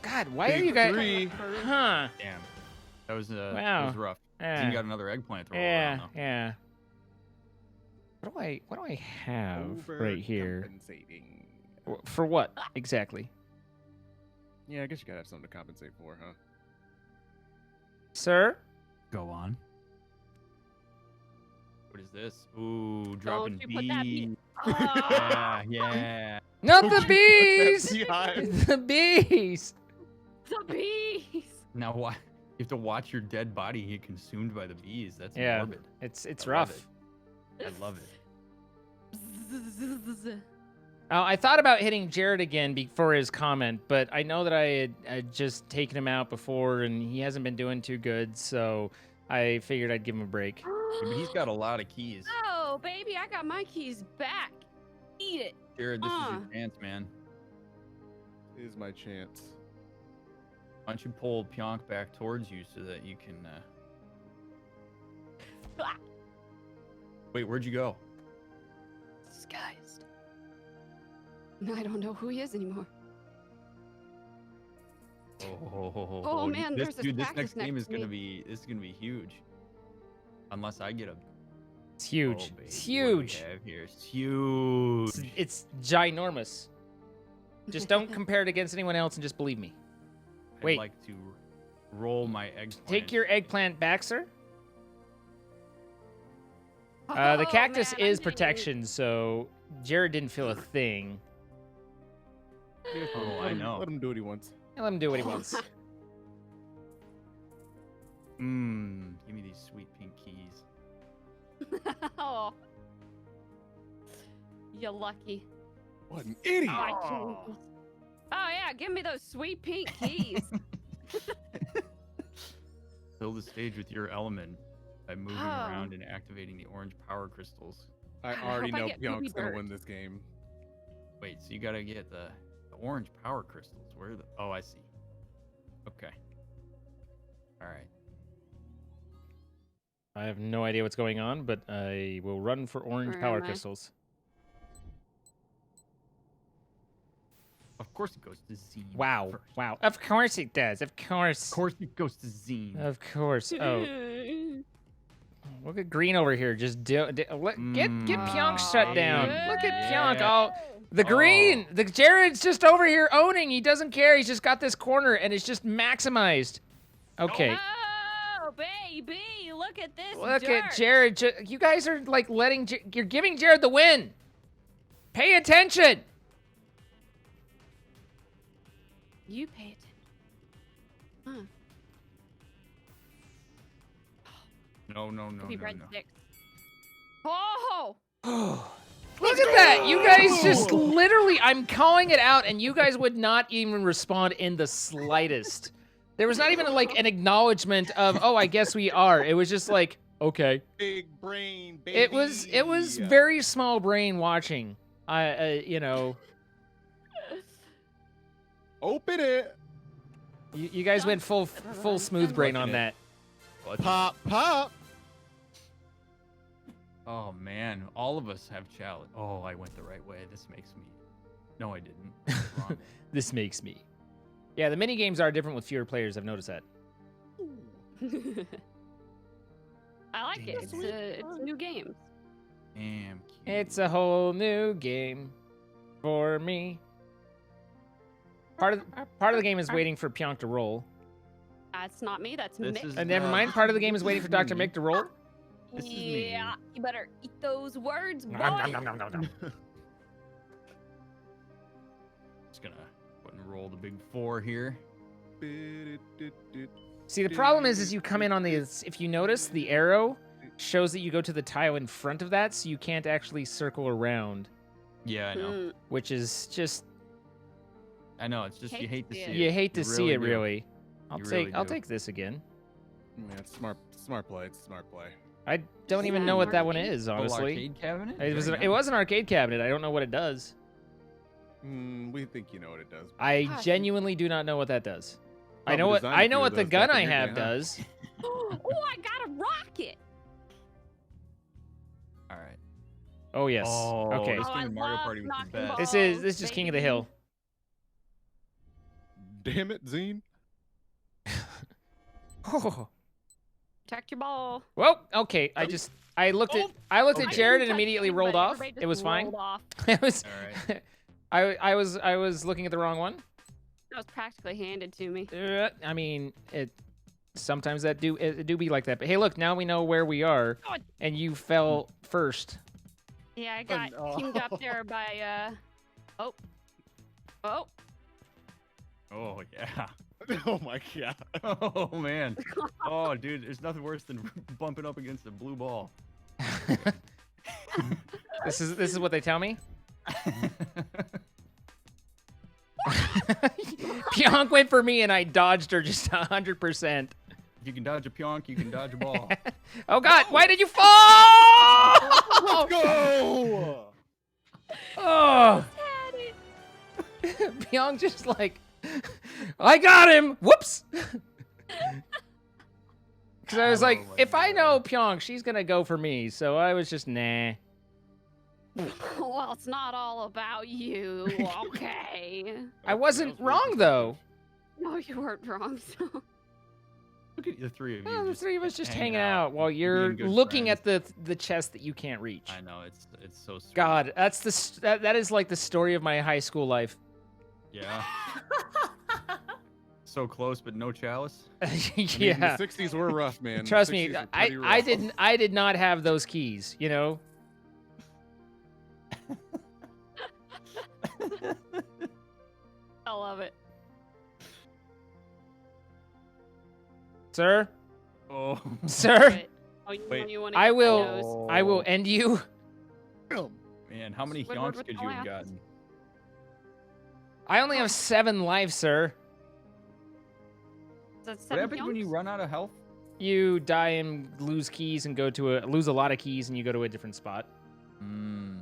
Speaker 1: God, why are
Speaker 8: Big
Speaker 1: you guys?
Speaker 8: three.
Speaker 1: Huh.
Speaker 6: Damn. That was
Speaker 1: Wow.
Speaker 6: that was rough.
Speaker 1: Eh.
Speaker 6: You got another eggplant throw
Speaker 1: Yeah,
Speaker 6: around though.
Speaker 1: yeah. What do I have right here?
Speaker 8: Overcompensating.
Speaker 1: For what exactly?
Speaker 8: Yeah, I guess you gotta have something to compensate for, huh?
Speaker 1: Sir?
Speaker 6: Go on. What is this? Ooh, dropping
Speaker 7: you put that
Speaker 6: bees.
Speaker 7: bee- Ah,
Speaker 6: Yeah.
Speaker 1: Not
Speaker 8: Don't
Speaker 1: the
Speaker 8: you put that
Speaker 1: bees!
Speaker 8: beehive.
Speaker 1: The bees!
Speaker 7: the bees.
Speaker 6: Now why? You have to watch your dead body get consumed by the bees. That's
Speaker 1: Yeah,
Speaker 6: morbid.
Speaker 1: it's
Speaker 6: I love
Speaker 1: rough.
Speaker 6: I love it.
Speaker 1: I thought about hitting Jared again for his comment, but I know that I had just taken him out before, and he hasn't been doing too good, so I figured I'd give him a break.
Speaker 6: Yeah, but he's got a lot of keys.
Speaker 7: Oh, baby, I got my keys back. Eat it.
Speaker 6: Jared, this is your chance, man.
Speaker 8: Is my chance.
Speaker 6: Why don't you pull Pionk back towards you so that you can... Wait, where'd you go?
Speaker 7: Disguised. I don't know who he is anymore.
Speaker 6: Oh,
Speaker 7: man,
Speaker 6: this,
Speaker 7: there's a
Speaker 6: dude, this
Speaker 7: cactus
Speaker 6: next game
Speaker 7: next
Speaker 6: is
Speaker 7: to
Speaker 6: gonna
Speaker 7: me.
Speaker 6: be huge. Unless I get a...
Speaker 1: It's huge.
Speaker 6: Oh, baby,
Speaker 1: It's
Speaker 6: what do we
Speaker 1: huge.
Speaker 6: have here? It's huge.
Speaker 1: It's ginormous. Just don't compare it against anyone else and just believe me. Wait.
Speaker 6: I'd like to roll my eggplant.
Speaker 1: Take your eggplant back, sir. The
Speaker 7: Oh,
Speaker 1: cactus
Speaker 7: man, I'm
Speaker 1: is
Speaker 7: getting-
Speaker 1: protection, so Jared didn't feel a thing.
Speaker 6: Oh, I know.
Speaker 8: Let him do what he wants.
Speaker 1: Let him do what he wants.
Speaker 6: Give me these sweet pink keys.
Speaker 7: Oh. You're lucky.
Speaker 8: What an idiot!
Speaker 7: My jingles. Oh yeah, give me those sweet pink keys.
Speaker 6: Fill the stage with your element by moving
Speaker 7: Oh.
Speaker 6: around and activating the orange power crystals.
Speaker 8: I
Speaker 7: I
Speaker 8: already
Speaker 7: hope I
Speaker 8: know
Speaker 7: get
Speaker 8: Pyonk's gonna
Speaker 7: Bluebird.
Speaker 8: win this game.
Speaker 6: Wait, so you gotta get the orange power crystals. Where are the... Oh, I see. Okay. All right.
Speaker 1: I have no idea what's going on, but I will run for orange
Speaker 7: Where
Speaker 1: power
Speaker 7: am I?
Speaker 1: crystals.
Speaker 6: Of course it goes to Zine.
Speaker 1: Wow.
Speaker 6: first.
Speaker 1: Wow. Of course it does. Of course.
Speaker 6: Of course it goes to Zine.
Speaker 1: Of course. Oh, look at Green over here. Just get Pionk shut down.
Speaker 7: yeah.
Speaker 1: Look at Pionk.
Speaker 6: Yeah.
Speaker 1: All the Green. The Jared's just over here owning. He doesn't care. He's just got this corner and it's just maximized. Okay.
Speaker 7: Oh, baby, look at this.
Speaker 1: Look
Speaker 7: dirt.
Speaker 1: at Jared. You guys are like letting. You're giving Jared the win. Pay attention.
Speaker 7: You pay attention.
Speaker 6: No, no, no,
Speaker 7: Could be
Speaker 6: no, no.
Speaker 7: breadsticks. Oh,
Speaker 1: Look at that. You guys just literally, I'm calling it out, and you guys would not even respond in the slightest. There was not even like an acknowledgement of, oh, I guess we are. It was just like, okay.
Speaker 8: Big brain, baby.
Speaker 1: It was very small brain watching. You know,
Speaker 8: Open it.
Speaker 1: you guys went full smooth brain on that.
Speaker 6: Clutch it.
Speaker 8: Pop, pop.
Speaker 6: Oh man, all of us have challenge. Oh, I went the right way. This makes me. No, I didn't. I was wrong.
Speaker 1: This makes me. Yeah, the mini games are different with fewer players. I've noticed that.
Speaker 7: I like it. It's a new game.
Speaker 6: Damn.
Speaker 1: It's a whole new game for me. Part of the game is waiting for Pionk to roll.
Speaker 7: That's not me. That's
Speaker 6: This
Speaker 7: Mick.
Speaker 6: is-
Speaker 1: Never mind. Part of the game is waiting for Dr. Mick to roll.
Speaker 6: This is me.
Speaker 7: Yeah, you better eat those words, boy.
Speaker 1: Nom, nom, nom, nom, nom, nom.
Speaker 6: Just gonna go ahead and roll the big 4 here.
Speaker 1: See, the problem is you come in on the. If you notice, the arrow shows that you go to the tile in front of that, so you can't actually circle around,
Speaker 6: Yeah, I know.
Speaker 7: Mm,
Speaker 1: which is just
Speaker 6: I know. It's just you hate to see it.
Speaker 1: you hate to see it,
Speaker 6: do.
Speaker 1: really.
Speaker 6: You really
Speaker 1: I'll
Speaker 6: do.
Speaker 1: take this again.
Speaker 8: Yeah, it's smart play. It's a smart play.
Speaker 1: I don't even
Speaker 7: Yeah,
Speaker 1: know what that one
Speaker 7: arcade.
Speaker 1: is,
Speaker 6: Little
Speaker 1: honestly.
Speaker 6: arcade cabinet.
Speaker 1: It was
Speaker 6: Very
Speaker 1: it
Speaker 6: nice.
Speaker 1: was an arcade cabinet. I don't know what it does.
Speaker 8: We think you know what it does.
Speaker 1: I
Speaker 7: Gosh.
Speaker 1: genuinely do not know what that does. I
Speaker 8: Well,
Speaker 1: know
Speaker 8: the
Speaker 1: what
Speaker 8: design
Speaker 1: I know
Speaker 8: for
Speaker 1: what the
Speaker 8: those
Speaker 1: gun
Speaker 8: back
Speaker 1: I
Speaker 8: in your
Speaker 1: have
Speaker 8: day, huh?
Speaker 1: does.
Speaker 7: Oh, I got a rocket.
Speaker 6: All right.
Speaker 1: Oh yes.
Speaker 6: Oh,
Speaker 1: Okay.
Speaker 6: This
Speaker 7: Oh,
Speaker 6: game
Speaker 7: I
Speaker 6: in Mario
Speaker 7: love
Speaker 6: Party was the
Speaker 7: knocking
Speaker 6: best.
Speaker 7: balls.
Speaker 1: This is King of the Hill.
Speaker 8: Damn it, Zine.
Speaker 1: Oh.
Speaker 7: Protect your ball.
Speaker 1: Well, okay. I looked at
Speaker 6: Okay.
Speaker 1: Jared and
Speaker 7: Touch
Speaker 1: immediately
Speaker 7: everybody.
Speaker 1: rolled off.
Speaker 7: Everybody just
Speaker 1: It was fine.
Speaker 7: rolled off.
Speaker 1: It was.
Speaker 6: All right.
Speaker 1: I was looking at the wrong one.
Speaker 7: That was practically handed to me.
Speaker 1: I mean, it sometimes it do be like that. But hey, look, now we know where we are,
Speaker 7: God.
Speaker 1: and you fell first.
Speaker 7: Yeah, I got
Speaker 8: no.
Speaker 7: teamed up there by Oh.
Speaker 6: Oh yeah.
Speaker 8: Oh my god.
Speaker 6: Oh man. Oh dude, there's nothing worse than bumping up against a blue ball.
Speaker 1: This is what they tell me. Pionk went for me, and I dodged her just 100%.
Speaker 6: If you can dodge a pionk, you can dodge a ball.
Speaker 1: Oh God! Why did you fall?
Speaker 8: Let's go!
Speaker 1: Oh, Pionk just like, I got him. Whoops. Because I was like,
Speaker 6: Oh my
Speaker 1: if I
Speaker 6: God.
Speaker 1: know Pionk, she's gonna go for me. So I was just nah.
Speaker 7: Well, it's not all about you. Okay.
Speaker 1: I wasn't wrong though.
Speaker 7: No, you weren't wrong. So.
Speaker 6: Look at the three of you.
Speaker 1: Well, the
Speaker 6: just
Speaker 1: three of us just
Speaker 6: hanging
Speaker 1: hanging out while you're
Speaker 6: being good
Speaker 1: looking
Speaker 6: friends.
Speaker 1: at the chest that you can't reach.
Speaker 6: I know it's so sweet.
Speaker 1: God, that's that is like the story of my high school life.
Speaker 6: Yeah. So close, but no chalice.
Speaker 1: Yeah.
Speaker 8: The 60s were rough, man.
Speaker 1: Trust
Speaker 8: The
Speaker 1: me,
Speaker 8: 60s were
Speaker 1: I
Speaker 8: pretty rough.
Speaker 1: I did not have those keys, you know.
Speaker 7: I love it.
Speaker 1: Sir,
Speaker 6: Oh.
Speaker 1: sir,
Speaker 7: Wait. Oh, you wanna
Speaker 1: I
Speaker 7: get
Speaker 1: will
Speaker 7: my nose?
Speaker 1: end you.
Speaker 6: Man, how many
Speaker 7: Squidward
Speaker 6: yonks
Speaker 7: with
Speaker 6: could
Speaker 7: the
Speaker 6: you have
Speaker 7: glasses.
Speaker 6: gotten?
Speaker 1: I only have 7 lives, sir.
Speaker 7: Is that
Speaker 6: What
Speaker 7: 7
Speaker 6: happens when you
Speaker 7: yonks?
Speaker 6: run out of health?
Speaker 1: You die and lose keys and lose a lot of keys and you go to a different spot.
Speaker 6: Hmm.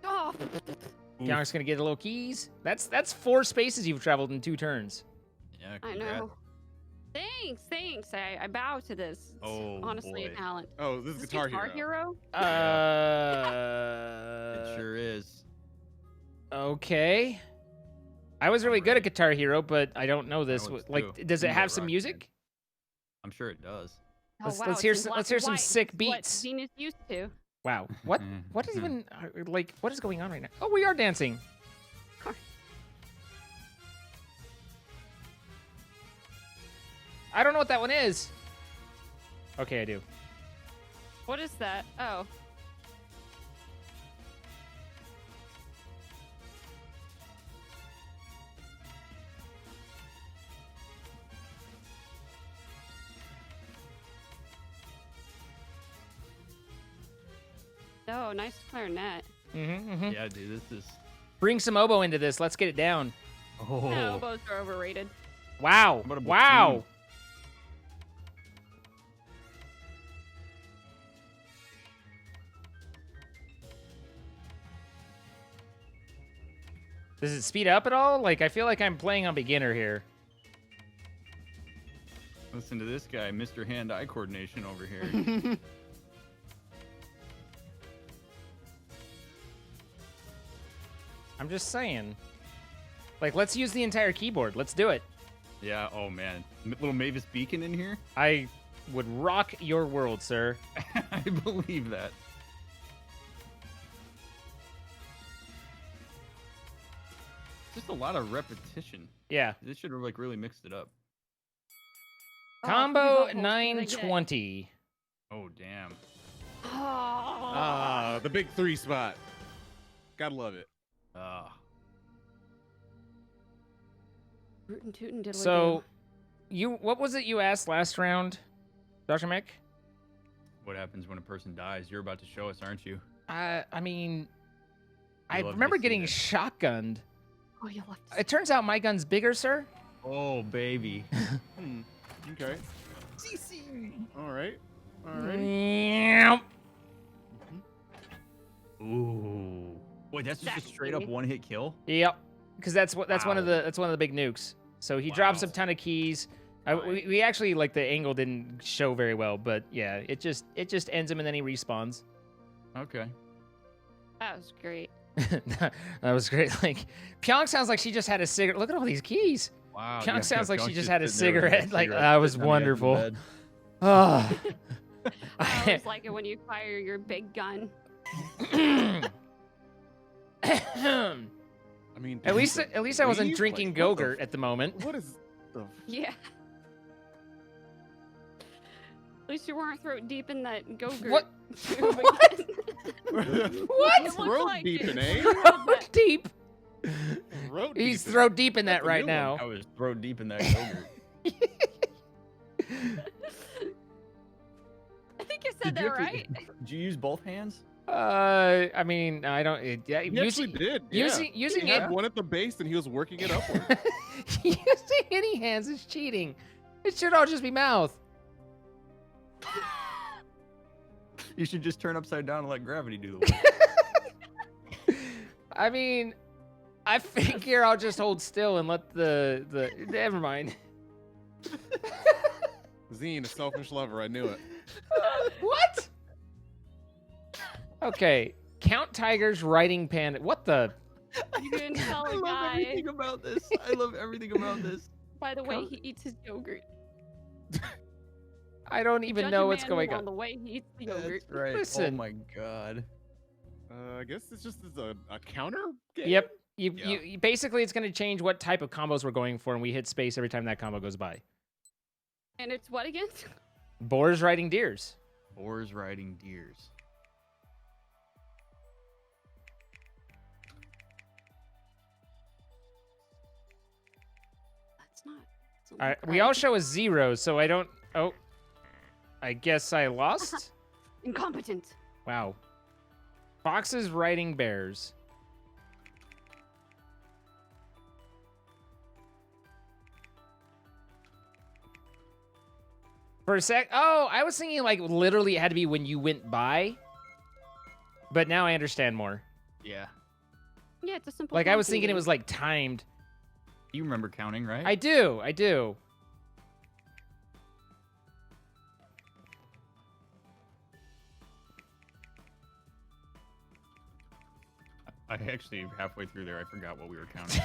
Speaker 7: Oh,
Speaker 1: Pionk's gonna get a little keys. That's 4 spaces you've traveled in 2 turns.
Speaker 6: Yeah.
Speaker 7: I
Speaker 6: congrats.
Speaker 7: know. Thanks. I bow to this. It's
Speaker 6: Oh,
Speaker 7: honestly
Speaker 6: boy.
Speaker 7: a talent.
Speaker 8: Oh, this is
Speaker 7: Is this
Speaker 8: Guitar Hero.
Speaker 6: It sure is.
Speaker 1: Okay. I was really good at Guitar Hero, but I don't know this.
Speaker 6: was
Speaker 1: Like,
Speaker 6: too.
Speaker 1: does it
Speaker 6: You
Speaker 1: have
Speaker 6: were
Speaker 1: some
Speaker 6: rock
Speaker 1: music?
Speaker 6: I'm sure it does.
Speaker 7: Oh,
Speaker 1: Let's-
Speaker 7: wow,
Speaker 1: let's
Speaker 7: it's
Speaker 1: hear
Speaker 7: in
Speaker 1: some-
Speaker 7: black
Speaker 1: let's hear
Speaker 7: and
Speaker 1: some
Speaker 7: white.
Speaker 1: sick
Speaker 7: This is what
Speaker 1: beats.
Speaker 7: Venus used to.
Speaker 1: Wow. What is even like what is going on right now? Oh, we are dancing. I don't know what that one is. Okay, I do.
Speaker 7: What is that? Oh. Oh, nice clarinet.
Speaker 1: Mm-hmm.
Speaker 6: Yeah, dude, this is.
Speaker 1: Bring some oboe into this. Let's get it down.
Speaker 6: Oh.
Speaker 7: No, both are overrated.
Speaker 1: Wow.
Speaker 6: How about a
Speaker 1: Wow.
Speaker 6: bassoon?
Speaker 1: Does it speed up at all? Like, I feel like I'm playing on beginner here.
Speaker 6: Listen to this guy, Mr. Hand-eye coordination over here.
Speaker 1: I'm just saying. Like, let's use the entire keyboard. Let's do it.
Speaker 6: Yeah. Oh man, little Mavis Beacon in here.
Speaker 1: I would rock your world, sir.
Speaker 6: I believe that. Just a lot of repetition.
Speaker 1: Yeah.
Speaker 6: This should have like really mixed it up.
Speaker 1: Combo
Speaker 7: pretty bubbles,
Speaker 1: 920.
Speaker 6: Oh damn.
Speaker 8: Ah, the big 3 spot. Gotta love it.
Speaker 7: Rootin' tootin' diddly
Speaker 1: So, what was it you asked last round, Dr. Mick?
Speaker 6: What happens when a person dies? You're about to show us, aren't you?
Speaker 1: I mean, I
Speaker 6: love to
Speaker 1: remember
Speaker 6: see
Speaker 1: getting
Speaker 6: that.
Speaker 1: shotgunned.
Speaker 7: Oh, you'll have to
Speaker 1: It turns out my gun's bigger, sir.
Speaker 6: Oh baby.
Speaker 8: Okay. All right. All right.
Speaker 1: Meow.
Speaker 6: Ooh. Wait, that's just a straight up
Speaker 7: Exactly.
Speaker 6: one hit kill.
Speaker 1: Yep, because that's one of
Speaker 6: Wow.
Speaker 1: the big nukes. So he drops
Speaker 6: Wow.
Speaker 1: a ton of keys. We actually like the angle didn't show very well, but yeah, it just ends him and then he respawns.
Speaker 6: Okay.
Speaker 7: That was great.
Speaker 1: That was great. Like Pyong sounds like she just had a cigarette. Look at all these keys.
Speaker 6: Wow.
Speaker 1: Pyong sounds like she
Speaker 6: Pyong's
Speaker 1: just had a
Speaker 6: sitting there with
Speaker 1: cigarette. Like
Speaker 6: cigarette
Speaker 1: that was
Speaker 6: sitting on the edge of the
Speaker 1: wonderful.
Speaker 6: bed.
Speaker 1: Oh.
Speaker 7: I always like it when you fire your big gun.
Speaker 8: I mean,
Speaker 1: At least I wasn't
Speaker 8: leave?
Speaker 1: drinking
Speaker 8: Like, what the
Speaker 1: Go-Gurt at the moment.
Speaker 8: What is the?
Speaker 7: Yeah. At least you weren't throat deep in that go-gurt.
Speaker 1: What?
Speaker 7: What?
Speaker 1: What?
Speaker 8: Throat deeping, eh?
Speaker 1: Throat deep.
Speaker 8: Throat
Speaker 1: He's
Speaker 8: deeping.
Speaker 1: throat deep in that
Speaker 8: That's a
Speaker 1: right
Speaker 8: new one.
Speaker 1: now.
Speaker 6: I was thrown deep in that yogurt.
Speaker 7: I think you said that right.
Speaker 6: Did you use both hands?
Speaker 1: I mean, I don't. Yeah,
Speaker 8: He actually did. Yeah.
Speaker 1: using
Speaker 8: he had
Speaker 1: it.
Speaker 8: one at the base and he was working it upward.
Speaker 1: Using any hands is cheating. It should all just be mouth.
Speaker 6: You should just turn upside down and let gravity do the work.
Speaker 1: I mean, I figure I'll just hold still and let the never mind.
Speaker 8: Zine, a selfish lover. I knew it.
Speaker 1: What? Okay, Count Tiger's riding panda. What the?
Speaker 7: You can tell
Speaker 6: I
Speaker 7: a
Speaker 6: love
Speaker 7: guy
Speaker 6: everything about this. I love everything about this.
Speaker 7: by the way he eats his yogurt.
Speaker 1: I don't even
Speaker 7: Judge
Speaker 1: know
Speaker 7: a
Speaker 1: what's
Speaker 7: man
Speaker 1: going
Speaker 7: on
Speaker 1: on.
Speaker 7: the way he eats the yogurt.
Speaker 6: That's right.
Speaker 1: Listen.
Speaker 6: Oh my god.
Speaker 8: I guess it's just a counter game.
Speaker 1: Yep.
Speaker 8: Yeah.
Speaker 1: You basically it's going to change what type of combos we're going for, and we hit space every time that combo goes by.
Speaker 7: And it's what again?
Speaker 1: Boars riding deers.
Speaker 6: Boars riding deers.
Speaker 7: That's not.
Speaker 1: All right, we all show a 0, so I don't. Oh, I guess I lost.
Speaker 7: Incompetent.
Speaker 1: Wow. Foxes riding bears. For a sec, oh, I was thinking like literally it had to be when you went by. But now I understand more.
Speaker 6: Yeah.
Speaker 7: Yeah, it's a simple.
Speaker 1: Like I was
Speaker 7: counting
Speaker 1: thinking it
Speaker 7: game.
Speaker 1: was like timed.
Speaker 6: You remember counting, right?
Speaker 1: I do.
Speaker 6: I actually halfway through there I forgot what we were counting.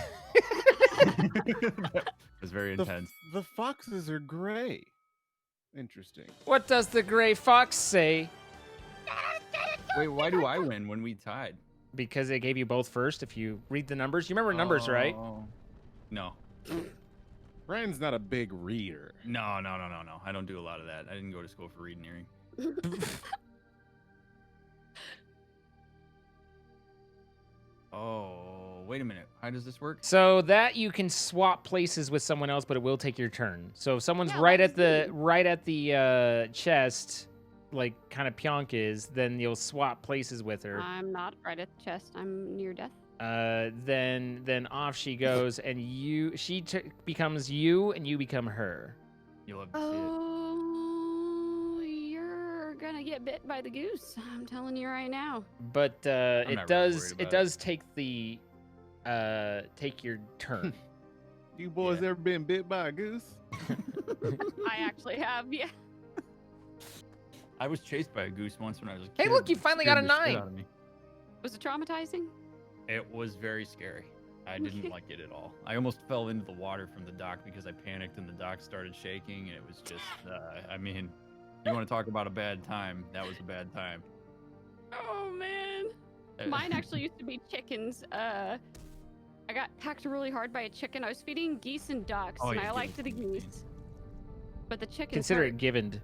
Speaker 6: It was very intense.
Speaker 8: The foxes are gray. Interesting.
Speaker 1: What does the gray fox say?
Speaker 6: Wait, why do I win when we tied?
Speaker 1: Because they gave you both first. If you read the numbers, you remember numbers, right?
Speaker 6: Oh. No.
Speaker 8: Ryan's not a big reader.
Speaker 6: No. I don't do a lot of that. I didn't go to school for reading hearing. Oh, wait a minute. How does this work?
Speaker 1: So that you can swap places with someone else, but it will take your turn. So if someone's
Speaker 7: Yeah,
Speaker 1: right
Speaker 7: that's
Speaker 1: at the chest, like kind of Pionk is, then you'll swap places with her.
Speaker 7: I'm not right at the chest. I'm near death.
Speaker 1: Then off she goes, and she becomes you, and you become her.
Speaker 6: You'll have to see it.
Speaker 7: Oh, you're gonna get bit by the goose. I'm telling you right now.
Speaker 1: But
Speaker 6: not really
Speaker 1: it
Speaker 6: worried about
Speaker 1: does take the take your turn.
Speaker 8: You boys ever been bit by a goose?
Speaker 7: I actually have, yeah.
Speaker 6: I was chased by a goose once when I was a kid.
Speaker 1: Hey, look, you
Speaker 6: It
Speaker 1: finally
Speaker 6: scared
Speaker 1: got a
Speaker 6: the shit
Speaker 1: 9.
Speaker 6: out of me.
Speaker 7: Was it traumatizing?
Speaker 6: It was very scary. I didn't like it at all. I almost fell into the water from the dock because I panicked and the dock started shaking, and it was just, I mean, you want to talk about a bad time? That was a bad time.
Speaker 7: Oh man. Mine actually used to be chickens. I got attacked really hard by a chicken. I was feeding geese and ducks,
Speaker 6: Oh,
Speaker 7: and
Speaker 6: yeah,
Speaker 7: I liked the
Speaker 6: geese.
Speaker 7: geese. But the chicken.
Speaker 1: Consider it given.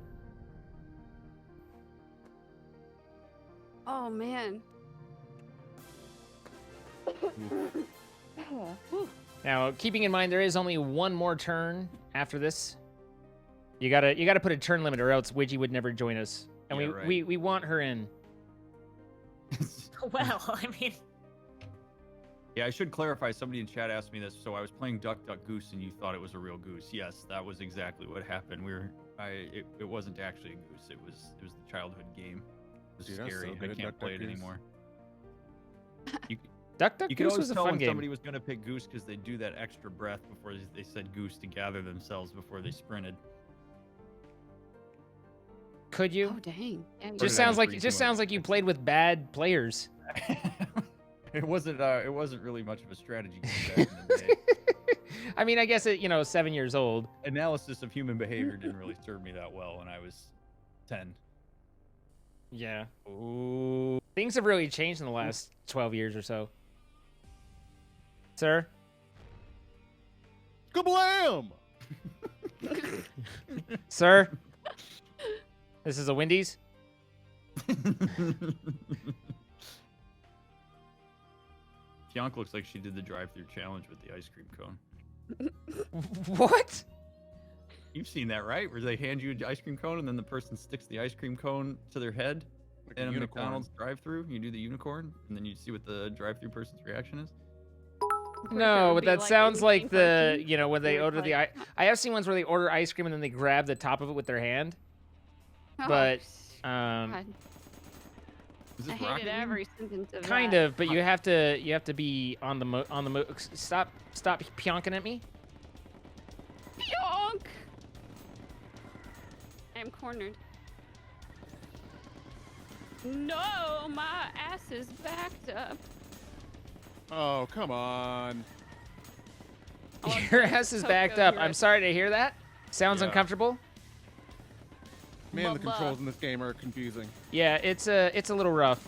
Speaker 7: Oh man.
Speaker 1: Now, keeping in mind there is only one more turn after this. You gotta put a turn limit, or else Widgie would never join us. And
Speaker 6: Yeah, right.
Speaker 1: we want her in.
Speaker 9: Well, I mean,
Speaker 6: Yeah, I should clarify. Somebody in chat asked me this. So I was playing Duck Duck Goose, and you thought it was a real goose. Yes, that was exactly what happened. It wasn't actually a goose. It was the childhood game. It was
Speaker 8: Dude, I was so
Speaker 6: scary.
Speaker 8: good
Speaker 6: I
Speaker 8: at
Speaker 6: can't
Speaker 8: Duck
Speaker 6: play
Speaker 8: Duck
Speaker 6: it
Speaker 8: Goose.
Speaker 6: anymore.
Speaker 1: Duck Duck
Speaker 6: You could
Speaker 1: Goose
Speaker 6: always
Speaker 1: was a
Speaker 6: tell
Speaker 1: fun
Speaker 6: when
Speaker 1: game.
Speaker 6: somebody was going to pick goose because they do that extra breath before they said goose to gather themselves before they sprinted.
Speaker 1: Could you?
Speaker 7: Oh dang. Yeah,
Speaker 6: Or
Speaker 1: Just
Speaker 6: did I
Speaker 1: sounds
Speaker 6: just
Speaker 1: like
Speaker 6: read
Speaker 1: it
Speaker 6: too
Speaker 1: just
Speaker 6: much?
Speaker 1: sounds like you played with bad players.
Speaker 6: It wasn't really much of a strategy game back in the day.
Speaker 1: I mean, I guess it, 7 years old.
Speaker 6: Analysis of human behavior didn't really serve me that well when I was 10.
Speaker 1: Yeah. Ooh. Things have really changed in the last 12 years or so. Sir?
Speaker 8: Kablam!
Speaker 1: Sir? This is a Wendy's?
Speaker 6: Fionk looks like she did the drive-through challenge with the ice cream cone.
Speaker 1: What?
Speaker 6: You've seen that, right? Where they hand you an ice cream cone and then the person sticks the ice cream cone to their head
Speaker 8: Like
Speaker 6: in a
Speaker 8: unicorn.
Speaker 6: McDonald's drive-through. You do the unicorn, and then you see what the drive-through person's reaction is.
Speaker 7: pretty sure it
Speaker 1: No,
Speaker 7: would
Speaker 1: but
Speaker 7: be
Speaker 1: that
Speaker 7: like
Speaker 1: sounds like
Speaker 7: anything
Speaker 1: the,
Speaker 7: cartoon.
Speaker 1: when they
Speaker 7: Where it's
Speaker 1: order the
Speaker 7: like-
Speaker 1: I have seen ones where they order ice cream and then they grab the top of it with their hand.
Speaker 7: Oh,
Speaker 1: But
Speaker 7: God.
Speaker 6: Is
Speaker 7: I
Speaker 6: this
Speaker 7: hated
Speaker 6: Rocket League?
Speaker 7: every sentence of
Speaker 1: kind
Speaker 7: that.
Speaker 1: of, but you have to be on the stop pionking at me.
Speaker 7: Yonk! I am cornered. No, my ass is backed up.
Speaker 8: Oh, come on.
Speaker 7: Oh,
Speaker 1: Your
Speaker 7: it's
Speaker 1: ass is
Speaker 7: so
Speaker 1: backed
Speaker 7: good,
Speaker 1: up.
Speaker 7: you're
Speaker 1: I'm
Speaker 7: right.
Speaker 1: sorry to hear that. Sounds
Speaker 8: Yeah.
Speaker 1: uncomfortable.
Speaker 8: Man, the
Speaker 7: Bubba.
Speaker 8: controls in this game are confusing.
Speaker 1: Yeah, it's a little rough.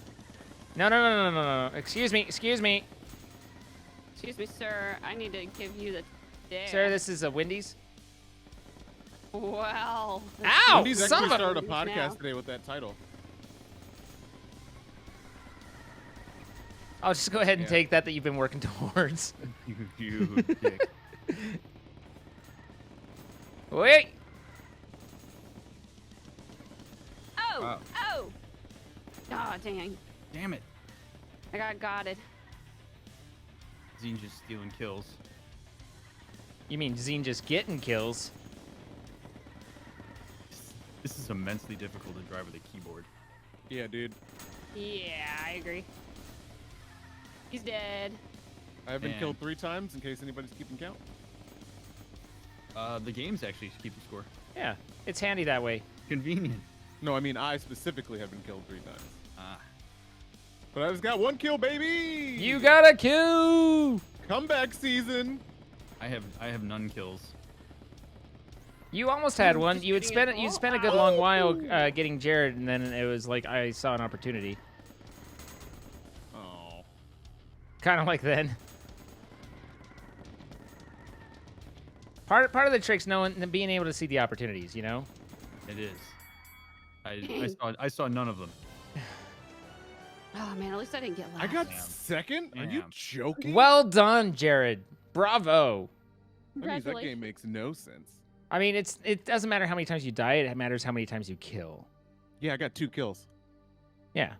Speaker 1: No. Excuse me.
Speaker 7: Excuse me, sir. I need to give you the dare.
Speaker 1: Sir, this is a Wendy's.
Speaker 7: Well.
Speaker 1: Ow!
Speaker 8: Wendy's
Speaker 1: son
Speaker 8: actually
Speaker 1: of a-
Speaker 8: started a
Speaker 7: Now.
Speaker 8: podcast today with that title.
Speaker 1: I'll just go ahead and
Speaker 8: Yeah.
Speaker 1: take that you've been working towards.
Speaker 6: You dick.
Speaker 1: Wait.
Speaker 7: Oh!
Speaker 6: Wow.
Speaker 7: Oh! Oh, dang.
Speaker 6: Damn it.
Speaker 7: I got gotted.
Speaker 6: Zine's just stealing kills.
Speaker 1: You mean Zine just getting kills?
Speaker 6: This is immensely difficult to drive with a keyboard.
Speaker 8: Yeah, dude.
Speaker 7: Yeah, I agree. He's dead.
Speaker 8: I've been
Speaker 6: Man.
Speaker 8: killed 3 times in case anybody's keeping count.
Speaker 6: The games actually keep the score.
Speaker 1: Yeah, it's handy that way.
Speaker 6: Convenient.
Speaker 8: No, I mean, I specifically have been killed 3 times.
Speaker 6: Ah.
Speaker 8: But I just got 1 kill, baby!
Speaker 1: You got a kill.
Speaker 8: Comeback season!
Speaker 6: I have none kills.
Speaker 1: You almost had
Speaker 7: I'm
Speaker 1: one.
Speaker 7: just
Speaker 1: You
Speaker 7: getting it
Speaker 1: spent a
Speaker 7: all
Speaker 1: good long
Speaker 7: out.
Speaker 1: while getting Jared, and then it was like I saw an opportunity.
Speaker 8: Oh.
Speaker 1: Kind of like then. Part of the trick's being able to see the opportunities, you know?
Speaker 6: It is. I saw none of them.
Speaker 7: Oh, man, at least I didn't get last.
Speaker 8: I got
Speaker 6: Damn.
Speaker 8: 2nd? Are you
Speaker 6: Damn.
Speaker 8: joking?
Speaker 1: Well done, Jared. Bravo.
Speaker 8: That means that
Speaker 7: Congratulations.
Speaker 8: game makes no sense.
Speaker 1: I mean, it doesn't matter how many times you die, it matters how many times you kill.
Speaker 8: Yeah, I got 2 kills.
Speaker 1: Yeah,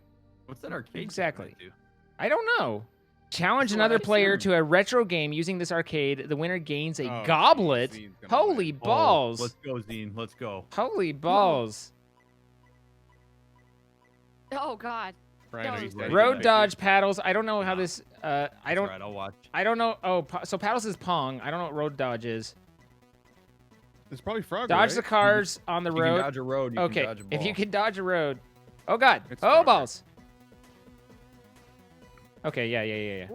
Speaker 6: What's that arcade?
Speaker 1: Exactly.
Speaker 6: Do?
Speaker 1: I don't know. Challenge
Speaker 6: That's what
Speaker 1: another
Speaker 6: I
Speaker 1: player
Speaker 6: assumed.
Speaker 1: to a retro game using this arcade. The winner gains a
Speaker 8: Oh,
Speaker 1: goblet.
Speaker 8: Zine's gonna
Speaker 1: Holy
Speaker 8: win.
Speaker 1: balls.
Speaker 6: Oh, let's go, Zine. Let's go.
Speaker 1: Holy balls.
Speaker 7: Oh, God.
Speaker 8: Brian, are you
Speaker 7: Road
Speaker 8: ready?
Speaker 1: Road dodge paddles. I don't know how this. I
Speaker 6: That's
Speaker 1: don't.
Speaker 6: Right, I'll watch.
Speaker 1: I don't know. Oh, so paddles is Pong. I don't know what road dodge is.
Speaker 8: It's probably Frogger,
Speaker 1: Dodge
Speaker 8: right?
Speaker 1: the cars on the
Speaker 6: You can
Speaker 1: road.
Speaker 6: dodge a road. You
Speaker 1: Okay,
Speaker 6: can dodge a ball.
Speaker 1: if you can dodge a road. Oh God.
Speaker 8: It's
Speaker 1: Oh
Speaker 8: Frogger.
Speaker 1: balls. Okay. Yeah.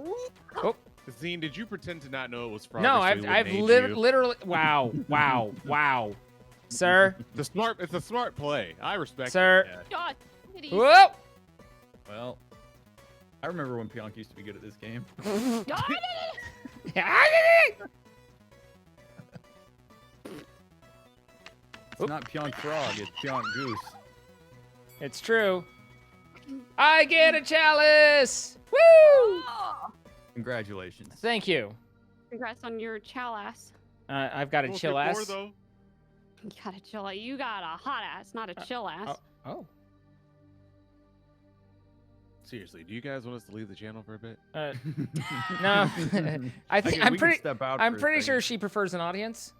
Speaker 1: Oh.
Speaker 8: Zine, did you pretend to not know it was frog?
Speaker 1: No,
Speaker 8: so he
Speaker 1: I've
Speaker 8: wouldn't age you?
Speaker 1: literally. Wow, sir,
Speaker 8: It's a smart play. I respect
Speaker 1: Sir.
Speaker 8: it. Yeah.
Speaker 7: God, kitties.
Speaker 1: whoa.
Speaker 6: Well, I remember when Pionk used to be good at this game.
Speaker 7: God.
Speaker 6: It's not Pionk Frog, it's Pionk Goose.
Speaker 1: It's true. I get a chalice. Woo!
Speaker 7: Oh,
Speaker 6: Congratulations.
Speaker 1: Thank you.
Speaker 7: congrats on your chow ass.
Speaker 1: I've got a
Speaker 8: Well,
Speaker 1: chill
Speaker 8: if you're
Speaker 1: ass.
Speaker 8: poor, though,
Speaker 7: You got a chill ass. You got a hot ass, not a chill ass.
Speaker 1: Oh.
Speaker 8: seriously, do you guys want us to leave the channel for a bit?
Speaker 1: No. I think
Speaker 6: Okay,
Speaker 1: I'm
Speaker 6: we can
Speaker 1: pretty.
Speaker 6: step out
Speaker 1: I'm
Speaker 6: for a
Speaker 1: pretty sure
Speaker 6: second.
Speaker 1: she prefers an audience.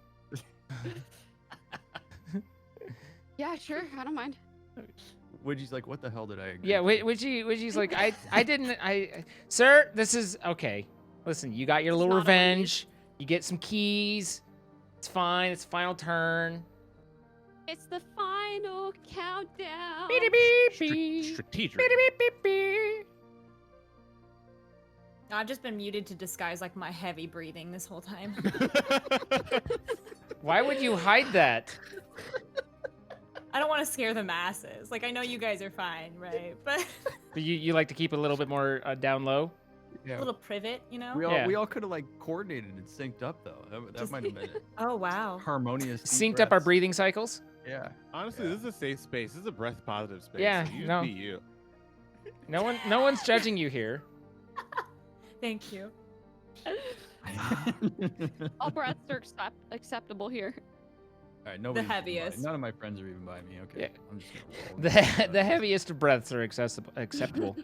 Speaker 7: Yeah, sure. I don't mind.
Speaker 6: Widgie's like, what the hell did I agree
Speaker 1: Yeah,
Speaker 6: to?
Speaker 1: Widgie's like, I didn't, sir, this is, okay. Listen, you got your little
Speaker 7: not a raise.
Speaker 1: revenge. You get some keys. It's fine. It's final turn.
Speaker 7: It's the final countdown.
Speaker 1: Beep, beep, beep.
Speaker 8: Strategic.
Speaker 1: Beep, beep, beep, beep.
Speaker 9: I've just been muted to disguise like my heavy breathing this whole time.
Speaker 1: Why would you hide that?
Speaker 9: I don't want to scare the masses. Like I know you guys are fine, right? But
Speaker 1: You like to keep it a little bit more down low?
Speaker 6: Yeah.
Speaker 9: a little privet, you know?
Speaker 1: Yeah.
Speaker 6: We all could have like coordinated and synced up though. That
Speaker 9: Just-
Speaker 6: might have been it.
Speaker 9: Oh wow.
Speaker 6: Harmonious. deep
Speaker 1: Synced up our
Speaker 6: breaths.
Speaker 1: breathing cycles?
Speaker 6: Yeah.
Speaker 8: Honestly, this is a safe space. This is a breath positive space.
Speaker 1: Yeah,
Speaker 8: so you
Speaker 1: no.
Speaker 8: be you.
Speaker 1: No one's judging you here.
Speaker 9: Thank you.
Speaker 7: All breaths are acceptable here.
Speaker 6: All right, nobody's even by-
Speaker 9: heaviest.
Speaker 6: None of my friends are even by me. Okay.
Speaker 1: Yeah.
Speaker 6: I'm just gonna roll with
Speaker 1: The heaviest of breaths are acceptable.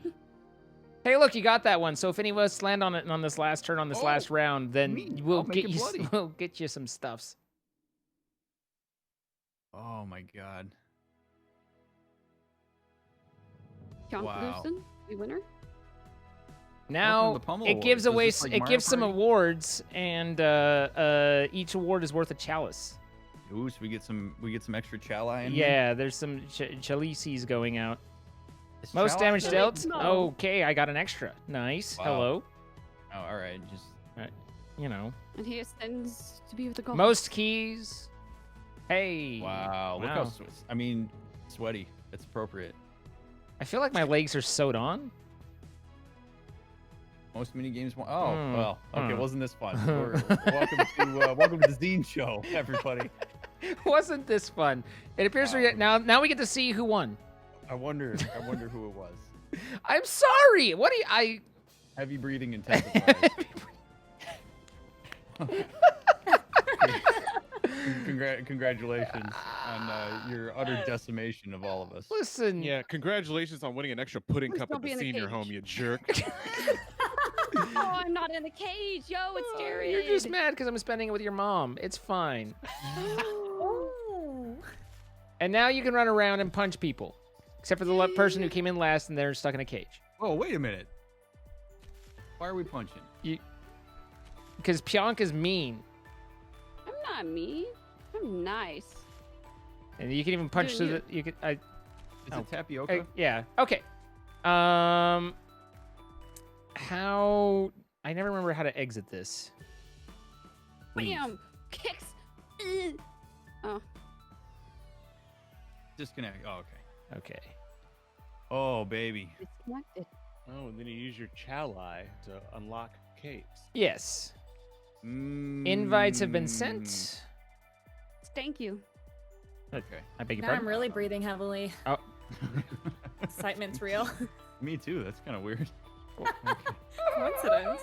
Speaker 1: Hey, look, you got that one. So if any of us land on it on this last turn, on this
Speaker 6: Oh,
Speaker 1: last round, then
Speaker 6: me.
Speaker 1: we'll
Speaker 6: I'll make
Speaker 1: get
Speaker 6: it
Speaker 1: you.
Speaker 6: bloody.
Speaker 1: We'll get you some stuffs.
Speaker 6: Oh my god.
Speaker 7: John
Speaker 6: Wow.
Speaker 7: Peterson, the winner.
Speaker 1: Now
Speaker 6: the Pummel
Speaker 1: it gives
Speaker 6: Awards.
Speaker 1: away.
Speaker 6: Is this like
Speaker 1: It
Speaker 6: Mario
Speaker 1: gives some
Speaker 6: Party?
Speaker 1: awards, and each award is worth a chalice.
Speaker 6: Ooh, so we get some extra chalai in
Speaker 1: Yeah, there's some chalices going out.
Speaker 6: Is
Speaker 1: Most
Speaker 6: chalai
Speaker 1: damage
Speaker 6: good?
Speaker 1: dealt.
Speaker 7: No.
Speaker 1: Okay, I got an extra. Nice.
Speaker 6: Wow.
Speaker 1: Hello.
Speaker 6: Oh, all right. Just
Speaker 1: You know,
Speaker 7: And he ascends to be with the gods.
Speaker 1: most keys. Hey.
Speaker 6: wow. Look how sweaty. It's appropriate.
Speaker 1: I feel like my legs are sewed on.
Speaker 6: Most mini games. Oh
Speaker 1: Hmm.
Speaker 6: well. Okay,
Speaker 1: Hmm.
Speaker 6: wasn't this fun? Welcome to the Zine Show, everybody.
Speaker 1: Wasn't this fun? It appears
Speaker 6: Wow.
Speaker 1: now we get to see who won.
Speaker 6: I wonder who it was.
Speaker 1: I'm sorry. What do you,
Speaker 6: Heavy breathing intensifies. Congratulations on your utter decimation of all of us.
Speaker 1: Listen.
Speaker 8: Yeah, congratulations on winning an extra pudding
Speaker 7: Please
Speaker 8: cup
Speaker 7: don't
Speaker 8: at
Speaker 7: be
Speaker 8: the
Speaker 7: in the
Speaker 8: senior
Speaker 7: cage.
Speaker 8: home, you jerk.
Speaker 7: Oh, I'm not in the cage. Yo, it's Jared.
Speaker 1: You're just mad because I'm spending it with your mom. It's fine.
Speaker 9: Oh.
Speaker 1: And now you can run around and punch people, except for the person who came in last and they're stuck in a cage.
Speaker 6: Oh, wait a minute. Why are we punching?
Speaker 1: Because Pionk is mean,
Speaker 7: I'm not mean. I'm nice.
Speaker 1: and you can even punch
Speaker 7: Doing
Speaker 1: through the. You could.
Speaker 6: Is
Speaker 1: Oh.
Speaker 6: it tapioca?
Speaker 1: Yeah. Okay. How? I never remember how to exit this. Leave.
Speaker 7: Bam! Kicks. Ugh. Oh,
Speaker 6: Disconnect. Oh, okay.
Speaker 1: Okay.
Speaker 6: Oh, baby.
Speaker 7: disconnected.
Speaker 8: Oh, and then you use your chali to unlock caves.
Speaker 1: Yes. Invites have been
Speaker 6: Mm,
Speaker 1: sent.
Speaker 7: Thank you.
Speaker 6: Okay.
Speaker 1: I beg your
Speaker 9: Now I'm
Speaker 1: pardon.
Speaker 9: really breathing heavily.
Speaker 1: Oh.
Speaker 9: Excitement's real.
Speaker 6: Me too. That's kind of weird.
Speaker 9: Coincidence.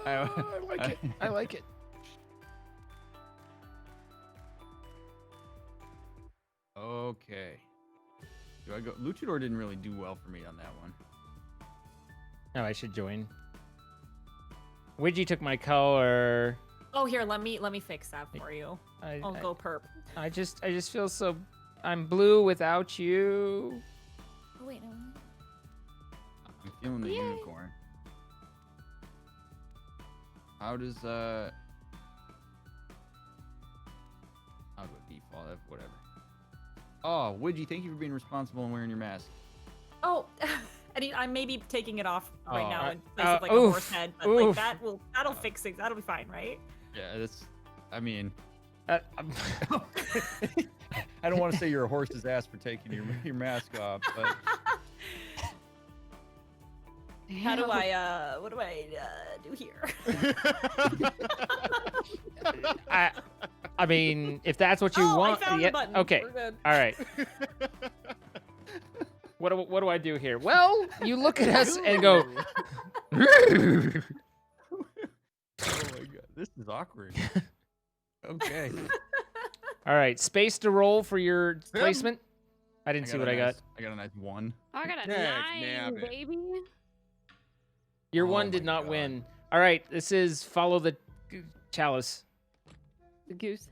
Speaker 1: I like it. I like it.
Speaker 6: Okay. Do I go? Luchador didn't really do well for me on that one.
Speaker 1: Oh, I should join. Widgie took my color.
Speaker 9: Oh, here, let me fix that for you. I'll
Speaker 1: I
Speaker 9: go perp.
Speaker 1: I just feel so. I'm blue without you.
Speaker 9: Oh, wait, no.
Speaker 6: I'm feeling the
Speaker 7: Yay.
Speaker 6: unicorn. How does I'll go default. Whatever. Oh, Widgie, thank you for being responsible and wearing your mask.
Speaker 9: Oh, And I'm maybe taking it off right now in place
Speaker 1: oh,
Speaker 9: of like a
Speaker 1: oof,
Speaker 9: horse head, but
Speaker 1: oof.
Speaker 9: like that'll fix things. That'll be fine, right?
Speaker 6: Yeah, that's. I mean,
Speaker 1: I'm-
Speaker 6: I don't want to say you're a horse's ass for taking your mask off, but
Speaker 9: How do I what do I do here?
Speaker 1: I mean, if that's what you
Speaker 9: Oh,
Speaker 1: want,
Speaker 9: I found the button.
Speaker 1: okay,
Speaker 9: We're good.
Speaker 1: all right. What do I do here? Well, you look at us and go.
Speaker 6: oh my god, this is awkward. Okay.
Speaker 1: All right, space to roll for your placement. I didn't see what I got.
Speaker 6: I got a nice 1.
Speaker 7: I got a
Speaker 8: Dag
Speaker 7: 9,
Speaker 8: nabbit.
Speaker 7: baby.
Speaker 1: Your
Speaker 6: Oh
Speaker 1: one did
Speaker 6: my
Speaker 1: not
Speaker 6: God.
Speaker 1: win. All right, this is follow the chalice.
Speaker 7: The goose.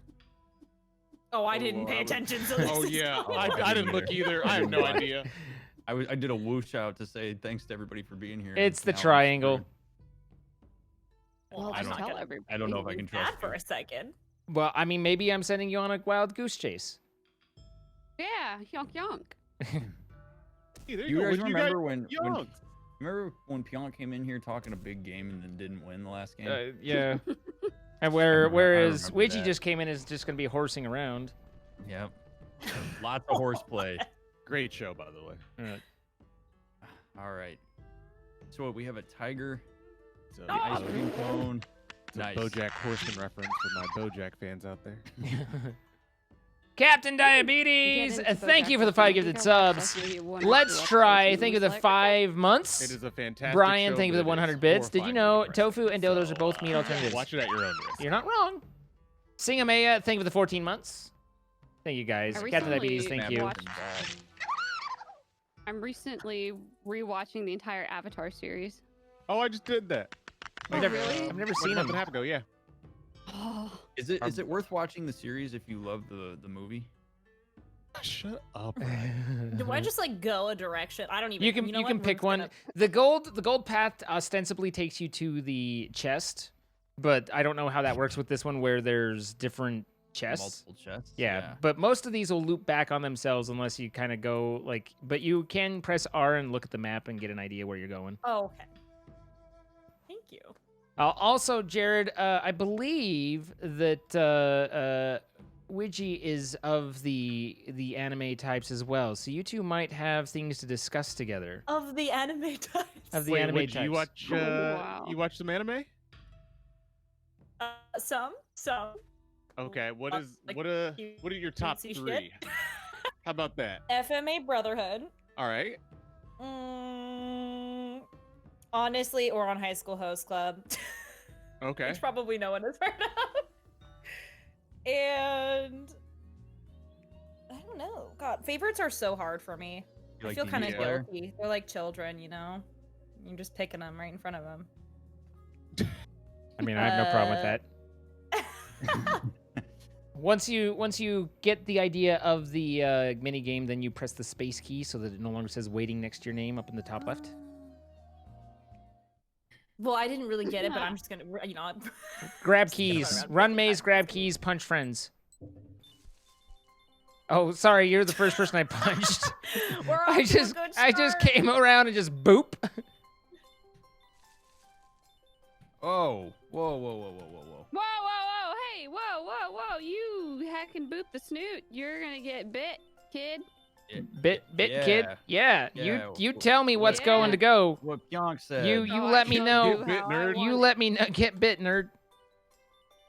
Speaker 9: Oh, I didn't pay attention. So this
Speaker 8: Oh
Speaker 9: is
Speaker 8: yeah,
Speaker 9: going-
Speaker 8: I didn't look either. I have no idea.
Speaker 6: I did a whoosh out to say thanks to everybody for being here.
Speaker 1: It's the
Speaker 6: Now I'm
Speaker 1: triangle.
Speaker 6: screwed.
Speaker 9: Well,
Speaker 6: I
Speaker 9: I'm
Speaker 6: don't-
Speaker 9: not
Speaker 7: tell
Speaker 9: gonna
Speaker 7: everybody.
Speaker 6: I don't know if I can
Speaker 9: do
Speaker 6: trust
Speaker 9: that for
Speaker 6: you.
Speaker 9: a second.
Speaker 1: Well, I mean, maybe I'm sending you on a wild goose chase.
Speaker 7: Yeah, yonk yonk.
Speaker 8: Hey, there
Speaker 6: You
Speaker 8: go.
Speaker 6: guys
Speaker 8: What
Speaker 6: remember when
Speaker 8: young?
Speaker 6: remember when Pionk came in here talking a big game and then didn't win the last game?
Speaker 1: Yeah. And
Speaker 6: I
Speaker 1: whereas
Speaker 6: remember
Speaker 1: Widgie
Speaker 6: that.
Speaker 1: just came in is just gonna be horsing around.
Speaker 6: Yep. Lots of horseplay.
Speaker 8: Great show, by the way.
Speaker 6: All right. So what, we have a tiger,
Speaker 8: It's a,
Speaker 6: the ice cream cone.
Speaker 8: it's a
Speaker 6: Nice.
Speaker 8: BoJack Horseman reference for my BoJack fans out there.
Speaker 1: Captain Diabetes, thank you for the 5 gifted subs. Let's try. Thank you for the 5 months.
Speaker 8: It is a fantastic
Speaker 1: Brian,
Speaker 8: show,
Speaker 1: thank you for
Speaker 8: but
Speaker 1: the
Speaker 8: it
Speaker 1: 100
Speaker 8: is
Speaker 1: bits. Did you know
Speaker 8: horrifyingly depressing.
Speaker 1: tofu and dildos are both meat alternatives?
Speaker 8: Watch it at your own risk.
Speaker 1: You're not wrong. Singamaya, thank you for the 14 months. Thank you guys.
Speaker 7: I
Speaker 1: Captain
Speaker 7: recently
Speaker 1: Diabetes, thank you.
Speaker 7: watched- I'm recently rewatching the entire Avatar series.
Speaker 8: Oh, I just did that.
Speaker 1: I've never,
Speaker 7: really?
Speaker 1: I've never
Speaker 8: Like
Speaker 1: seen
Speaker 8: a month
Speaker 1: them.
Speaker 8: and a half ago, yeah.
Speaker 7: Oh,
Speaker 6: Is it worth watching the series if you love the movie?
Speaker 8: Shut up.
Speaker 9: Do I just like go a direction? I don't even.
Speaker 1: You can
Speaker 9: know
Speaker 1: you
Speaker 9: what?
Speaker 1: can
Speaker 9: We're
Speaker 1: pick
Speaker 9: just
Speaker 1: one.
Speaker 9: gonna-
Speaker 1: The gold path ostensibly takes you to the chest, but I don't know how that works with this one where there's different chests.
Speaker 6: Multiple chests.
Speaker 1: Yeah, but most of these will loop back on themselves unless you kind of go like. But you can press R and look at the map and get an idea where you're going.
Speaker 9: Oh, okay. Thank you.
Speaker 1: Also, Jared, I believe that Widgie is of the anime types as well, so you two might have things to discuss together.
Speaker 9: Of the anime types.
Speaker 1: Of the
Speaker 8: Wait,
Speaker 1: anime
Speaker 8: Would
Speaker 1: types.
Speaker 8: you watch?
Speaker 7: Wow.
Speaker 8: You watch some anime?
Speaker 9: Some.
Speaker 8: Okay. What is
Speaker 9: like,
Speaker 8: what are your top
Speaker 9: see
Speaker 8: 3?
Speaker 9: shit?
Speaker 8: How about that?
Speaker 9: FMA Brotherhood.
Speaker 8: All right.
Speaker 9: Honestly, or on High School Host Club.
Speaker 8: Okay.
Speaker 9: Which probably no one has heard of. And I don't know. God, favorites are so hard for me.
Speaker 6: You
Speaker 9: I
Speaker 6: like
Speaker 9: feel
Speaker 6: Demon
Speaker 9: kind of
Speaker 6: Slayer?
Speaker 9: guilty. They're like children, you know. You're just picking them right in front of them.
Speaker 1: I mean, I have no problem with that. Once you get the idea of the mini game, then you press the space key so that it no longer says "waiting" next to your name up in the top left.
Speaker 9: Well, I didn't really get it, but I'm just gonna,
Speaker 1: Grab
Speaker 9: Just
Speaker 1: keys,
Speaker 9: around
Speaker 1: run
Speaker 9: 55
Speaker 1: maze, grab keys, punch friends. Oh, sorry, you're the first person I punched.
Speaker 9: We're off
Speaker 1: I
Speaker 9: to a
Speaker 1: just
Speaker 9: good start.
Speaker 1: came around and just boop.
Speaker 6: Oh, whoa.
Speaker 7: whoa, hey, whoa, you hacking boop the snoot. You're gonna get bit, kid.
Speaker 1: Bit kid. Yeah,
Speaker 6: Yeah,
Speaker 1: you tell me what's
Speaker 7: Yeah.
Speaker 1: going to go.
Speaker 6: What Pionk said.
Speaker 1: You
Speaker 7: Oh, I
Speaker 1: let me
Speaker 7: showed
Speaker 1: know.
Speaker 7: you
Speaker 8: Bit
Speaker 7: how I
Speaker 8: nerd.
Speaker 7: want
Speaker 1: You
Speaker 7: it.
Speaker 1: let me know. Get bit, nerd.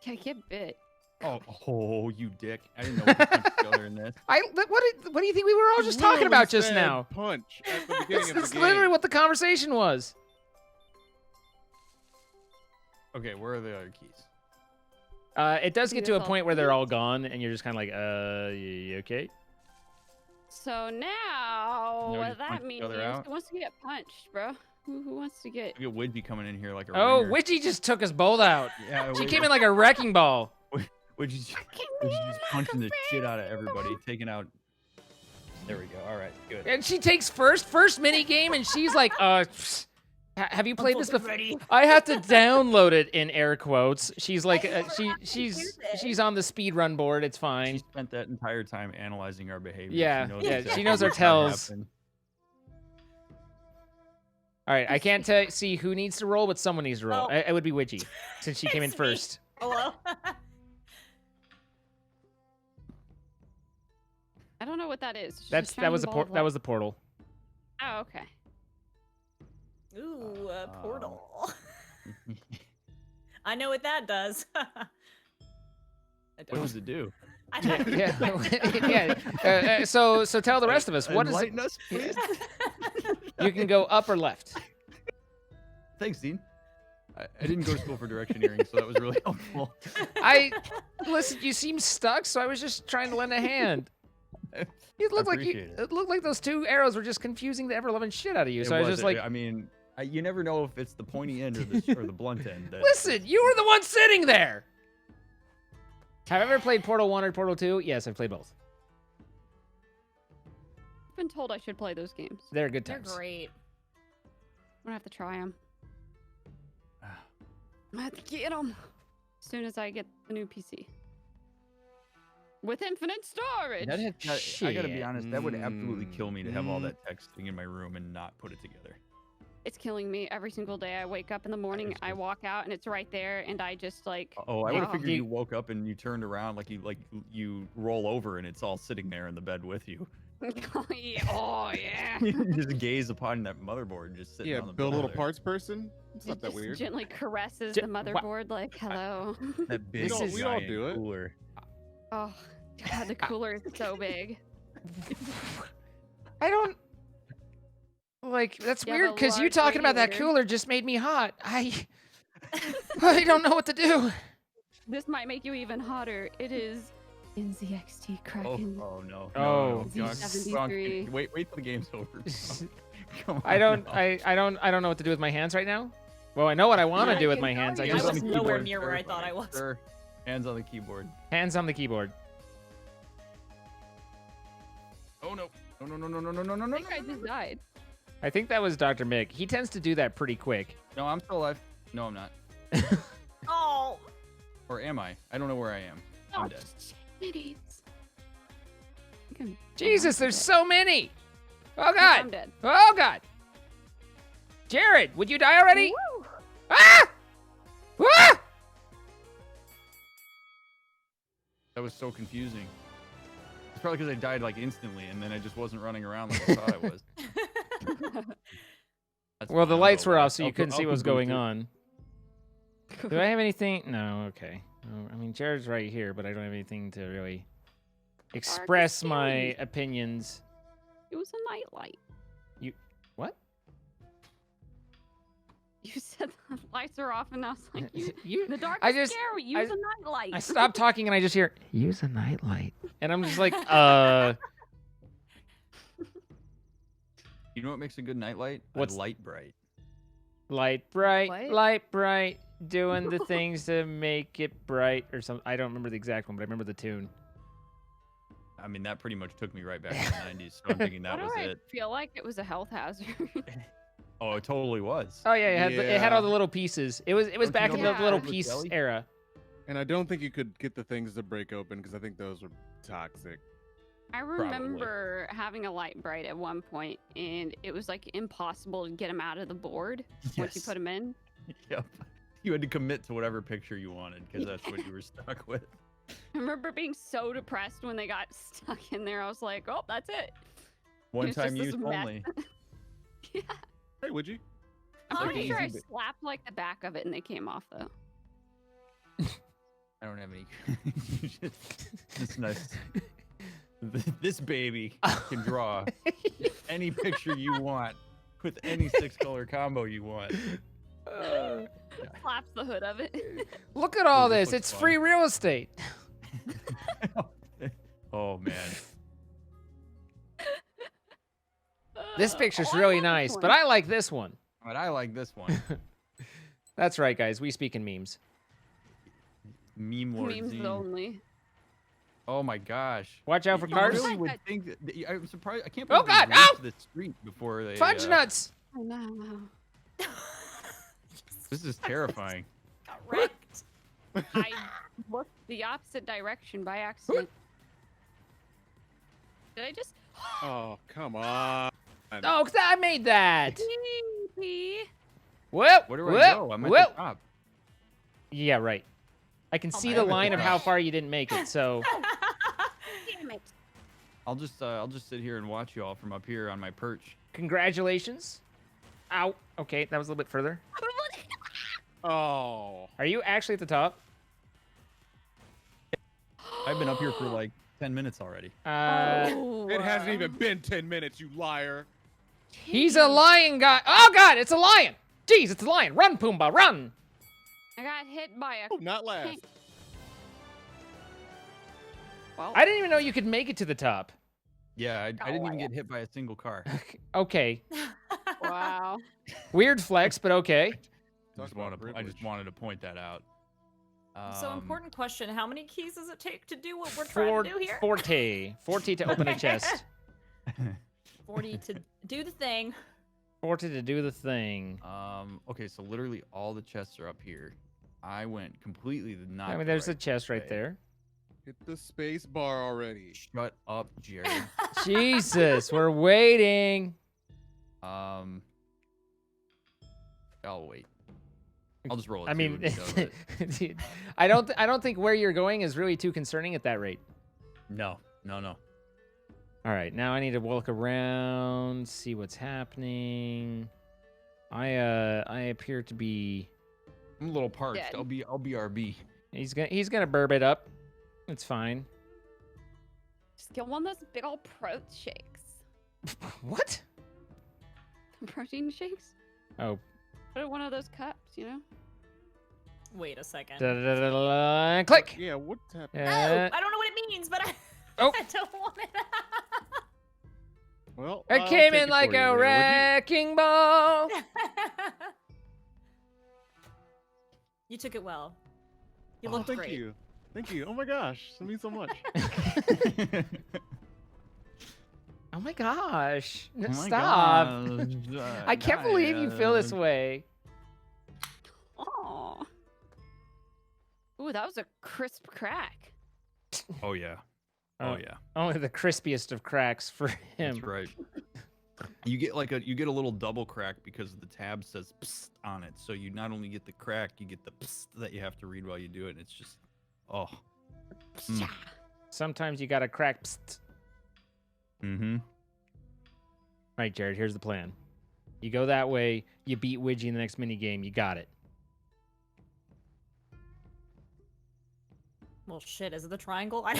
Speaker 7: Yeah, get bit.
Speaker 6: Oh, you dick. I didn't know we could punch each other in this.
Speaker 1: What do you think we were all
Speaker 8: You
Speaker 1: just talking
Speaker 8: literally
Speaker 1: about just
Speaker 8: said
Speaker 1: now?
Speaker 8: Punch at the beginning of
Speaker 1: That's
Speaker 8: the game.
Speaker 1: literally what the conversation was.
Speaker 6: Okay, where are the other keys?
Speaker 1: It does get to a
Speaker 7: Beautiful.
Speaker 1: point where they're all gone, and you're just kind of like, you okay?
Speaker 7: So now,
Speaker 6: Now we
Speaker 7: what
Speaker 6: just punch
Speaker 7: that
Speaker 6: each
Speaker 7: means,
Speaker 6: other out?
Speaker 7: who wants to get punched, bro? Who wants to get?
Speaker 6: Look at Widgie coming in here like a
Speaker 1: Oh,
Speaker 6: ringer.
Speaker 1: Widgie just took us both out.
Speaker 6: Yeah,
Speaker 1: She came in like a wrecking ball.
Speaker 6: Widgie's just punching the shit out of everybody, taking out. There we go. All right, good.
Speaker 1: And she takes first mini game, and she's like, have you played this before? I have to download it in air quotes. She's like, she's on the speed run board. It's
Speaker 6: She
Speaker 1: fine.
Speaker 6: spent that entire time analyzing our behavior.
Speaker 1: Yeah,
Speaker 6: she knows
Speaker 1: yeah,
Speaker 6: exactly
Speaker 1: she knows our
Speaker 6: what's gonna
Speaker 1: tells.
Speaker 6: happen.
Speaker 1: All right, I can't see who needs to roll, but someone needs to roll.
Speaker 9: Oh.
Speaker 1: It would be Widgie, since she came in
Speaker 9: It's me.
Speaker 1: first.
Speaker 9: Hello.
Speaker 7: I don't know what that is. It's just a
Speaker 1: That was
Speaker 7: shining
Speaker 1: the
Speaker 7: ball of
Speaker 1: that
Speaker 7: light.
Speaker 1: was the portal.
Speaker 7: Oh, okay.
Speaker 9: Ooh, a portal. I know what that does. I
Speaker 6: What
Speaker 9: don't.
Speaker 6: does it do?
Speaker 9: I don't.
Speaker 1: Yeah. So tell the rest of us what is it?
Speaker 6: Enlighten us, please.
Speaker 1: You can go up or left.
Speaker 6: Thanks, Dean. I didn't go to school for directioneering, so that was really helpful.
Speaker 1: Listen. You seem stuck, so I was just trying to lend a hand. It looked like
Speaker 6: appreciate it.
Speaker 1: it looked like those two arrows were just confusing the ever-loving shit out of you. So I was just like,
Speaker 6: I mean, you never know if it's the pointy end or the blunt end.
Speaker 1: listen, you were the one sitting there. Have I ever played Portal 1 or Portal 2? Yes, I've played both.
Speaker 7: I've been told I should play those games.
Speaker 1: They're good
Speaker 9: They're
Speaker 1: times.
Speaker 9: great.
Speaker 7: I'm gonna have to try them. I'm gonna have to get them as soon as I get the new PC. With infinite storage.
Speaker 6: I gotta be honest, that would absolutely kill me to have all
Speaker 8: Mm.
Speaker 6: that text sitting in my room and not put it together.
Speaker 7: It's killing me every single day. I wake up in the morning, I walk out, and it's right there, and I just like.
Speaker 6: Oh, I would have
Speaker 7: Oh.
Speaker 6: figured you woke up and you turned around like you roll over and it's all sitting there in the bed with you.
Speaker 7: Oh yeah.
Speaker 6: You just gaze upon that motherboard just sitting
Speaker 8: Yeah,
Speaker 6: on the
Speaker 8: build a
Speaker 6: bed
Speaker 8: little
Speaker 6: there.
Speaker 8: parts person. It's
Speaker 7: It
Speaker 8: not that
Speaker 7: just
Speaker 8: weird.
Speaker 7: gently caresses
Speaker 1: Ge-
Speaker 7: the motherboard like, hello.
Speaker 6: That big
Speaker 8: We don't
Speaker 6: giant
Speaker 8: do it.
Speaker 6: cooler.
Speaker 7: Oh, God, the cooler is so big.
Speaker 1: I don't like. That's
Speaker 7: You have
Speaker 1: weird
Speaker 7: a
Speaker 1: because you
Speaker 7: large
Speaker 1: talking about that
Speaker 7: radiator.
Speaker 1: cooler just made me hot. I don't know what to do.
Speaker 7: This might make you even hotter. It is in ZXT
Speaker 6: Oh,
Speaker 7: Kraken.
Speaker 6: oh no.
Speaker 1: Oh.
Speaker 6: No, no.
Speaker 7: Z73.
Speaker 6: Wait till the game's over. Come on
Speaker 1: I don't.
Speaker 6: now.
Speaker 1: I don't know what to do with my hands right now. Well, I know what I want to
Speaker 9: I
Speaker 1: do with
Speaker 9: can
Speaker 1: my
Speaker 9: tell
Speaker 1: hands. I
Speaker 9: you.
Speaker 6: Hands
Speaker 1: just
Speaker 6: on
Speaker 9: was
Speaker 6: the
Speaker 9: nowhere
Speaker 6: keyboard,
Speaker 9: near where I thought I
Speaker 6: sir.
Speaker 9: was.
Speaker 6: Sir, hands on the keyboard.
Speaker 1: hands on the keyboard.
Speaker 6: Oh no. No, no, no, no, no, no, no, no,
Speaker 7: I think I just died.
Speaker 1: I think that was Dr. Mick. He tends to do that pretty quick.
Speaker 6: no, I'm still alive. No, I'm not.
Speaker 9: Oh.
Speaker 6: Or am I? I don't know where I am.
Speaker 7: Oh,
Speaker 6: I'm dead.
Speaker 7: idiots. Okay.
Speaker 1: Jesus, there's so many. Oh
Speaker 7: I'm
Speaker 1: God.
Speaker 7: dead.
Speaker 1: Oh God. Jared, would you die already?
Speaker 7: Woo!
Speaker 1: Ah! Ah!
Speaker 6: That was so confusing. It's probably because I died like instantly, and then I just wasn't running around like I thought I was. That's
Speaker 1: Well, the
Speaker 6: fine,
Speaker 1: lights
Speaker 6: I'll
Speaker 1: were
Speaker 6: go
Speaker 1: off,
Speaker 6: back.
Speaker 1: so you
Speaker 6: I'll
Speaker 1: couldn't
Speaker 6: go-
Speaker 1: see
Speaker 6: I'll
Speaker 1: what was
Speaker 6: go
Speaker 1: going
Speaker 6: to-
Speaker 1: on. Do I have anything? No. Okay. No, I mean, Jared's right here, but I don't have anything to really express my
Speaker 7: scary.
Speaker 1: opinions.
Speaker 7: It was a nightlight.
Speaker 1: What?
Speaker 7: You said the lights are off, and I was like,
Speaker 1: You.
Speaker 7: the dark
Speaker 1: I
Speaker 7: is
Speaker 1: just-
Speaker 7: scary. Use a nightlight.
Speaker 1: I stopped talking and I just hear use a nightlight, and I'm just like,
Speaker 6: You know what makes a good nightlight?
Speaker 1: What's-
Speaker 6: Light bright.
Speaker 1: light bright,
Speaker 7: What?
Speaker 1: light bright, doing the things to make it bright or something. I don't remember the exact one, but I remember the tune.
Speaker 6: I mean, that pretty much took me right back to the 90s, so I'm thinking that
Speaker 7: Why
Speaker 6: was
Speaker 7: do I
Speaker 6: it.
Speaker 7: feel like it was a health hazard?
Speaker 6: Oh, it totally was.
Speaker 1: Oh yeah, it had all
Speaker 8: Yeah.
Speaker 1: the little pieces. It was
Speaker 6: Don't you
Speaker 1: back
Speaker 6: know
Speaker 1: in
Speaker 7: that
Speaker 1: the little
Speaker 6: chocolate
Speaker 1: piece
Speaker 6: jelly?
Speaker 1: era.
Speaker 8: And I don't think you could get the things to break open because I think those were toxic.
Speaker 7: I remember having a light bright at one point, and it was like impossible to get them out of the board once you
Speaker 6: Yes.
Speaker 7: put them in.
Speaker 6: Yep. You had to commit to whatever picture you wanted because that's what you were stuck with.
Speaker 7: I remember being so depressed when they got stuck in there. I was like, "Oh, that's it."
Speaker 6: One
Speaker 7: was
Speaker 6: time
Speaker 7: just this
Speaker 6: use
Speaker 7: mess.
Speaker 6: only.
Speaker 7: Yeah,
Speaker 8: Hey, would you?
Speaker 7: I'm
Speaker 6: like
Speaker 7: pretty
Speaker 6: an
Speaker 7: sure I
Speaker 6: easy bit.
Speaker 7: slapped like the back of it, and they came off though.
Speaker 6: I don't have any. It's nice. This baby can draw any picture you want with any 6-color combo you want.
Speaker 7: Slaps the hood of it.
Speaker 1: Look at all
Speaker 6: this
Speaker 1: this.
Speaker 6: looks
Speaker 1: It's
Speaker 6: fun.
Speaker 1: free real estate.
Speaker 6: Oh man.
Speaker 1: This picture's
Speaker 7: Oh, I
Speaker 1: really
Speaker 7: love this
Speaker 1: nice,
Speaker 7: one.
Speaker 1: but I like this one.
Speaker 6: But I like this one.
Speaker 1: That's right, guys. We speak in memes.
Speaker 6: Meme Lord
Speaker 7: Memes
Speaker 6: Z.
Speaker 7: only.
Speaker 6: Oh my gosh.
Speaker 1: Watch out for
Speaker 6: You
Speaker 1: cars.
Speaker 6: really
Speaker 7: Like
Speaker 6: would
Speaker 7: that-
Speaker 6: think that, I'm surprised. I can't
Speaker 1: Oh,
Speaker 6: believe they
Speaker 1: God,
Speaker 6: reached the street before they.
Speaker 1: Fudge nuts.
Speaker 7: Oh no.
Speaker 6: This is terrifying.
Speaker 9: Got wrecked.
Speaker 7: I looked the opposite direction by accident. Did I just?
Speaker 8: Oh, come on.
Speaker 1: Oh, 'cause I made that.
Speaker 7: key.
Speaker 1: Whoop!
Speaker 6: Where do
Speaker 1: whoop,
Speaker 6: I go? I'm at
Speaker 1: whoop.
Speaker 6: the top.
Speaker 1: Yeah, right. I can see the
Speaker 8: I'm at
Speaker 1: line
Speaker 8: the
Speaker 1: of how
Speaker 8: top.
Speaker 1: far you didn't make it, so...
Speaker 7: Damn it.
Speaker 6: I'll just sit here and watch you all from up here on my perch.
Speaker 1: Congratulations. Ow. Okay, that was a little bit further.
Speaker 8: Oh.
Speaker 1: Are you actually at the top?
Speaker 6: I've been up here for like 10 minutes already.
Speaker 8: It hasn't even been 10 minutes, you liar.
Speaker 1: He's a lion guy. Oh, God, it's a lion. Jeez, it's a lion. Run, Pumbaa, run.
Speaker 7: I got hit by a.
Speaker 8: Oh, not last.
Speaker 7: Well,
Speaker 1: I didn't even know you could make it to the top.
Speaker 6: Yeah, I didn't even get hit by a single car.
Speaker 1: Okay.
Speaker 7: wow.
Speaker 1: Weird flex, but okay.
Speaker 6: I just wanted to point that out.
Speaker 9: So important question: how many keys does it take to do what we're trying to do here?
Speaker 1: 40 to open a chest.
Speaker 9: 40 to do the thing.
Speaker 1: 40 to do the thing.
Speaker 6: Okay, so literally all the chests are up here. I went completely not.
Speaker 1: I mean,
Speaker 6: the
Speaker 1: there's a
Speaker 6: right
Speaker 1: chest right
Speaker 6: way.
Speaker 1: there.
Speaker 8: Hit the space bar already.
Speaker 6: Shut up, Jared.
Speaker 1: Jesus, we're waiting.
Speaker 6: I'll wait. I'll just roll it.
Speaker 1: I mean, I don't think where you're going is really too concerning at that rate.
Speaker 6: no.
Speaker 1: All right, now I need to walk around, see what's happening. I appear to be.
Speaker 6: I'm a little parched.
Speaker 7: Dead.
Speaker 6: I'll be RB.
Speaker 1: He's gonna burp it up. It's fine.
Speaker 7: Just get one of those big old protein shakes.
Speaker 1: What?
Speaker 7: Protein shakes?
Speaker 1: Oh.
Speaker 7: Put it in one of those cups, you know?
Speaker 9: Wait a second.
Speaker 1: Click.
Speaker 8: Yeah, what's happening?
Speaker 9: Oh, I don't know what it means, but I,
Speaker 1: Oh.
Speaker 9: I don't want it.
Speaker 8: Well,
Speaker 1: It
Speaker 8: I'll
Speaker 1: came
Speaker 8: take
Speaker 1: in
Speaker 8: it
Speaker 1: like
Speaker 8: for you
Speaker 1: a
Speaker 8: there, would you?
Speaker 1: wrecking ball.
Speaker 9: You took it well. You
Speaker 8: Oh,
Speaker 9: looked
Speaker 8: thank
Speaker 9: great.
Speaker 8: you. Thank you. Oh my gosh, that means so much.
Speaker 1: Oh my gosh.
Speaker 6: Oh my
Speaker 1: Stop.
Speaker 6: gosh,
Speaker 1: I can't believe you feel this way.
Speaker 7: Oh. Ooh, that was a crisp crack.
Speaker 6: Oh yeah.
Speaker 1: Oh.
Speaker 6: Oh yeah.
Speaker 1: Only the crispiest of cracks for him.
Speaker 6: That's right. You get a little double crack because the tab says psst on it. So you not only get the crack, you get the psst that you have to read while you do it. And it's just
Speaker 1: Sometimes you gotta crack. Psst.
Speaker 6: Mm-hmm.
Speaker 1: Right, Jared, here's the plan. You go that way, you beat Widgie in the next mini game, you got it.
Speaker 9: Well, shit, is it the triangle? I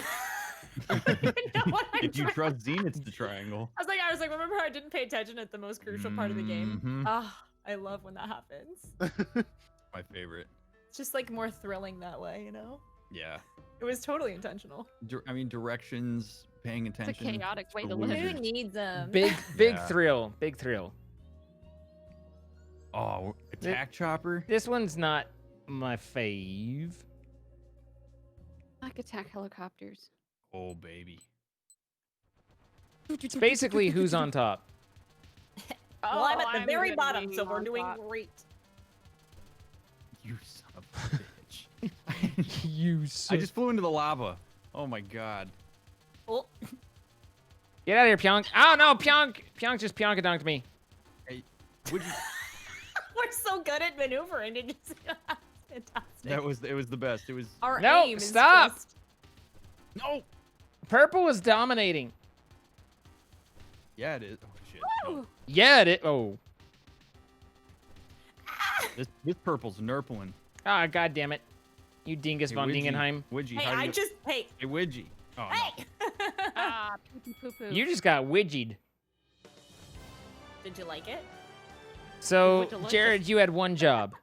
Speaker 9: don't even know what I'm
Speaker 6: If you
Speaker 9: trying-
Speaker 6: trust Zine, it's the triangle.
Speaker 9: I was like, remember how I didn't pay attention at the most crucial part of the game?
Speaker 6: Mhm.
Speaker 9: Ah, I love when that happens.
Speaker 6: My favorite.
Speaker 9: It's just like more thrilling that way, you know?
Speaker 6: Yeah.
Speaker 9: It was totally intentional.
Speaker 6: I mean, directions, paying attention.
Speaker 7: chaotic way
Speaker 6: for
Speaker 7: to live.
Speaker 6: losers.
Speaker 9: Who needs them?
Speaker 1: Big
Speaker 6: Yeah.
Speaker 1: thrill. Big thrill.
Speaker 6: Oh, attack chopper.
Speaker 1: This one's not my fave.
Speaker 7: I like attack helicopters.
Speaker 6: Oh baby.
Speaker 1: It's basically who's on top.
Speaker 9: Well, I'm at the very
Speaker 7: gonna
Speaker 9: bottom,
Speaker 7: be
Speaker 9: so we're
Speaker 7: on
Speaker 9: doing
Speaker 7: top.
Speaker 9: great.
Speaker 6: You son of a bitch.
Speaker 1: You
Speaker 6: I just flew into the lava. Oh my god.
Speaker 9: Oh,
Speaker 1: Get out of here, Pyonk. Oh no, Pyonk! Pyonk just Pyonkadunked me.
Speaker 6: Hey, would you?
Speaker 9: we're so good at maneuvering. It just fantastic.
Speaker 6: It was the best. It was.
Speaker 9: Our
Speaker 1: No,
Speaker 9: aim is
Speaker 1: stop!
Speaker 9: just-
Speaker 6: No.
Speaker 1: Purple is dominating.
Speaker 6: Yeah, it is. Oh shit. No.
Speaker 1: Yeah, it. Oh.
Speaker 6: This purple's nurpling.
Speaker 1: Ah, god damn it. You dingus
Speaker 6: Hey,
Speaker 1: von
Speaker 6: Widgie.
Speaker 1: Dingenheim.
Speaker 6: Widgie,
Speaker 9: Hey,
Speaker 6: how do
Speaker 9: I
Speaker 6: you...
Speaker 9: just hey.
Speaker 6: Hey, Widgie. Oh,
Speaker 9: Hey!
Speaker 7: Ah, poo poo poo.
Speaker 1: You just got widgied.
Speaker 9: Did you like it?
Speaker 1: So,
Speaker 7: delicious.
Speaker 1: Jared, you had one job.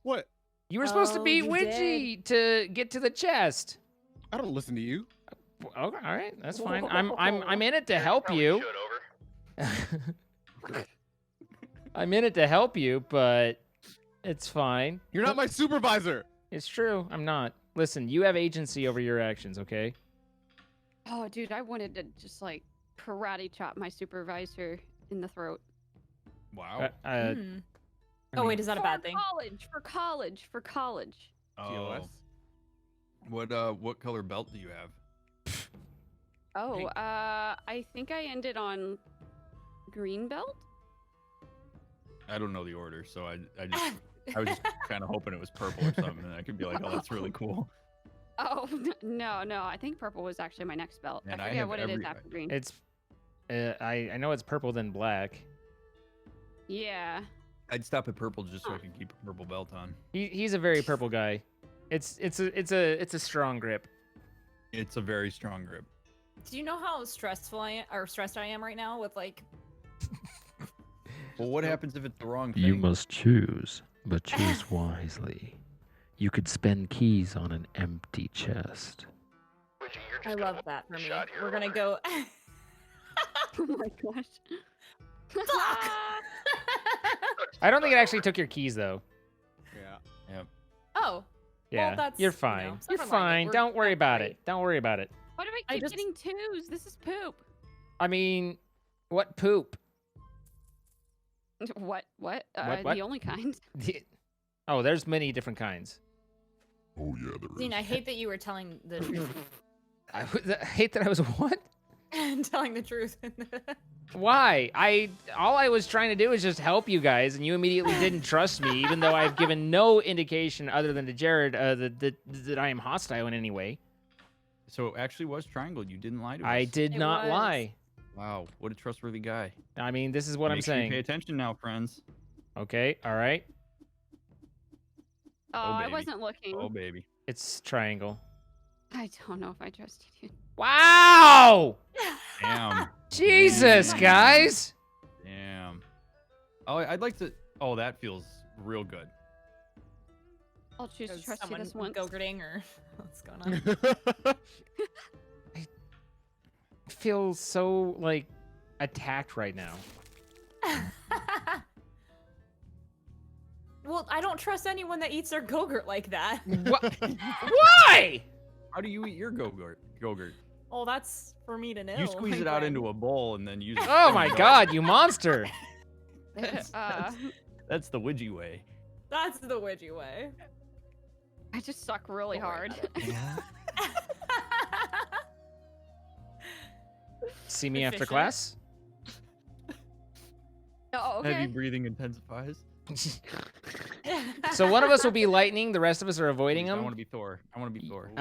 Speaker 8: What?
Speaker 1: You were supposed to
Speaker 9: Oh,
Speaker 1: beat
Speaker 9: you
Speaker 1: Widgie to get to the chest.
Speaker 8: I don't listen to you.
Speaker 1: Okay, all right, that's fine. I'm in it to help you. I'm in it to help you, but it's fine.
Speaker 8: You're not my supervisor.
Speaker 1: It's true. I'm not. Listen, you have agency over your actions, okay?
Speaker 7: Oh, dude, I wanted to just like karate chop my supervisor in the throat.
Speaker 6: Wow.
Speaker 9: Hmm. Oh wait, is that a bad thing?
Speaker 7: For college.
Speaker 6: Oh. What color belt do you have?
Speaker 7: Oh,
Speaker 6: Hey.
Speaker 7: I think I ended on green belt.
Speaker 6: I don't know the order, so I was just kind of hoping it was purple or something, and I could be like, oh, that's really cool.
Speaker 7: Oh no, I think purple was actually my next belt.
Speaker 6: And
Speaker 7: I
Speaker 6: I
Speaker 7: forget
Speaker 6: have
Speaker 7: what it is
Speaker 6: every-
Speaker 7: after green.
Speaker 1: It's I know it's purple then black.
Speaker 7: Yeah.
Speaker 6: I'd stop at purple just so I could keep a purple belt on.
Speaker 1: He's a very purple guy. It's a strong grip.
Speaker 6: It's a very strong grip.
Speaker 9: Do you know how stressed I am right now with like?
Speaker 6: Well, what happens if it's the wrong thing?
Speaker 10: You must choose, but choose wisely. You could spend keys on an empty chest.
Speaker 9: I love that for me. We're gonna go.
Speaker 7: Oh my gosh.
Speaker 9: Fuck!
Speaker 1: I don't think it actually took your keys though.
Speaker 8: Yeah.
Speaker 6: Yep.
Speaker 9: Oh.
Speaker 1: Yeah,
Speaker 9: Well, that's,
Speaker 1: you're
Speaker 9: you
Speaker 1: fine.
Speaker 9: know,
Speaker 1: You're
Speaker 9: someone like it.
Speaker 1: fine.
Speaker 9: We're
Speaker 1: Don't worry
Speaker 9: not
Speaker 1: about
Speaker 9: great.
Speaker 1: it. Don't worry about it.
Speaker 7: Why do I keep getting twos? This is poop.
Speaker 1: I mean, what poop?
Speaker 7: What?
Speaker 1: What?
Speaker 7: The only kind.
Speaker 1: Oh, there's many different kinds.
Speaker 10: Oh yeah, there
Speaker 9: Dean, I hate that you were telling the truth.
Speaker 1: I hate that I was what?
Speaker 9: Telling the truth.
Speaker 1: Why? All I was trying to do was just help you guys, and you immediately didn't trust me, even though I've given no indication other than to Jared that I am hostile in any way.
Speaker 6: So it actually was triangle. You didn't lie to us.
Speaker 1: I did not lie.
Speaker 6: Wow, what a trustworthy guy.
Speaker 1: I mean, this is what I'm
Speaker 6: Make sure you
Speaker 1: saying.
Speaker 6: pay attention now, friends.
Speaker 1: Okay, all right.
Speaker 7: Oh, I
Speaker 6: baby.
Speaker 7: wasn't looking.
Speaker 6: Oh, baby.
Speaker 1: It's triangle.
Speaker 7: I don't know if I trust you, dude.
Speaker 1: Wow!
Speaker 6: Damn.
Speaker 1: Jesus, guys!
Speaker 6: Damn. Oh, I'd like to. Oh, that feels real good.
Speaker 7: I'll choose to
Speaker 9: Is
Speaker 7: trust you
Speaker 9: someone
Speaker 7: this once.
Speaker 9: go-gurting or what's going on?
Speaker 1: I feel so, like, attacked right now.
Speaker 9: Well, I don't trust anyone that eats their go-gurt like that.
Speaker 1: What? Why?
Speaker 6: How do you eat your Go-Gurt?
Speaker 9: Oh, that's for me to know.
Speaker 6: You squeeze it out into a bowl and then use it.
Speaker 1: Oh my god, you monster!
Speaker 6: That's the Ouija way.
Speaker 9: That's the Ouija way.
Speaker 7: I just suck really hard.
Speaker 1: See me after
Speaker 9: Efficient.
Speaker 1: class?
Speaker 7: Oh,
Speaker 6: Heavy
Speaker 7: okay.
Speaker 6: breathing intensifies.
Speaker 1: So one of us will be lightning, the rest of us are avoiding
Speaker 6: I
Speaker 1: them.
Speaker 6: want to be Thor. I want to be Thor.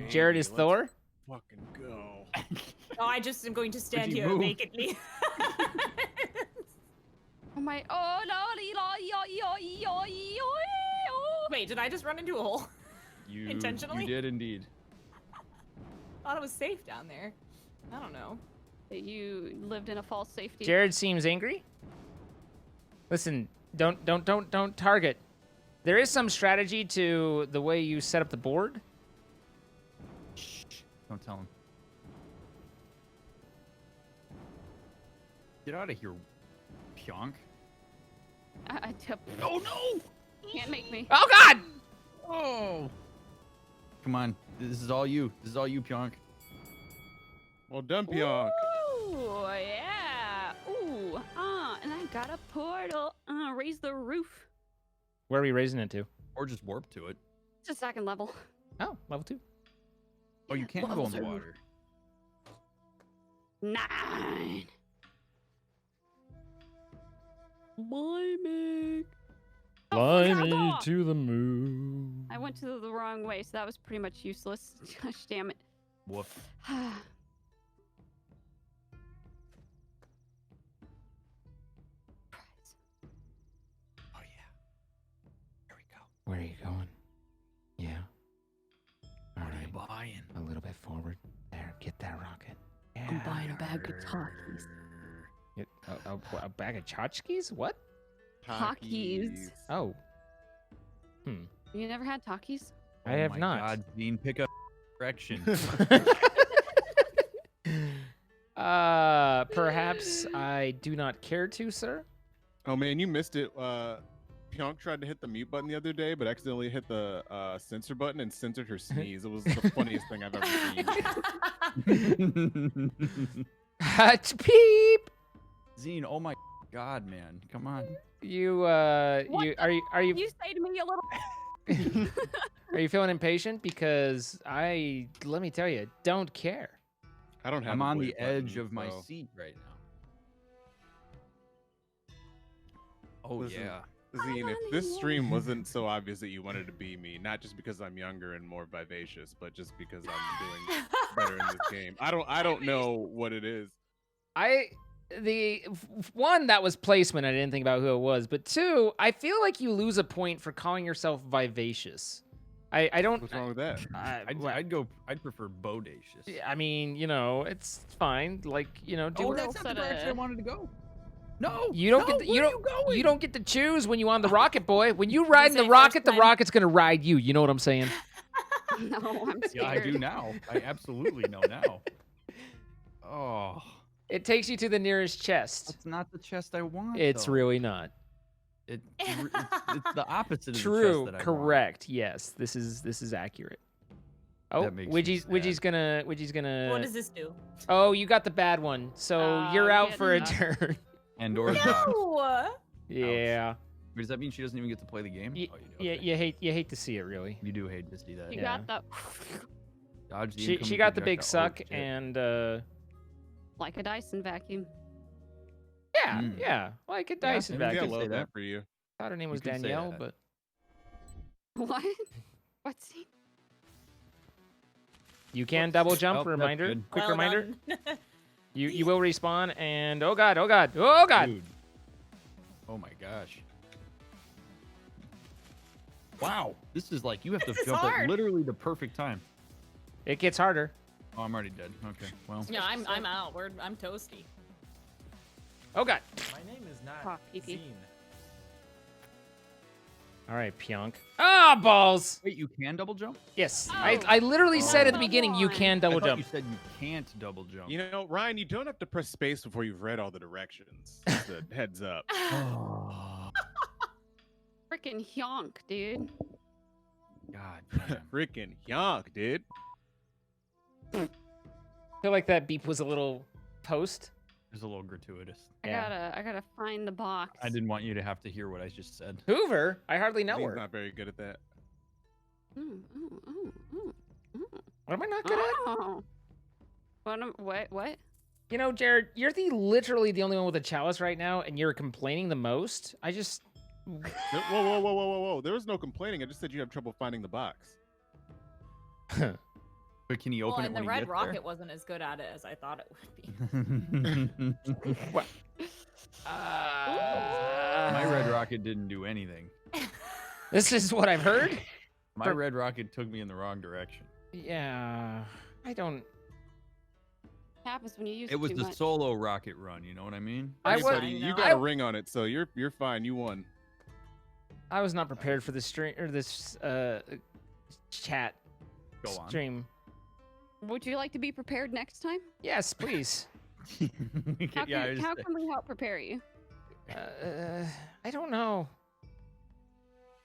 Speaker 1: Jared is
Speaker 8: Let's
Speaker 1: Thor.
Speaker 8: Fucking go.
Speaker 9: Oh, I just am going to stand
Speaker 6: you
Speaker 9: here
Speaker 6: move?
Speaker 9: vacantly.
Speaker 7: Oh my. Oh no.
Speaker 9: Wait, did I just run into a hole?
Speaker 6: You
Speaker 9: Intentionally?
Speaker 6: You did indeed.
Speaker 9: Thought it was safe down there. I don't know.
Speaker 7: You lived in a false safety.
Speaker 1: Jared seems angry. Listen, don't target. There is some strategy to the way you set up the board.
Speaker 6: Shh. Don't tell him. Get out of here, Pionk.
Speaker 7: Oh no! Can't make me.
Speaker 1: Oh god!
Speaker 6: Oh. Come on. This is all you. This is all you, Pionk.
Speaker 8: Well done, Pionk.
Speaker 7: Ooh, yeah. Ooh, and I got a portal. Raise the roof.
Speaker 1: Where are we raising it to?
Speaker 6: Or just warp to it.
Speaker 7: It's a second level.
Speaker 1: Oh, level 2.
Speaker 6: Oh, you can't go in the water.
Speaker 7: 9. Bye, Mick.
Speaker 1: Fly
Speaker 7: Oh,
Speaker 1: me
Speaker 7: God.
Speaker 1: to the moon.
Speaker 7: I went to the wrong way, so that was pretty much useless. Gosh damn it.
Speaker 6: Woof. Oh yeah. Here we go.
Speaker 1: Where are you going? Yeah. All
Speaker 6: What are you
Speaker 1: right.
Speaker 6: buying?
Speaker 1: A little bit forward. There, get that rocket. Yeah.
Speaker 7: I'm buying a bag of Takis.
Speaker 1: Get a bag of tchotchkes? What?
Speaker 7: Takis.
Speaker 1: Oh.
Speaker 7: You never had Takis?
Speaker 1: I have
Speaker 6: Oh my
Speaker 1: not.
Speaker 6: God, Dean, pick up direction.
Speaker 1: Perhaps I do not care to, sir.
Speaker 8: Oh man, you missed it. Pionk tried to hit the mute button the other day, but accidentally hit the censor button and censored her sneeze. It was the funniest thing I've ever seen.
Speaker 1: Beep.
Speaker 6: Zine, oh my God, man, come on.
Speaker 1: You
Speaker 7: What
Speaker 1: you
Speaker 7: the
Speaker 1: are you
Speaker 7: You say to me a little.
Speaker 1: are you feeling impatient? Because let me tell you, don't care.
Speaker 8: I don't have.
Speaker 6: I'm
Speaker 8: a
Speaker 6: on
Speaker 8: voice
Speaker 6: the edge
Speaker 8: button,
Speaker 6: of my
Speaker 8: so-
Speaker 6: seat right now. Oh
Speaker 8: Listen,
Speaker 6: yeah.
Speaker 8: Zine, if this stream wasn't so obvious that you wanted to be me, not just because I'm younger and more vivacious, but just because I'm doing better in this game. I don't know what it is.
Speaker 1: One, that was placement. I didn't think about who it was. But two, I feel like you lose a point for calling yourself vivacious. I don't.
Speaker 8: What's wrong with that?
Speaker 6: I'd prefer bodacious.
Speaker 1: I mean, it's fine. Like, do
Speaker 6: That's not the direction I wanted to go. No,
Speaker 1: you don't get you don't get to choose when you on the rocket, boy. When you ride in the rocket's gonna ride you. You know what I'm saying?
Speaker 7: No, I'm scared.
Speaker 6: Yeah, I do now. I absolutely know now. Oh.
Speaker 1: It takes you to the nearest chest.
Speaker 6: That's not the chest I want.
Speaker 1: It's
Speaker 6: though.
Speaker 1: really not.
Speaker 6: It's the opposite of the
Speaker 1: True.
Speaker 6: chest that I
Speaker 1: Correct. Yes. This is accurate. Oh,
Speaker 6: That makes me
Speaker 1: Widgie's gonna.
Speaker 9: What does this do?
Speaker 1: Oh, you got the bad one, so you're out for a
Speaker 7: getting
Speaker 1: turn.
Speaker 6: Pandora's box.
Speaker 9: No.
Speaker 1: Yeah.
Speaker 6: Does that mean she doesn't even get to play the game?
Speaker 1: Y-
Speaker 6: Oh, you do.
Speaker 1: Yeah.
Speaker 6: Okay.
Speaker 1: You hate to see it, really.
Speaker 6: You do hate to see that.
Speaker 7: You
Speaker 1: Yeah.
Speaker 7: got the
Speaker 6: Dodge the
Speaker 1: She
Speaker 6: incoming
Speaker 1: got the big
Speaker 6: projectile.
Speaker 1: suck,
Speaker 6: Oh, shit.
Speaker 1: and
Speaker 7: like a Dyson vacuum.
Speaker 1: yeah,
Speaker 6: Mm.
Speaker 1: yeah, like a Dyson
Speaker 6: maybe
Speaker 8: I
Speaker 1: vacuum.
Speaker 6: say
Speaker 8: love
Speaker 6: that.
Speaker 8: that for you.
Speaker 1: Thought her name was
Speaker 6: You can say
Speaker 1: Danielle,
Speaker 6: that.
Speaker 1: but
Speaker 7: What? What's he?
Speaker 1: you can double jump.
Speaker 6: Oh, that's
Speaker 1: Reminder,
Speaker 6: good.
Speaker 1: quick
Speaker 9: Well
Speaker 1: reminder.
Speaker 9: done.
Speaker 1: You will respawn, and oh god, oh god, oh god.
Speaker 6: Dude. Oh my gosh. Wow. This is like, you have to
Speaker 9: This is
Speaker 6: jump at
Speaker 9: hard.
Speaker 6: literally the perfect time.
Speaker 1: It gets harder.
Speaker 6: Oh, I'm already dead. Okay, well.
Speaker 9: Yeah, I'm out. I'm toasty.
Speaker 1: Oh god.
Speaker 5: My name is not
Speaker 7: Ah, pee-pee.
Speaker 5: Zine.
Speaker 1: All right, Pionk. Ah, balls.
Speaker 6: Wait, you can double jump?
Speaker 1: Yes,
Speaker 7: Oh.
Speaker 1: I literally said at the
Speaker 7: Come
Speaker 1: beginning you
Speaker 7: on.
Speaker 1: can double
Speaker 6: I thought
Speaker 1: jump.
Speaker 6: you said you can't double jump.
Speaker 8: You know, Ryan, you don't have to press space before you've read all the directions. Just a heads up.
Speaker 6: Oh,
Speaker 7: Freaking honk, dude.
Speaker 6: God damn.
Speaker 8: Freaking yonk, dude.
Speaker 1: I feel like that beep was a little post.
Speaker 6: It was a little gratuitous.
Speaker 1: Yeah.
Speaker 7: I gotta find the box.
Speaker 6: I didn't want you to have to hear what I just said.
Speaker 1: Hoover, I hardly know
Speaker 8: He's
Speaker 1: her.
Speaker 8: not very good at that.
Speaker 1: What am I not good at?
Speaker 7: Oh. What?
Speaker 1: You know, Jared, you're literally the only one with a chalice right now, and you're complaining the most. I just.
Speaker 8: Whoa. There was no complaining. I just said you have trouble finding the box.
Speaker 6: But can he
Speaker 9: Well,
Speaker 6: open it
Speaker 9: and
Speaker 6: when
Speaker 9: the
Speaker 6: he
Speaker 9: Red
Speaker 6: gets
Speaker 9: Rocket wasn't as good at it as I thought it would be.
Speaker 1: What?
Speaker 6: My Red Rocket didn't do anything.
Speaker 1: This is what I've heard.
Speaker 6: My Red Rocket took me in the wrong direction.
Speaker 1: Yeah, I don't.
Speaker 7: Happens when you use
Speaker 6: It was
Speaker 7: too
Speaker 6: the
Speaker 7: much.
Speaker 6: solo rocket run, you know what I mean?
Speaker 1: I
Speaker 8: Hey,
Speaker 1: was.
Speaker 8: buddy, you
Speaker 9: know.
Speaker 8: got a ring on it, so you're fine. You won.
Speaker 1: I was not prepared for this stream or this chat
Speaker 6: Go on.
Speaker 1: stream.
Speaker 7: Would you like to be prepared next time?
Speaker 1: Yes, please.
Speaker 7: How can,
Speaker 6: Yeah, I just-
Speaker 7: how can we help prepare you?
Speaker 1: I don't know.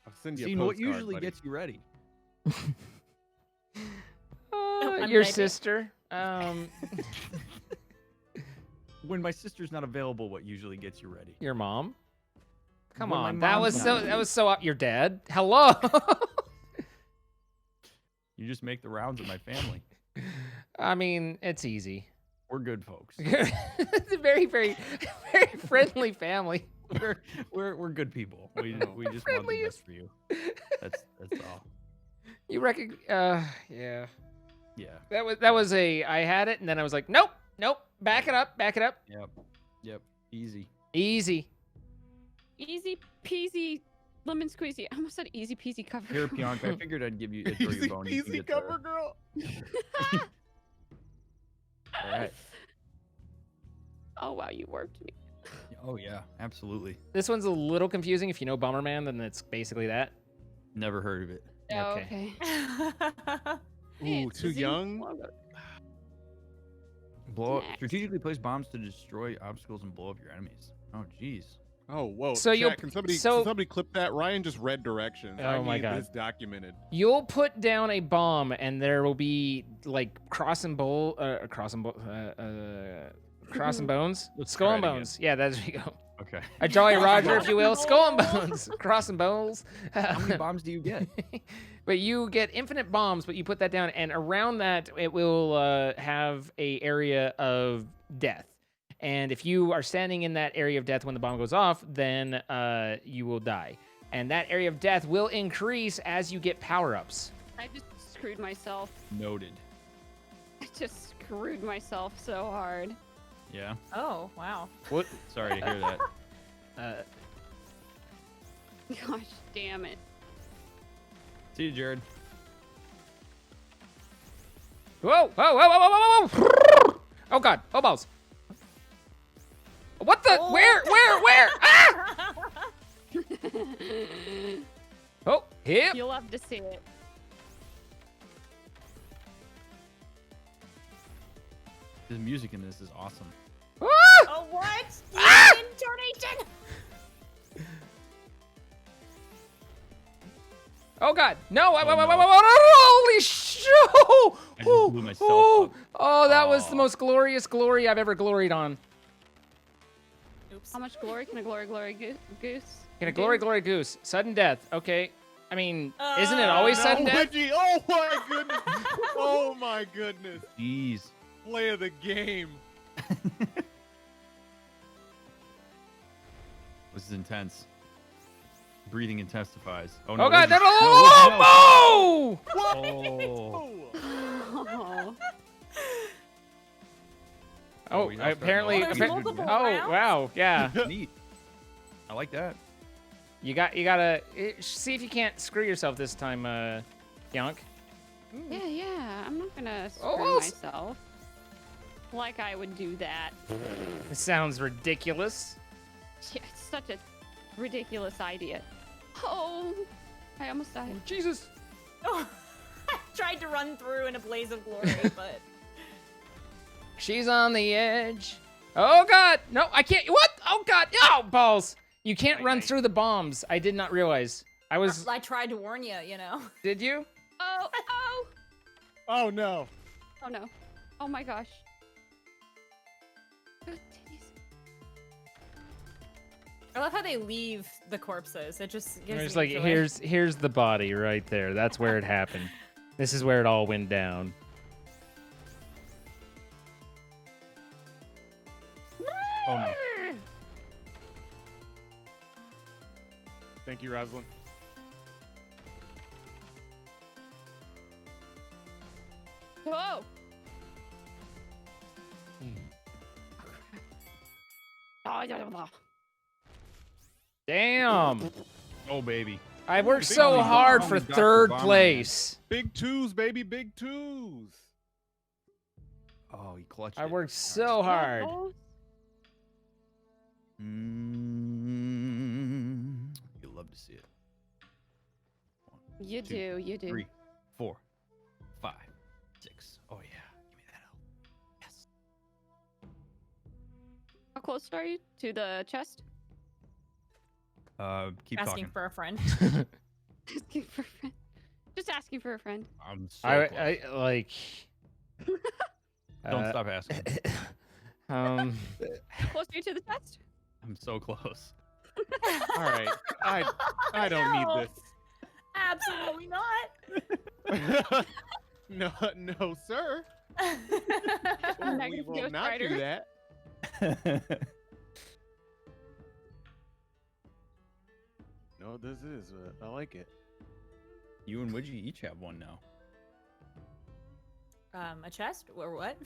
Speaker 8: I'll send you
Speaker 6: See,
Speaker 8: a
Speaker 6: what
Speaker 8: postcard,
Speaker 6: usually
Speaker 8: buddy.
Speaker 6: gets you ready?
Speaker 9: I'm
Speaker 1: Your
Speaker 9: ready.
Speaker 1: sister.
Speaker 6: When my sister's not available, what usually gets you ready?
Speaker 1: Your mom. Come
Speaker 6: When my
Speaker 1: on, that
Speaker 6: mom's
Speaker 1: was
Speaker 6: not
Speaker 1: so. Your dad. Hello.
Speaker 6: You just make the rounds of my family.
Speaker 1: I mean, it's easy.
Speaker 6: We're good folks.
Speaker 1: It's a very, very, very friendly family.
Speaker 6: We're good people. We just want the
Speaker 1: Friendliest.
Speaker 6: best for you. That's all.
Speaker 1: You reckon? Yeah.
Speaker 6: Yeah.
Speaker 1: That was a. I had it, and then I was like, nope. Back it up.
Speaker 6: Yep. Easy.
Speaker 1: Easy.
Speaker 7: Easy peasy lemon squeezy. I almost said easy peasy cover.
Speaker 6: Here, Pionk, I figured I'd give you a throw your
Speaker 8: Easy
Speaker 6: bone. You can
Speaker 8: peasy
Speaker 6: get the-
Speaker 8: cover girl.
Speaker 6: All right.
Speaker 7: Oh wow, you worked me.
Speaker 6: Oh yeah, absolutely.
Speaker 1: This one's a little confusing. If you know Bomberman, then it's basically that.
Speaker 6: Never heard of it.
Speaker 1: Okay.
Speaker 8: Ooh, too young.
Speaker 6: Blow up,
Speaker 7: Next.
Speaker 6: strategically place bombs to destroy obstacles and blow up your enemies. Oh jeez.
Speaker 8: Oh whoa.
Speaker 1: So
Speaker 8: Chat,
Speaker 1: you'll-
Speaker 8: can somebody
Speaker 1: so-
Speaker 8: clip that? Ryan just read directions. I
Speaker 1: Oh my
Speaker 8: need
Speaker 1: God.
Speaker 8: this documented.
Speaker 1: You'll put down a bomb, and there will be like crossing bones, skull and
Speaker 6: try it
Speaker 1: bones. Yeah, that's you go.
Speaker 6: Okay.
Speaker 1: A Jolly Roger, if you will, skull and bones, crossing bones.
Speaker 6: How many bombs do you get?
Speaker 1: But you get infinite bombs, but you put that down, and around that it will have a area of death. And if you are standing in that area of death when the bomb goes off, then you will die. And that area of death will increase as you get power-ups.
Speaker 7: I just screwed myself.
Speaker 6: Noted.
Speaker 7: I just screwed myself so hard.
Speaker 6: Yeah.
Speaker 9: Oh, wow.
Speaker 6: What? Sorry to hear that.
Speaker 7: Gosh damn it.
Speaker 6: See you, Jared.
Speaker 1: Whoa, whoa, whoa, whoa, whoa, whoa, whoa. Oh, God. Oh, balls. What the?
Speaker 9: Oh.
Speaker 1: Where? Ah! Oh, hip.
Speaker 7: You'll have to see it.
Speaker 6: The music in this is awesome.
Speaker 1: Ah!
Speaker 9: Oh, what?
Speaker 1: Ah!
Speaker 9: Incarnation!
Speaker 1: Oh, God. No.
Speaker 6: no.
Speaker 1: Holy shit.
Speaker 6: I just blew myself up.
Speaker 1: Oh, that was the most glorious glory I've ever gloried on.
Speaker 9: Oops.
Speaker 7: How much glory can a glory goose?
Speaker 1: Can a glory goose? Sudden death. Okay. I mean, isn't it always sudden death?
Speaker 8: Luigi, oh my goodness! Oh my goodness!
Speaker 6: Jeez.
Speaker 8: Play of the game.
Speaker 6: This is intense. Breathing intensifies. Oh,
Speaker 1: Oh, God.
Speaker 6: Luigi.
Speaker 1: Oh!
Speaker 6: Oh.
Speaker 1: Oh,
Speaker 6: he's not starting
Speaker 1: apparently.
Speaker 6: off.
Speaker 9: There's multiple
Speaker 1: Oh,
Speaker 9: rounds?
Speaker 1: wow. Yeah.
Speaker 6: Neat. I like that.
Speaker 1: You gotta see if you can't screw yourself this time, Yonk.
Speaker 7: Yeah. I'm not gonna screw
Speaker 1: Oh,
Speaker 7: myself. Like I would do that.
Speaker 1: This sounds ridiculous.
Speaker 7: Yeah, it's such a ridiculous idea. Oh, I almost died.
Speaker 1: Jesus.
Speaker 9: Oh, I tried to run through in a blaze of glory, but
Speaker 1: She's on the edge. Oh, God. No, I can't. What? Oh, God. Oh, balls. You can't run through the bombs. I did not realize.
Speaker 9: I tried to warn you, you know.
Speaker 1: Did you?
Speaker 7: Oh.
Speaker 8: Oh no.
Speaker 7: Oh no. Oh my gosh. Good titties.
Speaker 9: I love how they leave the corpses. It just gives
Speaker 1: It's
Speaker 9: me
Speaker 1: like,
Speaker 9: joy.
Speaker 1: here's the body right there. That's where it happened. This is where it all went down.
Speaker 6: Oh, no.
Speaker 8: Thank you, Rosalind.
Speaker 7: Whoa. Oh, yeah.
Speaker 1: Damn.
Speaker 6: Oh, baby.
Speaker 1: I worked
Speaker 8: Big
Speaker 1: so
Speaker 8: Dr.
Speaker 1: hard
Speaker 6: Bomb
Speaker 1: for
Speaker 6: and Dr.
Speaker 1: third
Speaker 6: Bomb, man.
Speaker 1: place.
Speaker 8: Big twos, baby, big twos.
Speaker 6: Oh, he clutched
Speaker 1: I
Speaker 6: it.
Speaker 1: worked so hard.
Speaker 6: You'll love to see it.
Speaker 7: You
Speaker 6: Two,
Speaker 7: do.
Speaker 6: 3, 4, 5, 6. Oh, yeah. Give me that L. Yes.
Speaker 7: How close are you to the chest?
Speaker 6: Keep
Speaker 9: Asking
Speaker 6: talking.
Speaker 9: for a friend.
Speaker 7: Asking for a friend. Just asking for a friend.
Speaker 6: I'm so
Speaker 1: I
Speaker 6: close.
Speaker 1: like.
Speaker 6: Don't stop asking.
Speaker 7: How close are you to the chest?
Speaker 6: I'm so close.
Speaker 8: All right. I don't
Speaker 9: No.
Speaker 8: need
Speaker 9: Absolutely not.
Speaker 8: this. No, sir. We
Speaker 7: Negative
Speaker 8: will
Speaker 7: Ghost
Speaker 8: not do
Speaker 7: Rider.
Speaker 8: that. No, this is. I like it.
Speaker 6: You and Widgie each have one now.
Speaker 9: A chest or what?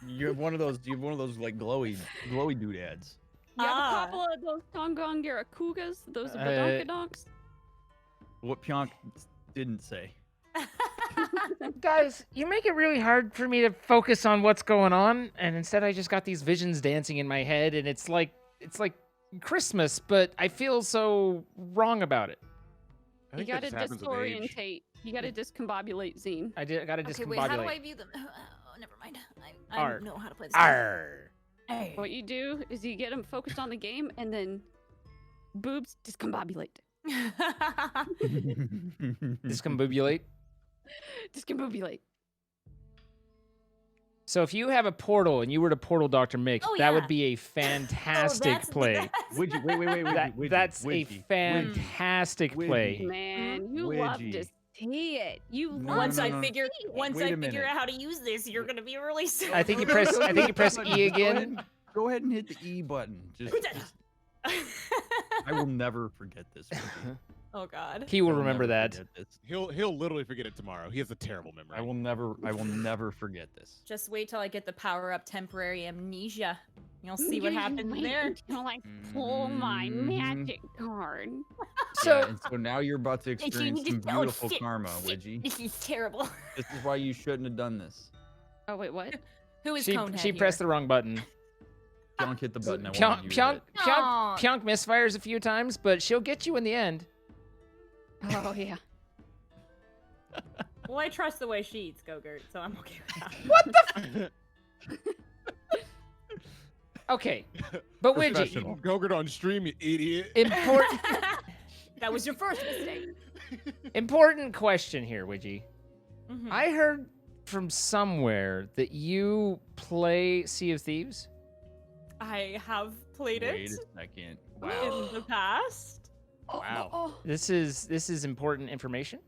Speaker 6: You have one of those. You have one of those like glowy doodads.
Speaker 7: You have
Speaker 9: Ah.
Speaker 7: a couple of those Tongongira-kugas, those badonkadonks.
Speaker 6: What Pionk didn't say.
Speaker 1: Guys, you make it really hard for me to focus on what's going on, and instead I just got these visions dancing in my head, and it's like Christmas, but I feel so wrong about it.
Speaker 8: I
Speaker 7: You
Speaker 8: think that
Speaker 7: gotta
Speaker 8: just happens with age.
Speaker 7: disorientate. You gotta discombobulate Zine.
Speaker 1: I gotta
Speaker 9: Okay, wait, how do I
Speaker 1: discombobulate.
Speaker 9: view them? Oh, never mind. I
Speaker 1: Arr.
Speaker 9: know how to play this game.
Speaker 1: Arr.
Speaker 9: Hey.
Speaker 7: What you do is you get them focused on the game and then boobs discombobulate.
Speaker 1: Discombobulate.
Speaker 7: Discombobulate.
Speaker 1: So if you have a portal and you were to portal Dr. Mick,
Speaker 9: Oh,
Speaker 1: that
Speaker 9: yeah.
Speaker 1: would be a fantastic
Speaker 9: that's the
Speaker 1: play.
Speaker 9: best.
Speaker 6: Widgie, wait, Widgie,
Speaker 1: That's a
Speaker 6: Widgie,
Speaker 1: fantastic
Speaker 6: Widgie.
Speaker 1: play.
Speaker 7: Man, you love to
Speaker 6: Widgie.
Speaker 7: see it. You
Speaker 6: No,
Speaker 7: love
Speaker 9: Once
Speaker 6: no,
Speaker 9: I
Speaker 6: no.
Speaker 9: figure
Speaker 6: Wait a
Speaker 9: out
Speaker 6: minute.
Speaker 9: how to use this, you're gonna be really so.
Speaker 1: I think you press E again.
Speaker 6: Go ahead and hit the E button. I will never forget this.
Speaker 9: Oh God.
Speaker 1: He will remember that.
Speaker 8: He'll literally forget it tomorrow. He has a terrible memory.
Speaker 6: I will never forget this.
Speaker 9: Just wait till I get the power up temporary amnesia. You'll see what happens there.
Speaker 7: Until I pull my magic card.
Speaker 6: So, and so now you're about to experience some
Speaker 9: oh,
Speaker 6: beautiful
Speaker 9: shit,
Speaker 6: karma,
Speaker 9: shit.
Speaker 6: Widgie.
Speaker 9: This is terrible.
Speaker 6: This is why you shouldn't have done this.
Speaker 7: Oh wait, what?
Speaker 9: Who is
Speaker 1: She
Speaker 9: Conehead
Speaker 1: pressed the wrong button.
Speaker 6: Pionk hit the button. I
Speaker 1: Pionk,
Speaker 6: wanted you to hit.
Speaker 1: Pionk misfires a few times, but she'll get you in the end.
Speaker 7: Oh yeah.
Speaker 9: Well, I trust the way she eats Go-Gurt, so I'm okay with that.
Speaker 1: What the? Okay, but Widgie,
Speaker 8: Gogurt on stream, you idiot.
Speaker 1: important.
Speaker 9: That was your first mistake.
Speaker 1: Important question here, Widgie.
Speaker 9: Mhm.
Speaker 1: I heard from somewhere that you play Sea of Thieves.
Speaker 9: I have played
Speaker 6: Wait
Speaker 9: it
Speaker 6: a second. Wow.
Speaker 9: in the past.
Speaker 8: Wow.
Speaker 1: This is important information.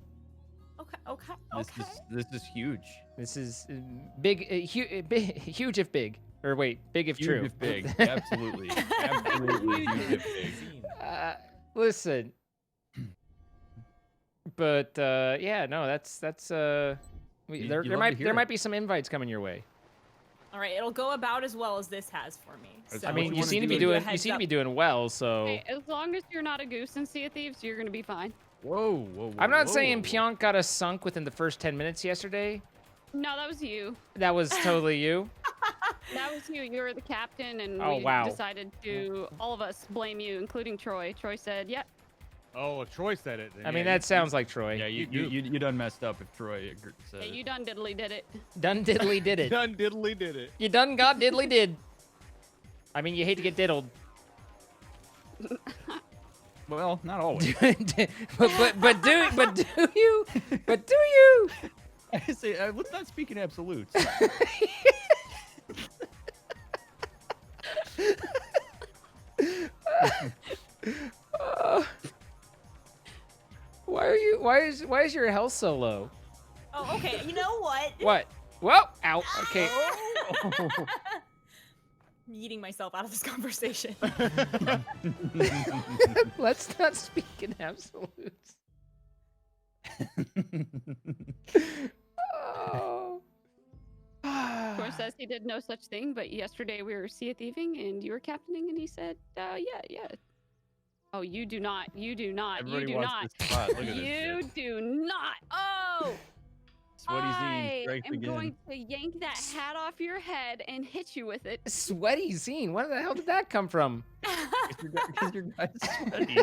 Speaker 9: Okay.
Speaker 6: This is huge.
Speaker 1: This is big, huge if big, or wait, big if
Speaker 6: Huge
Speaker 1: true.
Speaker 6: if big. Absolutely. Absolutely huge if big.
Speaker 1: Listen. But yeah, no, that's there might be some invites coming your way.
Speaker 9: All right, it'll go about as well as this has for me. So
Speaker 1: I mean, you seem to be
Speaker 9: give you a
Speaker 1: doing
Speaker 9: heads up.
Speaker 1: well, so
Speaker 7: Hey, as long as you're not a goose in Sea of Thieves, you're gonna be fine.
Speaker 6: Whoa.
Speaker 1: I'm not saying Pionk got us sunk within the first 10 minutes yesterday.
Speaker 7: No, that was you.
Speaker 1: That was totally you.
Speaker 7: That was you. You were the captain, and
Speaker 1: Oh,
Speaker 7: we
Speaker 1: wow.
Speaker 7: decided to all of us blame you, including Troy. Troy said, "Yep."
Speaker 8: Oh, if Troy said it. Then
Speaker 1: I mean,
Speaker 8: yeah,
Speaker 1: that sounds like Troy.
Speaker 6: Yeah, you done messed up if Troy said
Speaker 7: Hey,
Speaker 6: it.
Speaker 7: you done diddly did it.
Speaker 1: Done diddly did it.
Speaker 8: Done diddly did it.
Speaker 1: You done got diddly did. I mean, you hate to get diddled.
Speaker 6: Well, not always.
Speaker 1: but do you?
Speaker 6: I say, let's not speak in absolutes.
Speaker 9: Oh.
Speaker 1: Why is your health so low?
Speaker 9: Oh, okay. You know what?
Speaker 1: What? Well, ow. Okay.
Speaker 9: I'm eating myself out of this conversation.
Speaker 1: Let's not speak in absolutes. Oh.
Speaker 7: Troy says he did no such thing, but yesterday we were sea thieving and you were captaining, and he said, yeah. Oh, you do not.
Speaker 6: Everybody
Speaker 7: you do
Speaker 6: wants
Speaker 7: not.
Speaker 6: this spot. Look at this
Speaker 7: You
Speaker 6: shit.
Speaker 7: do not. Oh.
Speaker 6: Sweaty Zine
Speaker 7: I
Speaker 6: strikes
Speaker 7: am
Speaker 6: again.
Speaker 7: going to yank that hat off your head and hit you with it.
Speaker 1: Sweaty Zine. Where the hell did that come from?
Speaker 6: Because your guy's sweaty.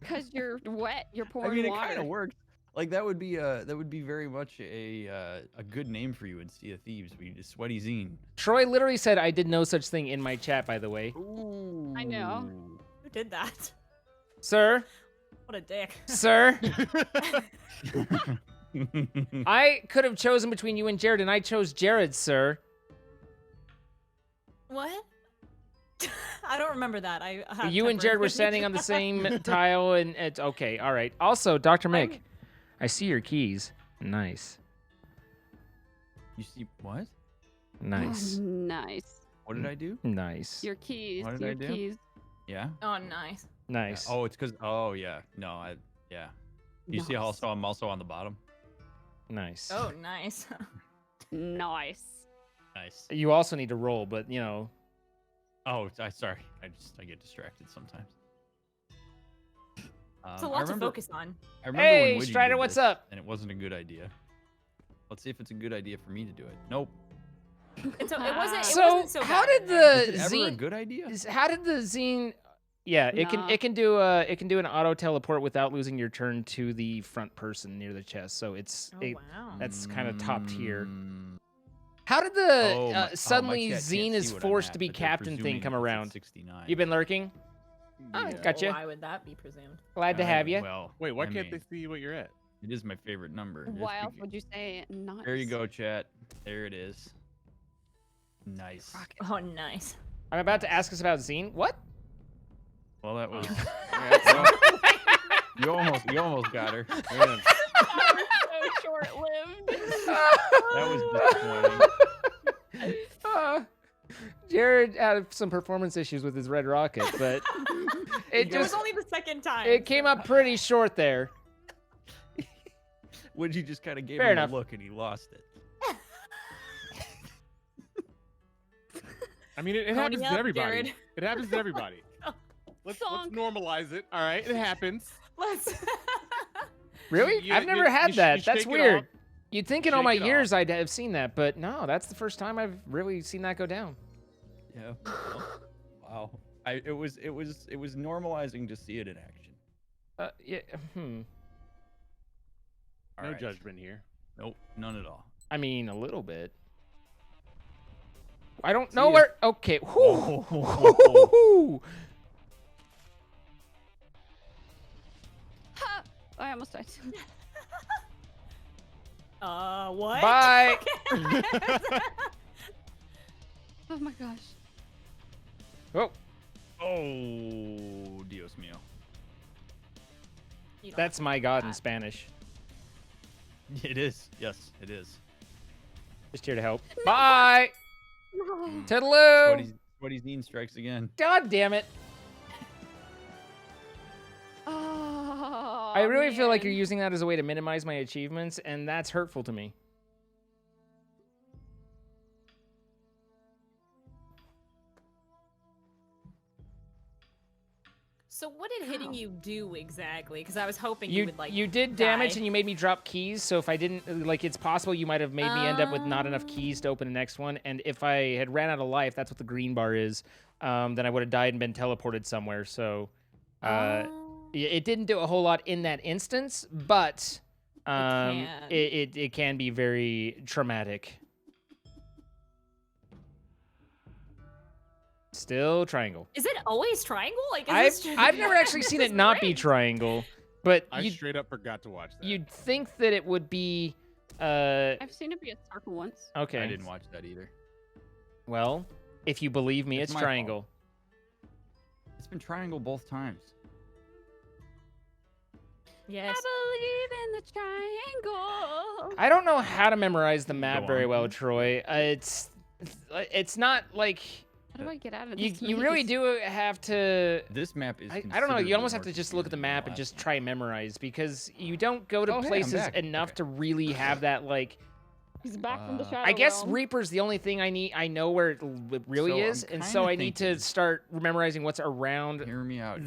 Speaker 7: Because you're wet. You're
Speaker 6: I
Speaker 7: pouring
Speaker 6: mean, it
Speaker 7: water.
Speaker 6: kind of works. Like that would be very much a good name for you in Sea of Thieves. We just Sweaty Zine.
Speaker 1: Troy literally said I did no such thing in my chat, by the way.
Speaker 6: Ooh.
Speaker 7: I know.
Speaker 9: Who did that?
Speaker 1: Sir?
Speaker 9: What a dick.
Speaker 1: Sir? I could have chosen between you and Jared, and I chose Jared, sir.
Speaker 9: What? I don't remember that. I have
Speaker 1: You and Jared were
Speaker 9: temporary
Speaker 1: standing on the same tile, and it's okay. All right. Also, Dr. Mick, I see your keys. Nice.
Speaker 6: You see what?
Speaker 1: Nice.
Speaker 7: Nice.
Speaker 6: What did I do?
Speaker 1: Nice.
Speaker 7: Your keys.
Speaker 6: What did
Speaker 7: your
Speaker 6: I do?
Speaker 7: keys.
Speaker 6: Yeah.
Speaker 9: Oh, nice.
Speaker 1: Nice.
Speaker 6: Oh, it's because. Oh, yeah. No, yeah. You see,
Speaker 7: Nice.
Speaker 6: I'm also on the bottom.
Speaker 1: Nice.
Speaker 9: Oh, nice.
Speaker 7: Nice.
Speaker 6: Nice.
Speaker 1: You also need to roll, but you know.
Speaker 6: Oh, sorry. I get distracted sometimes.
Speaker 9: It's a lot to focus on.
Speaker 6: I remember
Speaker 1: Hey,
Speaker 6: when Widgie
Speaker 1: Strider,
Speaker 6: did
Speaker 1: what's
Speaker 6: this,
Speaker 1: up?
Speaker 6: And it wasn't a good idea. Let's see if it's a good idea for me to do it. Nope.
Speaker 9: It wasn't so
Speaker 1: how
Speaker 9: bad.
Speaker 1: did the
Speaker 6: Is it ever a
Speaker 1: zine?
Speaker 6: good idea?
Speaker 1: How did the zine? Yeah, it can do an auto teleport without losing your turn to the front person near the chest. So it's
Speaker 9: wow.
Speaker 1: that's kind of top tier.
Speaker 6: Mm,
Speaker 1: How did the
Speaker 6: my
Speaker 1: suddenly
Speaker 6: chat can't
Speaker 1: zine is
Speaker 6: see what I'm
Speaker 1: forced
Speaker 6: at,
Speaker 1: to be
Speaker 6: but they're
Speaker 1: captain thing
Speaker 6: presuming
Speaker 1: come
Speaker 6: it's at
Speaker 1: around?
Speaker 6: 69.
Speaker 1: You've been lurking. Oh,
Speaker 6: Yeah.
Speaker 1: gotcha.
Speaker 9: Why would that be presumed?
Speaker 1: Glad to have you.
Speaker 6: Well,
Speaker 8: Wait, why
Speaker 6: I
Speaker 8: can't they
Speaker 6: mean,
Speaker 8: see what you're at?
Speaker 6: It is my favorite number. Just
Speaker 7: Why else
Speaker 6: because-
Speaker 7: would you say nice?
Speaker 6: There you go, chat. There it is. Nice.
Speaker 9: Oh, nice.
Speaker 1: I'm about to ask us about zine. What?
Speaker 6: Well, that was.
Speaker 8: Yeah,
Speaker 6: well, you almost got her.
Speaker 8: man.
Speaker 7: So short-lived.
Speaker 6: That was disappointing.
Speaker 1: Jared had some performance issues with his red rocket, but
Speaker 9: It was only the second time.
Speaker 1: it came up pretty short there.
Speaker 6: Would you just kind of gave
Speaker 1: Fair
Speaker 6: him
Speaker 1: enough.
Speaker 6: a look and he lost it?
Speaker 8: I mean, it
Speaker 9: Pony
Speaker 8: happens to
Speaker 9: up,
Speaker 8: everybody.
Speaker 9: Jared.
Speaker 8: It happens to everybody. Let's
Speaker 7: Sonk.
Speaker 8: normalize it. All right, it happens.
Speaker 9: Let's.
Speaker 1: Really?
Speaker 8: You-
Speaker 1: I've never had
Speaker 8: you
Speaker 1: that. That's
Speaker 8: shake it
Speaker 1: weird.
Speaker 8: off.
Speaker 1: You'd think in all
Speaker 8: Shake
Speaker 1: my
Speaker 8: it
Speaker 1: years I'd have seen that, but no, that's the first time I've really seen that go down.
Speaker 6: Yeah. Wow. It was normalizing to see it in action.
Speaker 1: Yeah.
Speaker 6: All
Speaker 8: No
Speaker 6: right.
Speaker 8: judgment here.
Speaker 6: Nope, none at all.
Speaker 1: I mean, a little bit. I don't know
Speaker 6: ya.
Speaker 1: where. Okay.
Speaker 6: Whoa.
Speaker 1: Whew.
Speaker 7: Ha! I almost died.
Speaker 9: What?
Speaker 1: Bye.
Speaker 7: Oh my gosh.
Speaker 1: Oh,
Speaker 6: Oh, Dios mío.
Speaker 9: You don't
Speaker 1: that's
Speaker 9: have
Speaker 1: my god in
Speaker 9: that.
Speaker 1: Spanish.
Speaker 6: It is. Yes, it is.
Speaker 1: Just here to help. Bye.
Speaker 7: No.
Speaker 1: Toodaloo.
Speaker 6: Sweaty strikes again.
Speaker 1: God damn it.
Speaker 7: Oh,
Speaker 1: I really feel like
Speaker 7: man.
Speaker 1: you're using that as a way to minimize my achievements, and that's hurtful to me.
Speaker 9: So what did hitting you do exactly? Because I was hoping
Speaker 1: You
Speaker 9: would like.
Speaker 1: you did damage
Speaker 9: die.
Speaker 1: and you made me drop keys, so if I didn't, like, it's possible you might have made me end up with not enough keys to open the next one, and if I had ran out of life, that's what the green bar is, then I would have died and been teleported somewhere, so it didn't do a whole lot in that instance, but
Speaker 9: can.
Speaker 1: it can be very traumatic. Still triangle.
Speaker 9: Is it always triangle? Like is this
Speaker 1: I've never actually seen it not be
Speaker 9: rigged?
Speaker 1: triangle, but
Speaker 8: I
Speaker 1: you'd,
Speaker 8: straight up forgot to watch that.
Speaker 1: you'd think that it would be
Speaker 7: I've seen it be a circle once.
Speaker 1: okay.
Speaker 6: I didn't watch that either.
Speaker 1: Well, if you believe me,
Speaker 6: It's
Speaker 1: it's
Speaker 6: my
Speaker 1: triangle.
Speaker 6: It's been triangle both times.
Speaker 9: Yes.
Speaker 7: I believe in the triangle.
Speaker 1: I don't know how to memorize the map
Speaker 6: Go
Speaker 1: very
Speaker 6: on.
Speaker 1: well, Troy. It's not like
Speaker 7: How do I get out of
Speaker 1: you
Speaker 7: this?
Speaker 1: you really
Speaker 7: maze?
Speaker 1: do have to.
Speaker 6: This map is.
Speaker 1: I don't know. You
Speaker 6: considerably
Speaker 1: almost have
Speaker 6: more
Speaker 1: to just look at the
Speaker 6: confusing than
Speaker 1: map and
Speaker 6: last
Speaker 1: just
Speaker 6: one.
Speaker 1: try and memorize because you don't go to
Speaker 6: Oh, hey, I'm
Speaker 1: places
Speaker 6: back.
Speaker 1: enough
Speaker 6: Okay.
Speaker 1: to really have that like.
Speaker 7: He's back from the shadow
Speaker 1: I guess
Speaker 7: realm.
Speaker 1: Reaper's the only thing I know where it really
Speaker 6: So I'm
Speaker 1: is, and
Speaker 6: kinda
Speaker 1: so I need to
Speaker 6: thinking-
Speaker 1: start memorizing what's around
Speaker 6: Hear me out.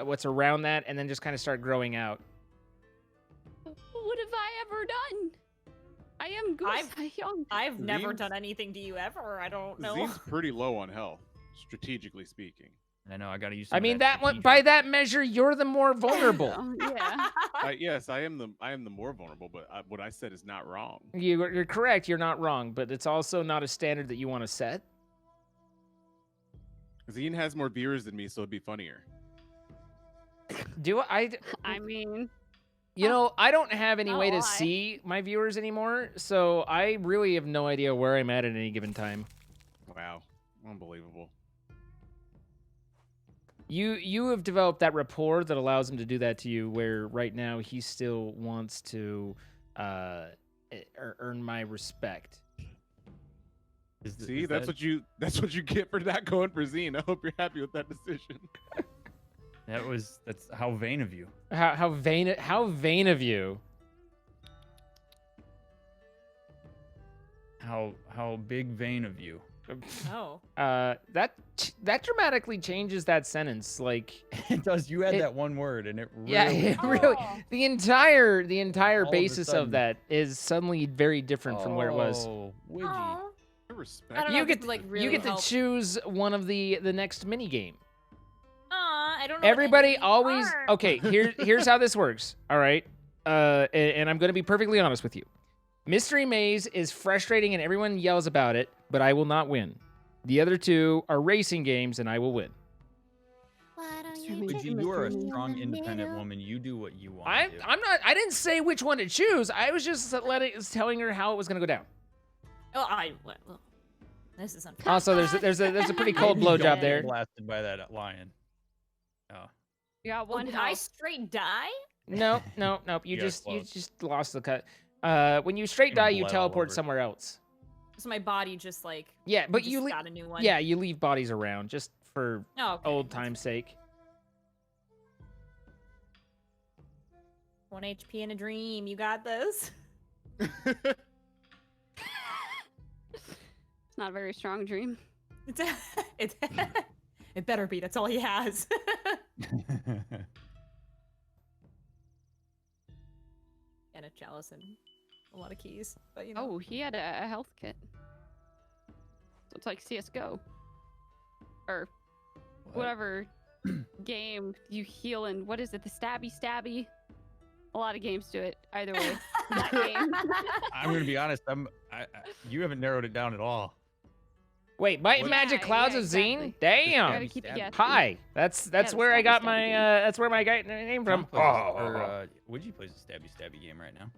Speaker 1: what's around that, and then just kind of start growing out.
Speaker 7: What have I ever done? I am young.
Speaker 9: I've never
Speaker 8: Zines-
Speaker 9: done anything to you ever. I don't know.
Speaker 8: Zine's pretty low on health, strategically speaking.
Speaker 6: I know. I gotta use. Some
Speaker 1: I
Speaker 6: of
Speaker 1: mean that one
Speaker 6: strategic-
Speaker 1: by that measure, you're the more vulnerable.
Speaker 7: Yeah.
Speaker 8: Yes, I am the more vulnerable, but what I said is not wrong.
Speaker 1: You're correct. You're not wrong, but it's also not a standard that you want to set.
Speaker 8: Zine has more viewers than me, so it'd be funnier.
Speaker 1: Do I?
Speaker 7: I mean,
Speaker 1: You know, I don't have any
Speaker 7: Not
Speaker 1: way to
Speaker 7: lie.
Speaker 1: see my viewers anymore, so I really have no idea where I'm at any given time.
Speaker 8: Wow, unbelievable.
Speaker 1: You have developed that rapport that allows him to do that to you, where right now he still wants to earn my respect.
Speaker 8: See, that's what you get for not going for Zine. I hope you're happy with that decision.
Speaker 6: That's how vain of you.
Speaker 1: How vain of you.
Speaker 6: How big vein of you.
Speaker 9: Oh.
Speaker 1: That dramatically changes that sentence. Like
Speaker 6: It does. You had
Speaker 1: It-
Speaker 6: that one word, and it really.
Speaker 1: yeah, it really
Speaker 9: Oh.
Speaker 1: the entire
Speaker 6: All of a
Speaker 1: basis of
Speaker 6: sudden.
Speaker 1: that is suddenly very different from where it was.
Speaker 6: Oh, Widgie.
Speaker 9: Aw.
Speaker 8: Respect.
Speaker 9: I don't know
Speaker 1: You
Speaker 9: if
Speaker 1: get
Speaker 9: this, like,
Speaker 1: you
Speaker 9: really
Speaker 1: get to
Speaker 9: help.
Speaker 1: choose one of the next mini game.
Speaker 9: I don't know. what
Speaker 1: Everybody
Speaker 9: any of these
Speaker 1: always
Speaker 9: are.
Speaker 1: okay. Here's how this works. All right, and I'm going to be perfectly honest with you. Mystery Maze is frustrating and everyone yells about it, but I will not win. The other two are racing games, and I will win.
Speaker 6: Widgie, you are a strong, independent woman. You do what you want.
Speaker 1: I'm not. I didn't say which one to choose. I was just telling her how it was going to go down.
Speaker 9: Oh, well, this is unfair.
Speaker 1: Also, there's a pretty cold
Speaker 6: Don't
Speaker 1: blowjob
Speaker 6: get
Speaker 1: there.
Speaker 6: Blasted by that lion. Oh.
Speaker 7: you got one
Speaker 9: Did I
Speaker 7: health.
Speaker 9: straight die?
Speaker 1: Nope. You
Speaker 6: You got
Speaker 1: just
Speaker 6: close.
Speaker 1: lost the cut. When you straight
Speaker 6: Gonna
Speaker 1: die, you
Speaker 6: bled all
Speaker 1: teleport
Speaker 6: over.
Speaker 1: somewhere else.
Speaker 9: So my body just like
Speaker 1: Yeah, but
Speaker 9: just
Speaker 1: you
Speaker 9: got a new one.
Speaker 1: Yeah, you leave bodies around just for
Speaker 9: Oh, okay.
Speaker 1: old time's sake.
Speaker 9: 1 HP in a dream. You got this.
Speaker 7: It's not a very strong dream.
Speaker 9: It's it better be. That's all he has. And a chalice and a lot of keys. But you know.
Speaker 7: Oh, he had a health kit. So it's like CS:GO. Or whatever game you heal in. What is it? The stabby? A lot of games do it. Either way. That game.
Speaker 6: I'm gonna be honest. You haven't narrowed it down at all.
Speaker 1: Wait, Might and Magic Clouds of
Speaker 7: exactly.
Speaker 1: Zine? Damn.
Speaker 7: Gotta keep it guessing.
Speaker 1: Hi. That's
Speaker 7: the
Speaker 1: where I got
Speaker 7: stabby
Speaker 1: my
Speaker 7: game.
Speaker 1: that's where my guy name from.
Speaker 6: Would you plays a stabby game right now?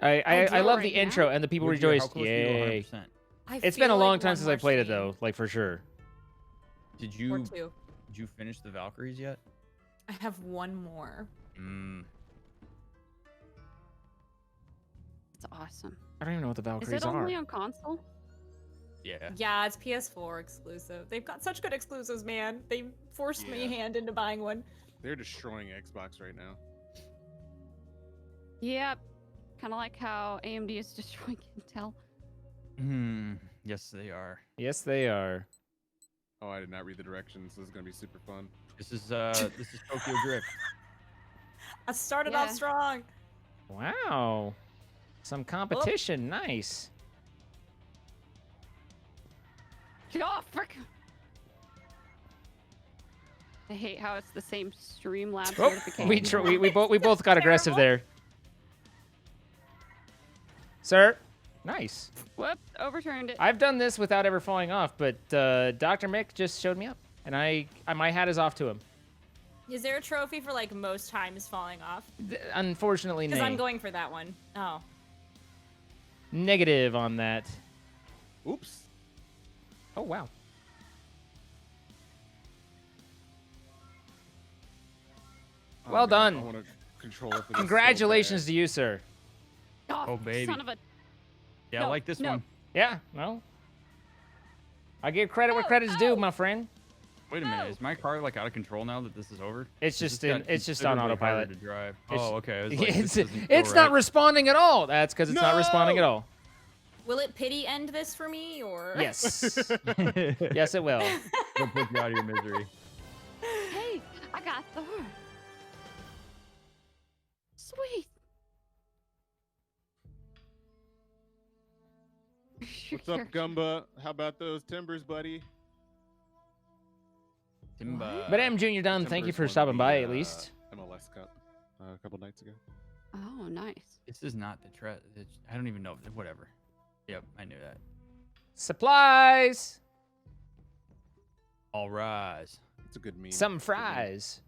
Speaker 1: I love the
Speaker 7: right now?
Speaker 1: intro and the people
Speaker 6: Would you-
Speaker 1: rejoice.
Speaker 6: how close are you to
Speaker 1: Yay.
Speaker 6: 100%?
Speaker 1: It's been a long time since I played it though, like for sure.
Speaker 6: Did
Speaker 9: Or
Speaker 6: you
Speaker 9: 2.
Speaker 6: did you finish the Valkyries yet?
Speaker 9: I have 1 more.
Speaker 7: It's awesome.
Speaker 1: I don't even know what the
Speaker 7: Is
Speaker 1: Valkyries
Speaker 7: it only
Speaker 1: are.
Speaker 7: on console?
Speaker 6: Yeah.
Speaker 9: Yeah, it's PS4 exclusive. They've got such good exclusives, man. They forced me hand into buying one.
Speaker 8: They're destroying Xbox right now.
Speaker 7: Yep. Kind of like how AMD is destroying Intel.
Speaker 6: Yes, they are.
Speaker 1: Yes, they are.
Speaker 8: Oh, I did not read the directions. This is gonna be super fun.
Speaker 6: This is Tokyo Drift.
Speaker 9: I started off strong.
Speaker 1: Wow. Some competition. Nice.
Speaker 7: Oh, frick! I hate how it's the same Streamlabs
Speaker 1: Oh,
Speaker 7: certification.
Speaker 1: we both got aggressive there. Sir, nice.
Speaker 7: Whoops, overturned it.
Speaker 1: I've done this without ever falling off, but Dr. Mick just showed me up, and my hat is off to him.
Speaker 9: Is there a trophy for like most times falling off?
Speaker 1: Unfortunately,
Speaker 9: Because
Speaker 1: nay.
Speaker 9: I'm going for that one. Oh.
Speaker 1: Negative on that.
Speaker 8: Oops.
Speaker 1: Oh wow. Well done.
Speaker 8: I want to control it for this.
Speaker 1: Congratulations to you, sir.
Speaker 7: Oh,
Speaker 6: baby.
Speaker 7: Son of a.
Speaker 6: Yeah,
Speaker 7: No,
Speaker 6: I like this
Speaker 7: no.
Speaker 6: one.
Speaker 1: Yeah, no. I give credit where credit's due, my friend.
Speaker 6: Wait a minute, is my car like out of control now that this is over?
Speaker 1: It's just
Speaker 6: This got
Speaker 1: it's just on
Speaker 6: considerably harder
Speaker 1: autopilot.
Speaker 6: to drive.
Speaker 1: It's-
Speaker 6: Oh, okay. I was like, this
Speaker 1: It's,
Speaker 6: doesn't go
Speaker 1: it's not
Speaker 6: right.
Speaker 1: responding at all. That's because it's not responding at all.
Speaker 9: Will it pity end this for me or?
Speaker 1: Yes. Yes, it will.
Speaker 6: It'll put you out of your misery.
Speaker 7: Hey, I got Thor. Sweet.
Speaker 8: What's up, Gumba? How about those timbers, buddy?
Speaker 6: Timba.
Speaker 1: But M. Junior Dunn, thank you for stopping by at least.
Speaker 8: MLS Cup a couple nights ago.
Speaker 7: Oh, nice.
Speaker 6: This is not the I don't even know. Whatever. Yep, I knew that.
Speaker 1: Supplies.
Speaker 6: All rise.
Speaker 8: It's a good meme.
Speaker 1: Some fries.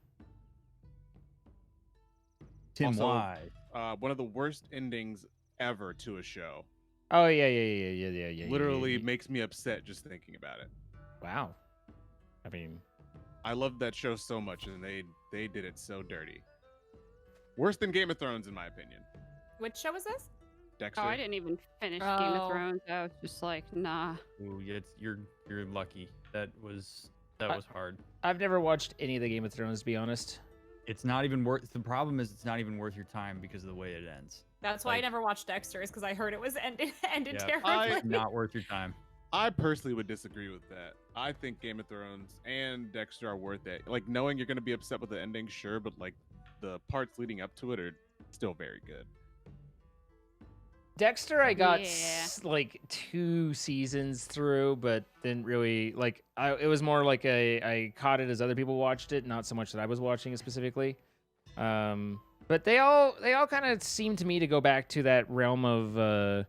Speaker 6: Tim
Speaker 8: Also,
Speaker 6: Wise.
Speaker 8: One of the worst endings ever to a show.
Speaker 1: Oh yeah.
Speaker 8: Literally makes me upset just thinking about it.
Speaker 1: Wow. I mean,
Speaker 8: I loved that show so much, and they did it so dirty. Worse than Game of Thrones, in my opinion.
Speaker 9: Which show is this?
Speaker 8: Dexter.
Speaker 7: Oh, I didn't even finish Game
Speaker 9: Oh.
Speaker 7: of Thrones. I was just like, nah.
Speaker 6: Ooh, yeah, you're lucky. That was hard.
Speaker 1: I've never watched any of the Game of Thrones, to be honest.
Speaker 6: It's not even worth. The problem is it's not even worth your time because of the way it ends.
Speaker 9: That's why I
Speaker 6: Like-
Speaker 9: never watched Dexter, is because I heard it was ended
Speaker 6: Yeah,
Speaker 9: terribly.
Speaker 6: it's not worth your time.
Speaker 8: I personally would disagree with that. I think Game of Thrones and Dexter are worth it. Like, knowing you're going to be upset with the ending, sure, but like the parts leading up to it are still very good.
Speaker 1: Dexter, I got
Speaker 7: Yeah.
Speaker 1: like 2 seasons through, but didn't really like. It was more like I caught it as other people watched it, not so much that I was watching it specifically. But they all kind of seem to me to go back to that realm of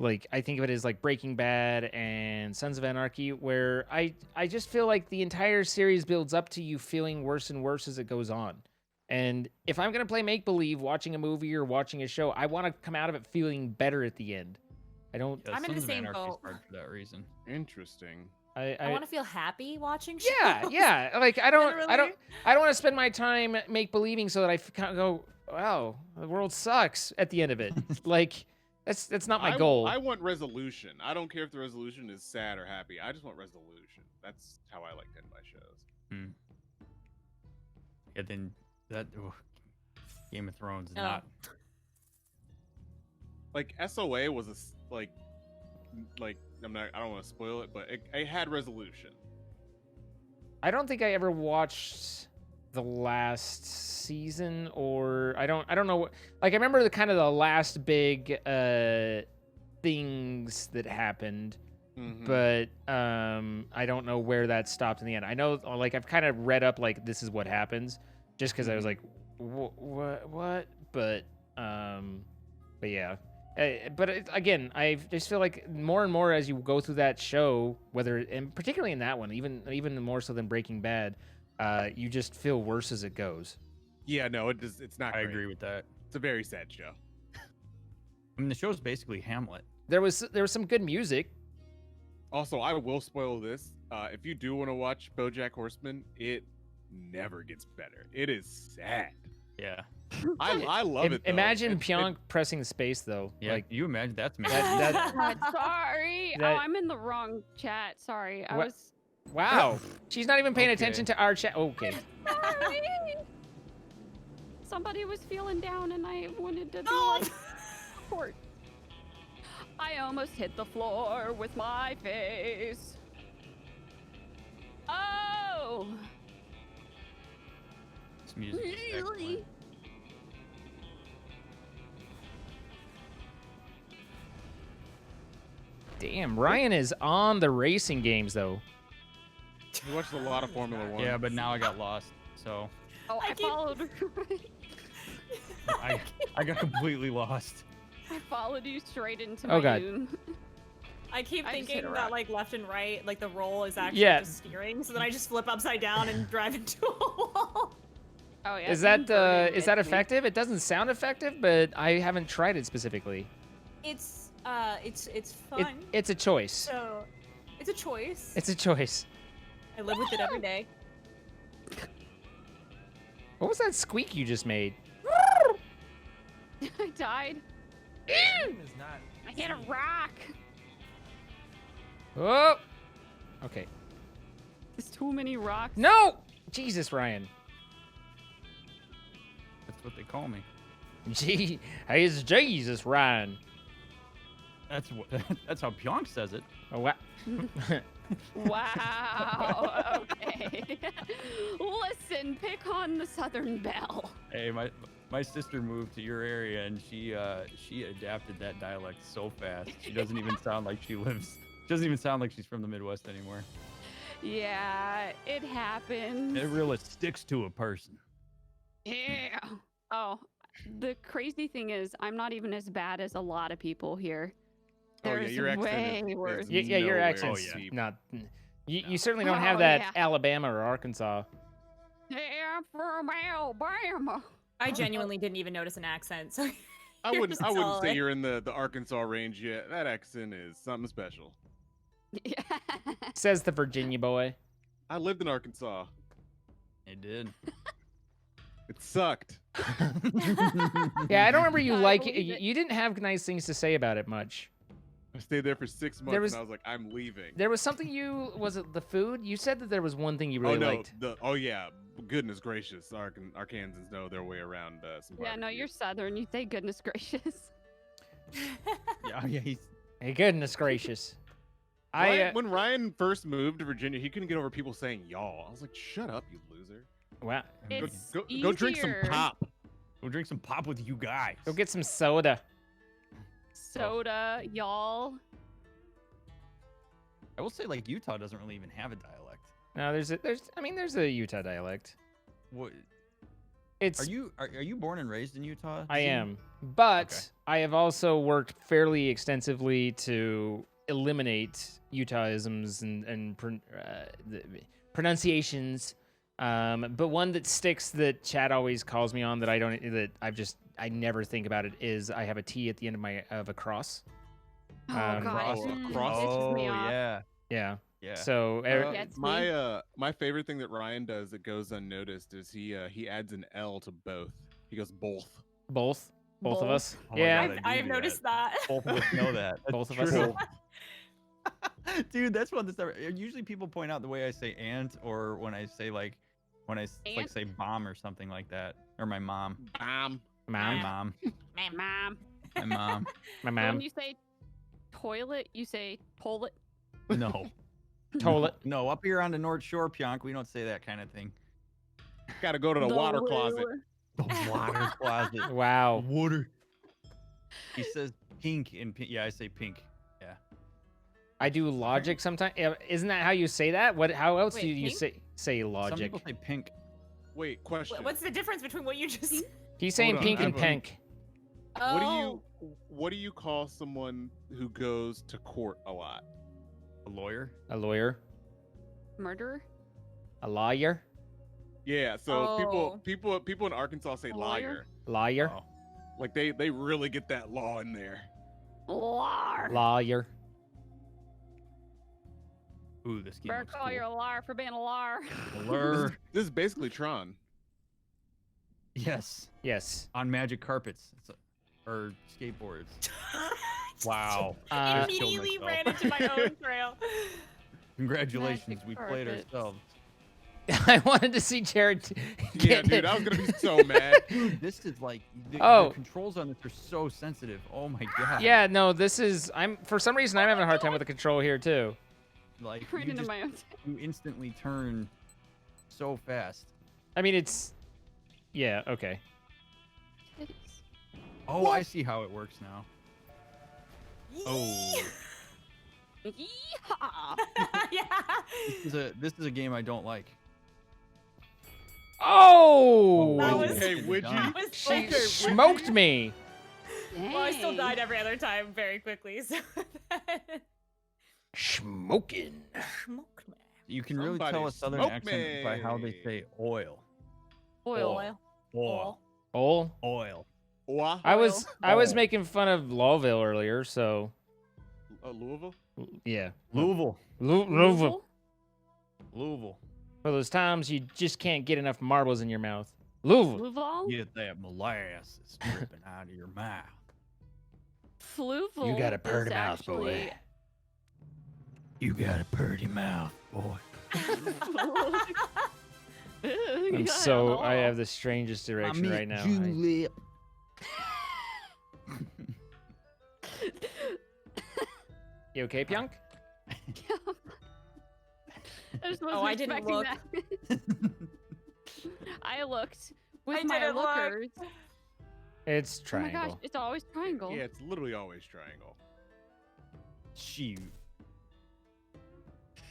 Speaker 1: like, I think of it as like Breaking Bad and Sons of Anarchy, where I just feel like the entire series builds up to you feeling worse and worse as it goes on. And if I'm going to play make-believe, watching a movie or watching a show, I want to come out of it feeling better at the end. I don't...
Speaker 6: Yeah,
Speaker 9: I'm in the
Speaker 6: Sons of
Speaker 9: same
Speaker 6: Anarchy is
Speaker 9: boat.
Speaker 6: hard for that reason.
Speaker 8: Interesting.
Speaker 9: I want to feel happy watching shows.
Speaker 1: Yeah. Like, I don't
Speaker 9: Literally.
Speaker 1: want to spend my time make-believing so that I kind of go, wow, the world sucks at the end of it. Like, That's not my
Speaker 8: I
Speaker 1: goal.
Speaker 8: I want resolution. I don't care if the resolution is sad or happy. I just want resolution. That's how I like to end my shows.
Speaker 6: Yeah, then that Game of Thrones is
Speaker 9: Oh.
Speaker 6: not.
Speaker 8: Like SOA was like I don't want to spoil it, but it had resolution.
Speaker 1: I don't think I ever watched the last season, or I don't know. Like I remember the kind of the last big things that happened, but I don't know where that stopped in the end. I know, like I've kind of read up like this is what happens, just because I was like, what? But yeah. Again, I just feel like more and more as you go through that show, and particularly in that one, even more so than Breaking Bad, you just feel worse as it goes.
Speaker 8: Yeah, no, it's not.
Speaker 6: I
Speaker 8: great.
Speaker 6: agree with that.
Speaker 8: It's a very sad show.
Speaker 6: I mean, the show's basically Hamlet.
Speaker 1: There was some good music.
Speaker 8: Also, I will spoil this. If you do want to watch BoJack Horseman, it never gets better. It is sad.
Speaker 6: Yeah.
Speaker 8: I love it. Though.
Speaker 1: Imagine Pionk pressing the space though.
Speaker 6: Yeah,
Speaker 1: Like
Speaker 6: you imagine that's me.
Speaker 7: Sorry.
Speaker 1: That-
Speaker 7: I'm in the wrong chat. Sorry. I
Speaker 1: What?
Speaker 7: was
Speaker 1: Wow. She's not even paying
Speaker 6: Okay.
Speaker 1: attention to our chat. Okay.
Speaker 7: sorry. Somebody was feeling down and I wanted to be
Speaker 9: No.
Speaker 7: like support. I almost hit the floor with my face. Oh.
Speaker 6: This music is excellent.
Speaker 1: Damn, Ryan is on the racing games though.
Speaker 8: He watched a lot of Formula One.
Speaker 6: Yeah, but now I got lost, so
Speaker 7: Oh, I followed.
Speaker 6: I got completely lost.
Speaker 7: I followed you straight into
Speaker 1: Oh,
Speaker 7: my
Speaker 1: God.
Speaker 7: doom.
Speaker 9: I keep
Speaker 7: I just hit
Speaker 9: thinking
Speaker 7: a
Speaker 9: that
Speaker 7: rock.
Speaker 9: like left and right, like the roll is actually
Speaker 1: Yeah.
Speaker 9: just steering, so then I just flip upside down and drive into a wall.
Speaker 7: Oh yeah.
Speaker 1: Is
Speaker 7: being
Speaker 1: that
Speaker 7: birded
Speaker 1: is that
Speaker 7: with me.
Speaker 1: effective? It doesn't sound effective, but I haven't tried it specifically.
Speaker 9: It's fun.
Speaker 1: It's a choice.
Speaker 9: So it's a choice.
Speaker 1: It's a choice.
Speaker 9: I live with it every day.
Speaker 1: What was that squeak you just made?
Speaker 7: I died.
Speaker 5: My name is not.
Speaker 7: I hit a rock.
Speaker 1: Oh. Okay.
Speaker 7: There's too many rocks.
Speaker 1: No. Jesus, Ryan.
Speaker 6: That's what they call me.
Speaker 1: Gee, hey, it's Jesus, Ryan.
Speaker 6: That's what. That's how Pionk says it.
Speaker 1: Oh, wow.
Speaker 7: Wow. Okay. Listen, pick on the Southern Belle.
Speaker 6: Hey, my sister moved to your area and she adapted that dialect so fast. She doesn't even sound like she lives. She doesn't even sound like she's from the Midwest anymore.
Speaker 7: Yeah, it happens.
Speaker 6: It really sticks to a person.
Speaker 7: Yeah. Oh, the crazy thing is, I'm not even as bad as a lot of people here.
Speaker 8: Oh, yeah,
Speaker 7: There's
Speaker 8: your accent
Speaker 7: way
Speaker 8: is
Speaker 7: worse.
Speaker 1: Yeah, your
Speaker 8: nowhere
Speaker 1: accent's
Speaker 8: cheap.
Speaker 1: not. You certainly don't have
Speaker 7: Oh,
Speaker 1: that
Speaker 7: yeah.
Speaker 1: Alabama or Arkansas.
Speaker 7: Yeah, I'm from Alabama.
Speaker 9: I genuinely didn't even notice an accent. So
Speaker 8: I wouldn't say
Speaker 9: solid.
Speaker 8: you're in the Arkansas range yet. That accent is something special.
Speaker 7: Yeah.
Speaker 1: Says the Virginia boy.
Speaker 8: I lived in Arkansas.
Speaker 6: It did.
Speaker 8: It sucked.
Speaker 1: Yeah, I don't remember you
Speaker 7: I
Speaker 1: like.
Speaker 7: believe it.
Speaker 1: You didn't have nice things to say about it much.
Speaker 8: I stayed there for 6 months
Speaker 1: There was-
Speaker 8: and I was like, I'm leaving.
Speaker 1: There was something you was it the food? You said that there was one thing you really
Speaker 8: oh no!
Speaker 1: liked.
Speaker 8: Yeah, goodness gracious! Arkansans know their way around some.
Speaker 7: Yeah, no,
Speaker 8: barbecue.
Speaker 7: you're Southern. You say goodness gracious.
Speaker 6: Yeah, he's.
Speaker 1: Hey, goodness gracious.
Speaker 8: When Ryan first moved to Virginia, he couldn't get over people saying y'all. I was like, shut up, you loser.
Speaker 1: Wow.
Speaker 7: It's
Speaker 8: Go drink some
Speaker 7: easier.
Speaker 8: pop.
Speaker 6: Go drink some pop with you guys.
Speaker 1: Go get some soda.
Speaker 7: Soda, y'all.
Speaker 6: I will say, like, Utah doesn't really even have a dialect.
Speaker 1: No, there's a Utah dialect.
Speaker 6: What?
Speaker 1: It's
Speaker 6: Are you born and raised in Utah?
Speaker 1: I
Speaker 6: Zine?
Speaker 1: am, but
Speaker 6: Okay.
Speaker 1: I have also worked fairly extensively to eliminate Utahisms and the pronunciations. But one that sticks that Chad always calls me on that I never think about it is I have a T at the end of a cross.
Speaker 7: Oh
Speaker 1: Um,
Speaker 7: god,
Speaker 8: oh,
Speaker 7: it
Speaker 8: cross-
Speaker 7: pisses me
Speaker 6: Oh
Speaker 7: off.
Speaker 6: yeah,
Speaker 1: Yeah.
Speaker 6: yeah.
Speaker 1: So
Speaker 7: Gets me.
Speaker 8: My favorite thing that Ryan does that goes unnoticed is he adds an L to both. He goes both.
Speaker 1: both. Both of us.
Speaker 6: Oh my
Speaker 1: Yeah.
Speaker 6: God,
Speaker 9: I've
Speaker 6: do
Speaker 9: noticed that.
Speaker 6: Both of us know that. That's
Speaker 1: Both of us.
Speaker 6: true. Dude, that's what this. Usually people point out the way I say aunt, or when I say like
Speaker 7: Aunt?
Speaker 6: say bomb or something like that, or my mom.
Speaker 8: Bam.
Speaker 6: My
Speaker 1: Mom.
Speaker 6: mom.
Speaker 7: Mom.
Speaker 6: My mom.
Speaker 1: My
Speaker 7: When
Speaker 1: mom.
Speaker 7: you say toilet, you say toilet.
Speaker 6: No.
Speaker 1: Toilet.
Speaker 6: No, up here on the North Shore, Pionk, we don't say that kind of thing.
Speaker 8: Gotta go to the water closet.
Speaker 6: The water closet.
Speaker 1: Wow.
Speaker 6: Water. He says pink in pink. Yeah, I say pink. Yeah.
Speaker 1: I do logic sometimes. Isn't that how you say that? What? How else
Speaker 9: Wait,
Speaker 1: do you
Speaker 9: pink?
Speaker 1: say
Speaker 6: Some
Speaker 1: logic?
Speaker 6: people say pink.
Speaker 8: Wait, question.
Speaker 9: What's the difference between what you just said?
Speaker 1: He's saying
Speaker 8: Hold on,
Speaker 1: pink
Speaker 8: I
Speaker 1: and
Speaker 8: have a-
Speaker 1: pink.
Speaker 8: What do you call someone who goes to court a lot?
Speaker 6: A lawyer.
Speaker 1: A lawyer.
Speaker 7: Murderer?
Speaker 1: A lawyer.
Speaker 8: Yeah, so
Speaker 9: Oh.
Speaker 8: people in Arkansas say
Speaker 7: A lawyer?
Speaker 8: liar.
Speaker 1: Liar.
Speaker 6: Oh.
Speaker 8: Like they really get that law in there.
Speaker 7: Liar.
Speaker 1: Lawyer.
Speaker 6: Ooh, this game
Speaker 7: Better
Speaker 6: looks
Speaker 7: call
Speaker 6: cool.
Speaker 7: you a liar for being a liar.
Speaker 6: Lure.
Speaker 8: This is basically Tron.
Speaker 6: Yes.
Speaker 1: Yes.
Speaker 6: On magic carpets. Or skateboards. Wow.
Speaker 1: Uh,
Speaker 6: Just killed
Speaker 9: Immediately
Speaker 6: myself.
Speaker 9: ran into my own trail.
Speaker 6: Congratulations,
Speaker 7: Magic
Speaker 6: we played
Speaker 7: carpets.
Speaker 6: ourselves.
Speaker 1: I wanted to see Jared.
Speaker 8: Yeah, dude, I was gonna be so mad.
Speaker 6: Dude, this is like the
Speaker 1: Oh.
Speaker 6: controls on this are so sensitive. Oh my god.
Speaker 1: Yeah, no, this is. For some reason I'm having a hard time with the control here too.
Speaker 6: Like
Speaker 7: Right
Speaker 6: you,
Speaker 7: into
Speaker 6: just,
Speaker 7: my own.
Speaker 6: you instantly turn so fast.
Speaker 1: I mean, it's. Yeah. Okay.
Speaker 7: Titties.
Speaker 6: Oh, I see how it works now. Oh,
Speaker 7: Yeehaw.
Speaker 9: Yeah.
Speaker 6: this is a game I don't like.
Speaker 1: Oh!
Speaker 9: That
Speaker 6: Would
Speaker 9: was-
Speaker 6: you?
Speaker 8: Hey, would you?
Speaker 9: That was
Speaker 1: She
Speaker 9: okay.
Speaker 1: smoked me.
Speaker 9: Well, I still
Speaker 7: Dang.
Speaker 9: died every other time very quickly. So
Speaker 1: Smoking.
Speaker 9: smoked me.
Speaker 6: You can really tell a
Speaker 8: Somebody
Speaker 6: southern
Speaker 8: smoke
Speaker 6: accent by how they
Speaker 8: me.
Speaker 6: say oil.
Speaker 7: Oil.
Speaker 6: Oil.
Speaker 1: Oh.
Speaker 6: Oil.
Speaker 8: Wah.
Speaker 1: I was
Speaker 6: Oil.
Speaker 1: making fun of Lawville earlier, so
Speaker 8: Louisville?
Speaker 1: yeah.
Speaker 6: Louisville.
Speaker 1: Louisville.
Speaker 6: Louisville.
Speaker 1: For those times you just can't get enough marbles in your mouth. Louisville.
Speaker 7: Louisville?
Speaker 6: Get that molasses dripping out of your mouth.
Speaker 7: Fluval
Speaker 1: You got a
Speaker 7: is
Speaker 1: purty mouth, boy.
Speaker 7: actually-
Speaker 6: You got a pretty mouth, boy.
Speaker 1: I'm so I have the strangest erection right now.
Speaker 6: Julep.
Speaker 1: You okay, Pyong?
Speaker 7: I just wasn't
Speaker 9: Oh, I didn't
Speaker 7: expecting
Speaker 9: look.
Speaker 7: that. I looked with
Speaker 9: I
Speaker 7: my
Speaker 9: didn't look.
Speaker 7: lookers.
Speaker 1: It's
Speaker 7: Oh my gosh,
Speaker 1: triangle.
Speaker 7: it's always triangle.
Speaker 8: Yeah, it's literally always triangle.
Speaker 6: Shoot.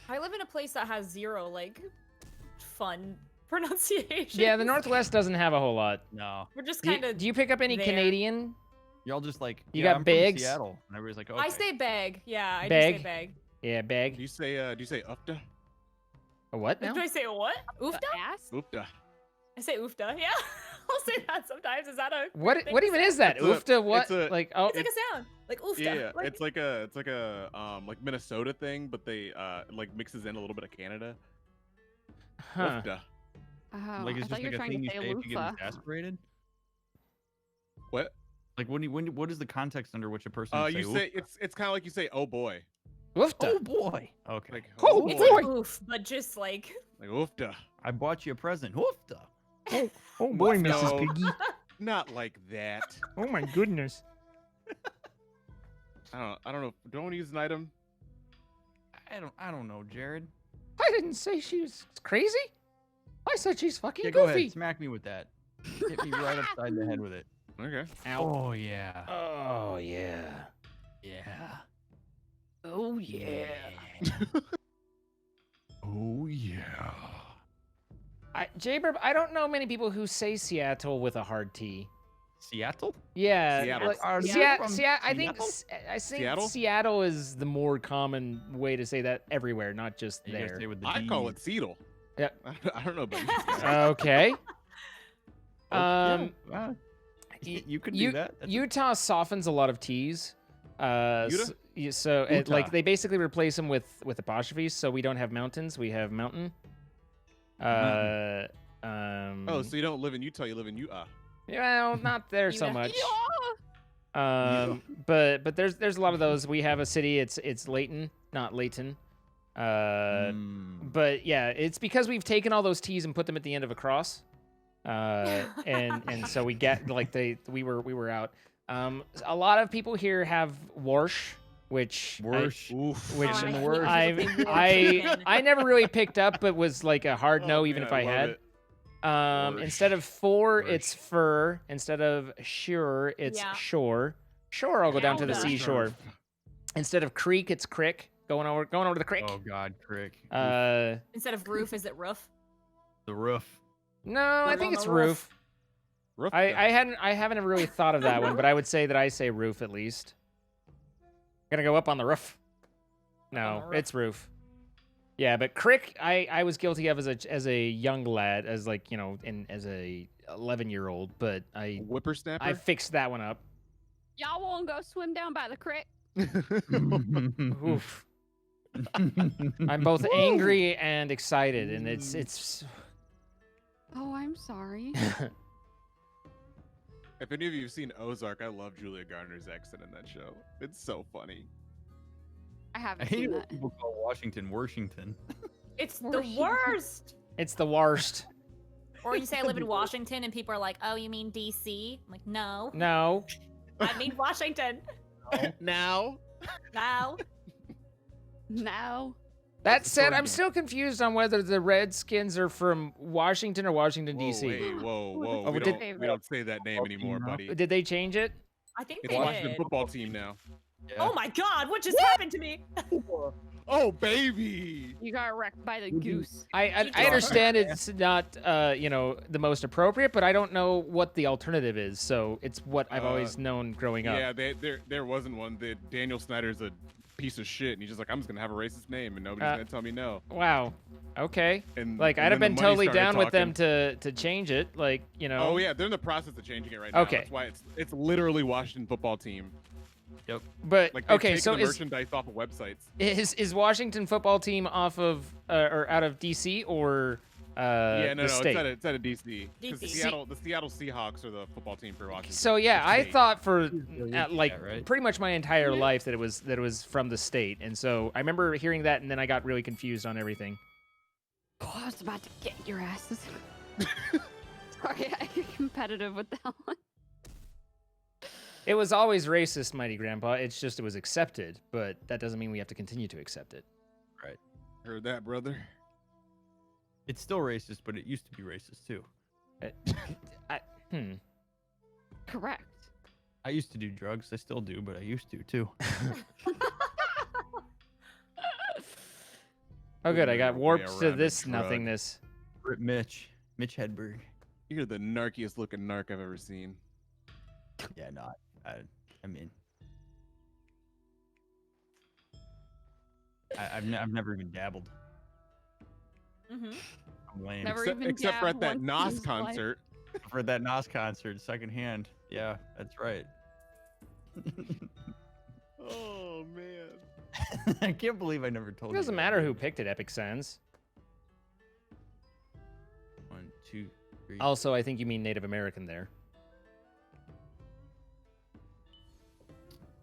Speaker 9: I live in a place that has zero like fun pronunciation.
Speaker 1: Yeah, the Northwest doesn't have a whole lot.
Speaker 6: No.
Speaker 9: We're just
Speaker 1: Do you,
Speaker 9: kind of.
Speaker 1: do you pick up any
Speaker 9: there.
Speaker 1: Canadian?
Speaker 6: Y'all just like
Speaker 1: You
Speaker 6: yeah,
Speaker 1: got
Speaker 6: I'm
Speaker 1: bags?
Speaker 6: From Seattle. And everybody's like, okay.
Speaker 9: I say bag. Yeah, I
Speaker 1: Bag?
Speaker 9: do say bag.
Speaker 1: Yeah, bag.
Speaker 8: Do you say ufta?
Speaker 1: A what now?
Speaker 9: Do I say a what? Oofda?
Speaker 7: Ass?
Speaker 8: Ufta.
Speaker 9: I say oofda. Yeah, I'll say that sometimes. Is that a
Speaker 1: What
Speaker 9: thing
Speaker 1: what
Speaker 9: to
Speaker 1: even
Speaker 9: say?
Speaker 1: is that?
Speaker 8: It's a-
Speaker 1: Oofta? What?
Speaker 8: it's a-
Speaker 1: Like oh,
Speaker 9: It's like a sound, like oofda.
Speaker 8: Yeah,
Speaker 9: like,
Speaker 8: it's like a like Minnesota thing, but they like mixes in a little bit of Canada.
Speaker 1: huh?
Speaker 8: Ufta.
Speaker 7: Oh,
Speaker 6: like
Speaker 7: I
Speaker 6: it's
Speaker 7: thought
Speaker 6: just
Speaker 7: you were
Speaker 6: like a
Speaker 7: trying
Speaker 6: thing
Speaker 7: to
Speaker 6: you
Speaker 7: say
Speaker 6: say if you get
Speaker 7: loofah.
Speaker 6: exasperated.
Speaker 8: What?
Speaker 6: Like what is the context under which a person would
Speaker 8: You
Speaker 6: say,
Speaker 8: say it's kind of like you say oh boy,
Speaker 1: Oofta.
Speaker 6: oh boy. Okay.
Speaker 8: like
Speaker 1: Oh,
Speaker 9: it's
Speaker 1: boy.
Speaker 9: like oof, but just like
Speaker 8: like ufta.
Speaker 6: I bought you a present. Hoofda.
Speaker 1: Oh
Speaker 8: boy, Mrs.
Speaker 1: Mrs.
Speaker 8: Piggy.
Speaker 1: Piggy.
Speaker 8: Not like that.
Speaker 1: Oh my goodness.
Speaker 8: I don't know. Don't want to use an item.
Speaker 6: I don't know, Jared.
Speaker 1: I didn't say she was crazy. I said she's fucking
Speaker 6: Yeah, go
Speaker 1: goofy.
Speaker 6: ahead. Smack me with that. Hit me right upside the head with it.
Speaker 8: Okay.
Speaker 6: Oh yeah.
Speaker 1: Oh yeah.
Speaker 6: Yeah.
Speaker 7: Oh yeah.
Speaker 6: Oh yeah.
Speaker 1: Jaybird, I don't know many people who say Seattle with a hard T.
Speaker 6: Seattle?
Speaker 1: Yeah,
Speaker 8: Seattle.
Speaker 6: Are you
Speaker 1: Seattle.
Speaker 6: from
Speaker 1: I think
Speaker 8: Seattle?
Speaker 1: Seattle is the more common way to say that everywhere, not just
Speaker 6: You gotta
Speaker 1: there.
Speaker 6: say with the
Speaker 8: I
Speaker 6: D.
Speaker 8: call it Seattle.
Speaker 1: Yeah.
Speaker 8: I don't know about you guys.
Speaker 1: Okay.
Speaker 6: Oh, yeah, you could do
Speaker 1: U-
Speaker 6: that. That's
Speaker 1: Utah softens a lot of T's. So
Speaker 6: Utah.
Speaker 1: like they basically replace them with apostrophes. So we don't have mountains. We have mountain.
Speaker 8: Oh, so you don't live in Utah, you live in Utah.
Speaker 1: Well, not there so
Speaker 9: You-
Speaker 1: much. But there's a lot of those. We have a city. It's Layton, not Layton. But yeah, it's because we've taken all those T's and put them at the end of a cross. And so we get like we were out. A lot of people here have Warsh, which I never really picked up, but was like a hard no, even if I had. Instead of it's fur. Instead of sure, it's shore. Shore, I'll go down to the seashore. Instead of creek, it's crick. Going over to the creek.
Speaker 6: Oh God, crick.
Speaker 9: Instead of roof, is it roof?
Speaker 6: The roof.
Speaker 1: No, I think it's roof. I haven't really thought of that one, but I would say that I say roof at least. Gonna go up on the roof. No, it's roof. Yeah, but crick, I was guilty of as a young lad, as like, you know, as a 11-year-old, but
Speaker 8: whippersnapper.
Speaker 1: I fixed that one up.
Speaker 7: Y'all want to go swim down by the creek?
Speaker 1: Oof. I'm both angry and excited, and it's.
Speaker 7: Oh, I'm sorry.
Speaker 8: If any of you have seen Ozark, I love Julia Garner's accent in that show. It's so funny.
Speaker 7: I haven't
Speaker 6: I hate
Speaker 7: seen
Speaker 6: when
Speaker 7: that.
Speaker 6: people call Washington.
Speaker 9: It's the worst.
Speaker 1: It's the worst.
Speaker 9: Or you say I live in Washington, and people are like, "Oh, you mean DC?" I'm like, "No,
Speaker 1: No.
Speaker 9: I mean Washington."
Speaker 8: Now.
Speaker 7: No.
Speaker 1: That said, I'm still confused on whether the Redskins are from Washington or Washington,
Speaker 8: Whoa,
Speaker 1: D.C.
Speaker 8: wait, whoa.
Speaker 1: Oh,
Speaker 8: we
Speaker 1: did-
Speaker 8: don't say that name anymore, buddy.
Speaker 1: Did they change it?
Speaker 9: I think
Speaker 8: It's
Speaker 9: they
Speaker 8: Washington
Speaker 9: did.
Speaker 8: football team now.
Speaker 6: Yeah.
Speaker 9: Oh my God! What just happened to me?
Speaker 8: Oh, baby.
Speaker 7: You got wrecked by the goose.
Speaker 1: I understand it's not the most appropriate, but I don't know what the alternative is. So it's what I've always known growing up.
Speaker 8: Yeah, there wasn't one. Daniel Snyder's a piece of shit, and he's just like, I'm just gonna have a racist name, and nobody's gonna tell me no.
Speaker 1: Wow. Okay.
Speaker 8: And
Speaker 1: Like,
Speaker 8: and
Speaker 1: I'd have
Speaker 8: then
Speaker 1: been
Speaker 8: the money
Speaker 1: totally
Speaker 8: started
Speaker 1: down with them
Speaker 8: talking.
Speaker 1: to change it. Like, you know.
Speaker 8: Oh yeah, they're in the process of changing it right now.
Speaker 1: Okay.
Speaker 8: That's why it's literally Washington football team.
Speaker 6: Yep.
Speaker 1: But
Speaker 8: Like they've
Speaker 1: okay,
Speaker 8: taken
Speaker 1: so
Speaker 8: the merchandise off of websites.
Speaker 1: is Washington football team off of or out of DC or
Speaker 8: Yeah,
Speaker 1: the state?
Speaker 8: it's at a DC. Because
Speaker 9: DC.
Speaker 8: the Seattle Seahawks are the football team for Washington.
Speaker 1: So yeah, I
Speaker 8: State.
Speaker 1: thought for
Speaker 6: right?
Speaker 1: pretty much my entire life that it was from the state, and so I remember hearing that, and then I got really confused on everything.
Speaker 7: Oh, I was about to get your asses. Sorry, I get competitive with that one.
Speaker 1: It was always racist, Mighty Grandpa. It's just it was accepted, but that doesn't mean we have to continue to accept it.
Speaker 6: Right.
Speaker 8: Heard that, brother?
Speaker 6: It's still racist, but it used to be racist too.
Speaker 7: Correct.
Speaker 6: I used to do drugs. I still do, but I used to too.
Speaker 1: Oh, good. I got
Speaker 8: Way
Speaker 1: warped to
Speaker 8: around a
Speaker 1: this
Speaker 8: drug.
Speaker 1: nothingness.
Speaker 6: Rip Mitch Hedberg.
Speaker 8: You're the narkiest looking narc I've ever seen.
Speaker 6: Yeah, not. I mean, I've never even dabbled.
Speaker 9: Mm-hmm.
Speaker 6: I'm lame.
Speaker 7: Never
Speaker 8: Except,
Speaker 7: even
Speaker 8: except for at that
Speaker 7: dabbed once in
Speaker 8: Nas
Speaker 7: his life.
Speaker 8: concert.
Speaker 6: For that Nas concert, secondhand. Yeah, that's right.
Speaker 8: Oh man.
Speaker 6: I can't believe I never told
Speaker 1: It
Speaker 6: you.
Speaker 1: doesn't
Speaker 6: that.
Speaker 1: matter who picked it, Epic Sense.
Speaker 6: 1, 2, 3.
Speaker 1: Also, I think you mean Native American there.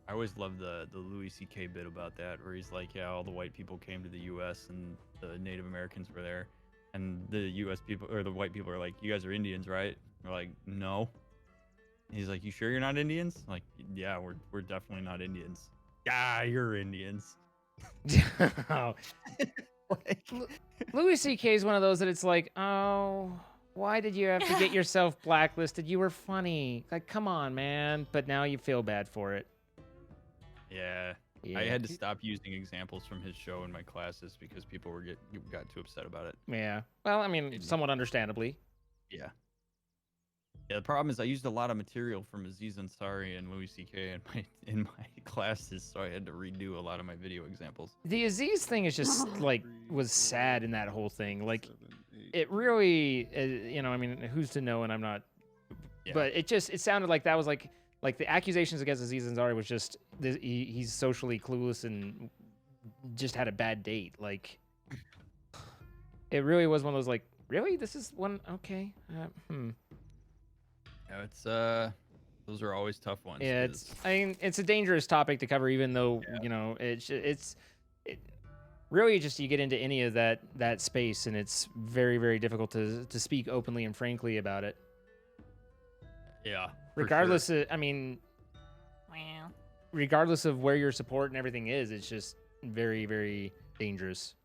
Speaker 6: I always loved the Louis C.K. bit about that, where he's like, yeah, all the white people came to the U.S. and the Native Americans were there, and the U.S. people or the white people are like, you guys are Indians, right? We're like, no. He's like, you sure you're not Indians? I'm like, yeah, we're definitely not Indians. Yeah, you're Indians.
Speaker 1: Louis C.K. is one of those that it's like, oh, why did you have to get yourself blacklisted? You were funny. Like, come on, man. But now you feel bad for it.
Speaker 6: Yeah.
Speaker 1: Yeah.
Speaker 6: I had to stop using examples from his show in my classes because people got too upset about it.
Speaker 1: Yeah. Well, I mean, somewhat understandably.
Speaker 6: Yeah. Yeah, the problem is I used a lot of material from Aziz Ansari and Louis C.K. in my classes, so I had to redo a lot of my video examples.
Speaker 1: The Aziz thing is just like was sad in that whole thing. Like, it really, I mean, who's to know? And I'm not.
Speaker 6: Yeah.
Speaker 1: But it sounded like that was like the accusations against Aziz Ansari was just he's socially clueless and just had a bad date. Like, it really was one of those like, really, this is one okay.
Speaker 6: Yeah, it's Those are always tough ones.
Speaker 1: Yeah,
Speaker 6: 'cause-
Speaker 1: I mean, it's a dangerous topic to cover, even though you know really just you get into any of that space, and it's very, very difficult to speak openly and frankly about it.
Speaker 6: Yeah. for
Speaker 1: Regardless
Speaker 6: sure.
Speaker 1: of, I mean,
Speaker 9: Wow.
Speaker 1: regardless of where your support and everything is, it's just very, very dangerous,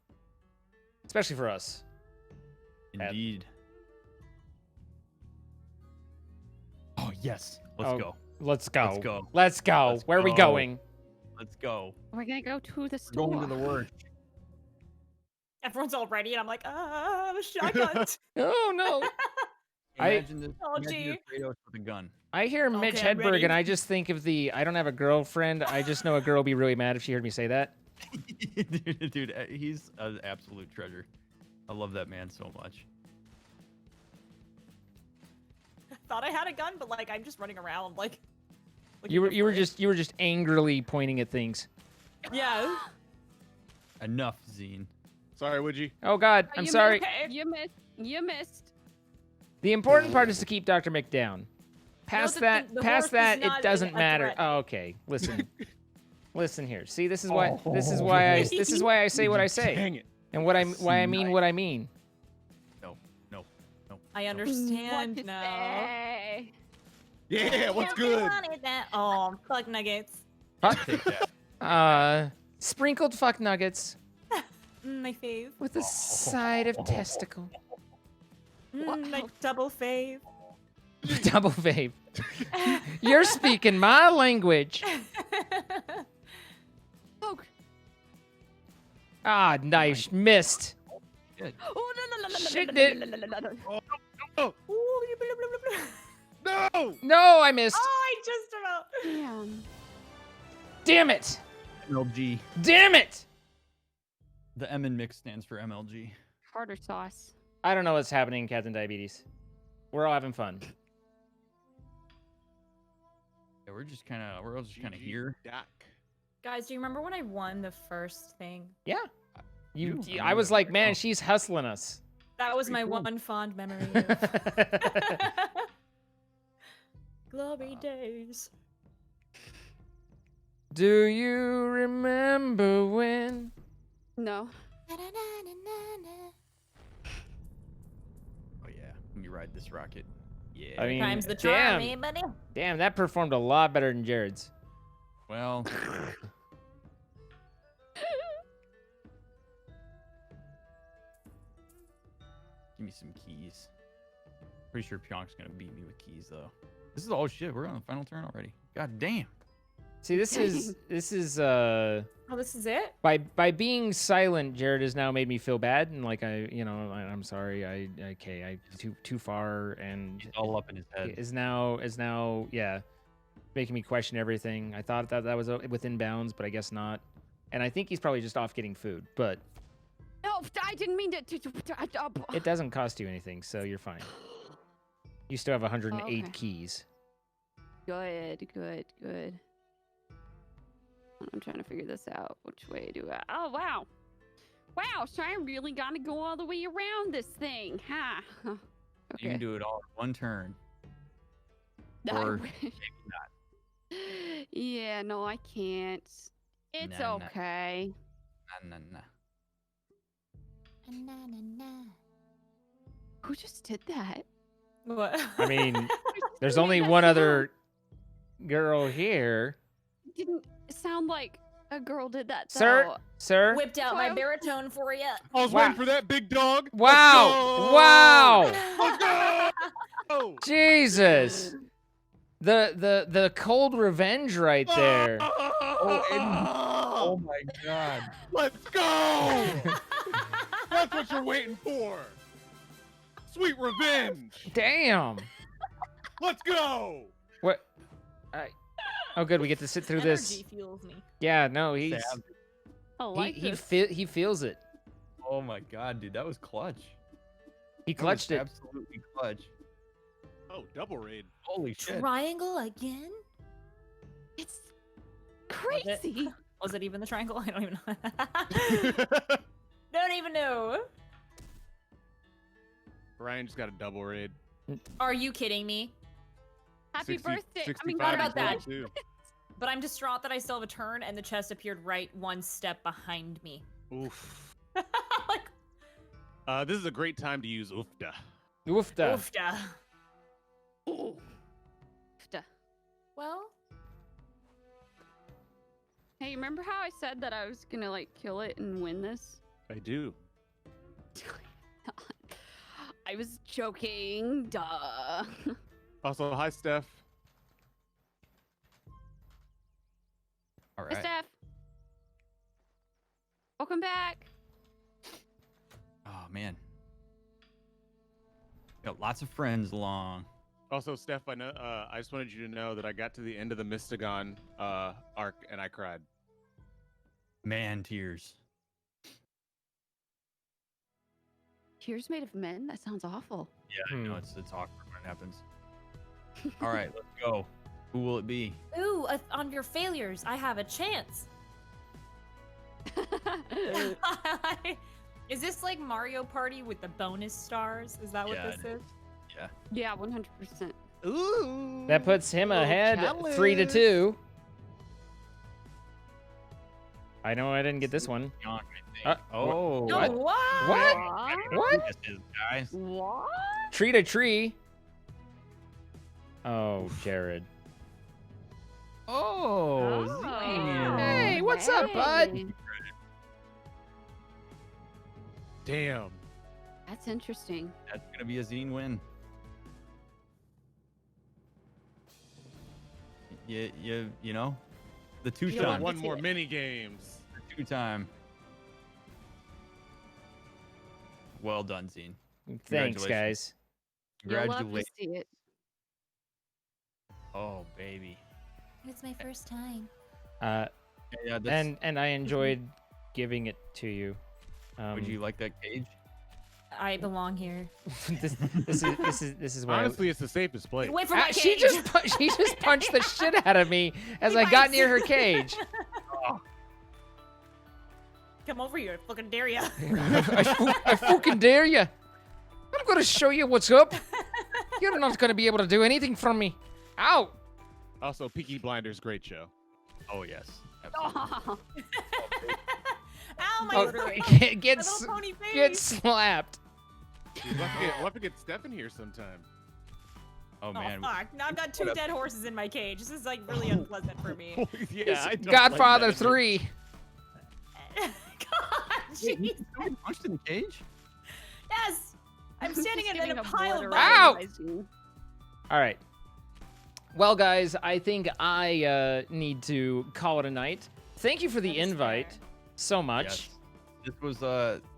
Speaker 1: especially for us.
Speaker 6: Indeed. Oh yes. Let's
Speaker 1: Oh,
Speaker 6: go.
Speaker 1: Let's go.
Speaker 6: Let's go.
Speaker 1: Let's go.
Speaker 6: Let's
Speaker 1: Where are we
Speaker 6: go.
Speaker 1: going?
Speaker 6: Let's go.
Speaker 7: We're gonna go to the
Speaker 6: We're
Speaker 7: store.
Speaker 6: going to the work.
Speaker 9: Everyone's all ready, and I'm like, shotgun.
Speaker 1: Oh no.
Speaker 6: Imagine this.
Speaker 9: Oh,
Speaker 6: Imagine
Speaker 9: gee.
Speaker 6: your Kratos with a gun.
Speaker 1: I hear Mitch
Speaker 9: Okay, I'm
Speaker 1: Hedberg,
Speaker 9: ready.
Speaker 1: and I just think of the I don't have a girlfriend. I just know a girl would be really mad if she heard me say that.
Speaker 6: dude, he's an absolute treasure. I love that man so much.
Speaker 9: Thought I had a gun, but like I'm just running around like.
Speaker 1: You
Speaker 9: looking
Speaker 1: were
Speaker 9: for it.
Speaker 1: you were just angrily pointing at things.
Speaker 9: Yeah.
Speaker 6: Enough, Zine.
Speaker 8: Sorry, Woodgie.
Speaker 1: Oh God, I'm
Speaker 7: You
Speaker 1: sorry.
Speaker 7: missed. You missed. You missed.
Speaker 1: The important part is to keep Dr. Mick down. Past
Speaker 9: the-
Speaker 1: that,
Speaker 9: the
Speaker 1: past
Speaker 9: horse
Speaker 1: that,
Speaker 9: is
Speaker 1: it
Speaker 9: not
Speaker 1: doesn't
Speaker 9: a
Speaker 1: matter.
Speaker 9: threat.
Speaker 1: Oh, okay, listen, listen here. See, this is why I say what I say,
Speaker 8: Dang it.
Speaker 1: and why I mean what I mean.
Speaker 6: No.
Speaker 9: I
Speaker 7: What
Speaker 9: understand
Speaker 7: to
Speaker 9: now.
Speaker 7: say?
Speaker 8: Yeah, what's
Speaker 9: If you
Speaker 8: good?
Speaker 9: wanted that. Oh, fuck nuggets.
Speaker 6: Take that.
Speaker 1: Sprinkled fuck nuggets
Speaker 9: My fave.
Speaker 1: with a side of testicle.
Speaker 9: My double fave.
Speaker 1: Double fave. You're speaking my language.
Speaker 7: Oh,
Speaker 1: Ah, nice, missed.
Speaker 6: Shit.
Speaker 7: oh no no no no
Speaker 1: Shit,
Speaker 7: no
Speaker 1: dude.
Speaker 7: no no no no no.
Speaker 8: Oh,
Speaker 9: Ooh, blah, blah, blah, blah, blah.
Speaker 8: no!
Speaker 1: No, I missed.
Speaker 9: Oh, I just about.
Speaker 7: Damn.
Speaker 1: Damn it.
Speaker 6: MLG.
Speaker 1: Damn it.
Speaker 6: The M in mix stands for MLG.
Speaker 7: Tartar sauce.
Speaker 1: I don't know what's happening, Captain Diabetes. We're all having fun.
Speaker 6: Yeah, we're all just kind of
Speaker 8: GG
Speaker 6: here.
Speaker 8: Doc.
Speaker 9: Guys, do you remember when I won the first thing?
Speaker 1: Yeah.
Speaker 6: You-
Speaker 1: I was like, man,
Speaker 6: Oh.
Speaker 1: she's hustling us.
Speaker 9: That was my
Speaker 6: Pretty cool.
Speaker 9: one fond memory. Of... Glory days.
Speaker 1: Do you remember when?
Speaker 7: No.
Speaker 6: Oh yeah, when you ride this rocket. Yeah.
Speaker 1: I mean,
Speaker 9: Times the charm,
Speaker 1: damn,
Speaker 9: eh, buddy?
Speaker 1: damn, that performed a lot better than Jared's.
Speaker 6: Well. Give me some keys. Pretty sure Pyonk's gonna beat me with keys though. This is shit. We're on the final turn already. God damn.
Speaker 1: See, this is
Speaker 9: Oh, this is it?
Speaker 1: by being silent, Jared has now made me feel bad, and like I'm sorry, I too far, and
Speaker 6: He's all up in his head.
Speaker 1: is now yeah, making me question everything. I thought that was within bounds, but I guess not. And I think he's probably just off getting food, but
Speaker 7: No, I didn't mean to.
Speaker 1: it doesn't cost you anything, so you're fine. You still have 108
Speaker 7: okay.
Speaker 1: keys.
Speaker 7: Good. I'm trying to figure this out. Which way do I? Oh wow, wow! So I really gotta go all the way around this thing, huh?
Speaker 6: You
Speaker 7: Okay.
Speaker 6: can do it all in one turn.
Speaker 7: I
Speaker 6: or
Speaker 7: wish.
Speaker 6: maybe
Speaker 7: Yeah, no, I can't. It's
Speaker 6: Nah, nah.
Speaker 7: okay.
Speaker 6: Nah.
Speaker 7: Who just did that?
Speaker 9: What?
Speaker 1: I mean,
Speaker 7: Who
Speaker 1: there's
Speaker 7: made
Speaker 1: only
Speaker 7: that
Speaker 1: one
Speaker 7: sound?
Speaker 1: other girl here.
Speaker 7: Didn't sound like a girl did that.
Speaker 1: Sir,
Speaker 7: though.
Speaker 1: sir.
Speaker 9: Whipped out my
Speaker 7: Wow.
Speaker 9: baritone for you.
Speaker 8: I was
Speaker 1: Wow.
Speaker 8: waiting for that big dog.
Speaker 1: Wow! Wow!
Speaker 8: Let's go! Oh.
Speaker 1: Jesus. The cold revenge right there.
Speaker 6: Oh my god.
Speaker 8: Let's go! That's what you're waiting for. Sweet revenge.
Speaker 1: Damn.
Speaker 8: Let's go.
Speaker 1: What? Oh, good. We get to sit through this.
Speaker 9: Energy fuels me.
Speaker 1: Yeah. No, he's
Speaker 6: Savage.
Speaker 7: I like
Speaker 1: he
Speaker 7: this.
Speaker 1: he feels it.
Speaker 6: Oh my god, dude, that was clutch.
Speaker 1: He
Speaker 6: That was
Speaker 1: clutched it.
Speaker 6: Absolutely clutch.
Speaker 8: Oh, double raid.
Speaker 6: Holy shit.
Speaker 9: Triangle again?
Speaker 7: It's crazy.
Speaker 9: Was it even the triangle? I don't even know. Don't even know.
Speaker 8: Ryan just got a double raid.
Speaker 9: Are you kidding me?
Speaker 7: Happy
Speaker 8: 60
Speaker 7: birthday.
Speaker 8: 65
Speaker 9: Not about
Speaker 8: is well,
Speaker 9: that.
Speaker 8: too.
Speaker 9: But I'm distraught that I still have a turn, and the chest appeared right one step behind me.
Speaker 8: Oof.
Speaker 9: Like,
Speaker 8: This is a great time to use Oofda.
Speaker 1: Oofda.
Speaker 9: oofda.
Speaker 7: Fta.
Speaker 9: Well,
Speaker 7: Hey, remember how I said that I was gonna like kill it and win this?
Speaker 8: I do.
Speaker 7: I was joking. Duh.
Speaker 8: Also, hi, Steph.
Speaker 6: All
Speaker 7: Hey,
Speaker 6: right.
Speaker 7: Steph. Welcome back.
Speaker 6: Oh man. Got lots of friends along.
Speaker 8: Also, Steph, I know. I just wanted you to know that I got to the end of the Mystagon arc and I cried.
Speaker 6: Man, tears.
Speaker 7: Tears made of men? That sounds awful.
Speaker 6: Yeah, I know it's awkward when it happens. All right, let's go. Who will it be?
Speaker 9: ooh, on your failures, I have a chance. Is this like Mario Party with the bonus stars? Is that what
Speaker 6: Yeah,
Speaker 9: this
Speaker 6: it
Speaker 9: is?
Speaker 6: Yeah.
Speaker 7: Yeah, 100%.
Speaker 8: Ooh.
Speaker 1: That puts him
Speaker 8: little
Speaker 1: ahead,
Speaker 8: challenge.
Speaker 1: 3-2. I know I didn't get this one.
Speaker 6: Young, I think. Oh.
Speaker 9: No,
Speaker 1: What?
Speaker 9: what?
Speaker 1: What? What?
Speaker 6: This is, guys.
Speaker 7: What?
Speaker 1: Tree to tree. Oh, Jared.
Speaker 6: Oh,
Speaker 7: Oh,
Speaker 6: Zine.
Speaker 1: Hey, what's up, bud?
Speaker 7: hey.
Speaker 8: Damn.
Speaker 7: That's interesting.
Speaker 6: That's gonna be a Zine win. You know, the two
Speaker 8: Still
Speaker 6: time.
Speaker 8: one more mini games.
Speaker 6: The 2-time. Well done, Zine.
Speaker 1: Thanks,
Speaker 6: Congratulations.
Speaker 1: guys.
Speaker 7: You'll love to
Speaker 6: Congratulations.
Speaker 7: see it.
Speaker 6: Oh, baby.
Speaker 9: It's my first time.
Speaker 1: Uh,
Speaker 6: Yeah, that's,
Speaker 1: and I enjoyed giving it to you.
Speaker 6: would you like that cage?
Speaker 9: I belong here.
Speaker 1: this is why.
Speaker 8: Honestly, it's the safest place.
Speaker 9: Wait for my
Speaker 1: She
Speaker 9: cage.
Speaker 1: just punched the shit out of me as
Speaker 9: He
Speaker 1: I got
Speaker 9: bites.
Speaker 1: near her cage.
Speaker 9: Come over here, I fucking dare ya.
Speaker 1: I fucking dare you. I'm gonna show you what's up. You're not gonna be able to do anything from me. Ow!
Speaker 8: Also, Peaky Blinders, great show.
Speaker 6: Oh yes. Absolutely.
Speaker 9: Ow, my
Speaker 1: Oh,
Speaker 9: little,
Speaker 1: get
Speaker 9: my little pony face.
Speaker 1: get slapped.
Speaker 8: Dude, we'll have to get Steph in here sometime.
Speaker 6: Oh
Speaker 9: Oh
Speaker 6: man.
Speaker 9: fuck! Now I've got 2 dead horses in my cage. This is like really unpleasant for me.
Speaker 8: Yeah, I don't like
Speaker 1: Godfather
Speaker 8: that.
Speaker 1: 3.
Speaker 9: God,
Speaker 6: Wait, you
Speaker 9: jeez.
Speaker 6: punched in the cage?
Speaker 9: Yes, I'm standing
Speaker 7: Just
Speaker 9: in
Speaker 7: giving
Speaker 9: a pile of
Speaker 7: obliteration.
Speaker 1: Ow!
Speaker 7: Rising.
Speaker 1: All right. Well, guys, I think I need to call it a night. Thank you for the
Speaker 9: That is
Speaker 1: invite
Speaker 9: fair.
Speaker 1: so much.
Speaker 6: Yes.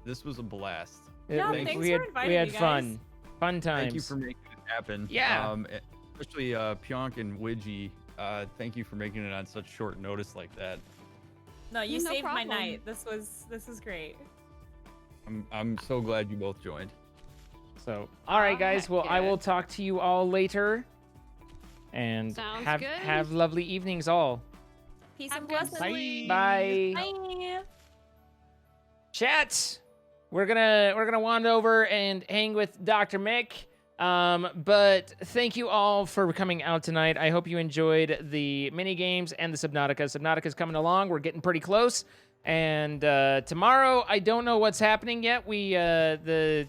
Speaker 6: This was a blast.
Speaker 9: Yeah,
Speaker 1: we
Speaker 9: thanks
Speaker 1: we
Speaker 9: for
Speaker 1: had
Speaker 9: inviting
Speaker 1: we
Speaker 9: me,
Speaker 1: had fun. Fun times.
Speaker 6: Thank you for making it happen.
Speaker 1: Yeah.
Speaker 6: Especially Pionk and Widgie. Thank you for making it on such short notice like that.
Speaker 9: No, you
Speaker 7: No
Speaker 9: saved my
Speaker 7: problem.
Speaker 9: night. This was great.
Speaker 6: I'm so glad you both joined.
Speaker 1: So, all right, guys. Well, I will talk to you all later. And
Speaker 7: Sounds
Speaker 1: have
Speaker 7: good.
Speaker 1: have lovely evenings all.
Speaker 9: Peace
Speaker 7: Have
Speaker 9: and
Speaker 7: good
Speaker 9: blessings.
Speaker 7: sleep.
Speaker 1: Bye.
Speaker 9: Bye.
Speaker 1: Chat. We're gonna wander over and hang with Dr. Mick. But thank you all for coming out tonight. I hope you enjoyed the mini games and the Subnautica. Subnautica's coming along. We're getting pretty close. And tomorrow, I don't know what's happening yet. We the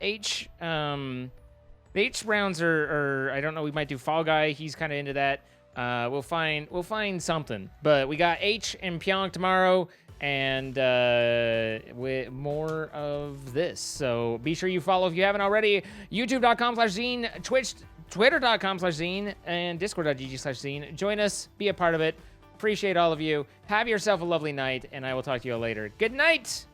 Speaker 1: H the H rounds are I don't know. We might do Fall Guy. He's kind of into that. We'll find something. But we got H and Pyong tomorrow. And with more of this. So be sure you follow if you haven't already. YouTube.com/Zine, Twitch, Twitter.com/Zine, and Discord.gg/Zine. Join us, be a part of it. Appreciate all of you. Have yourself a lovely night, and I will talk to you all later. Good night.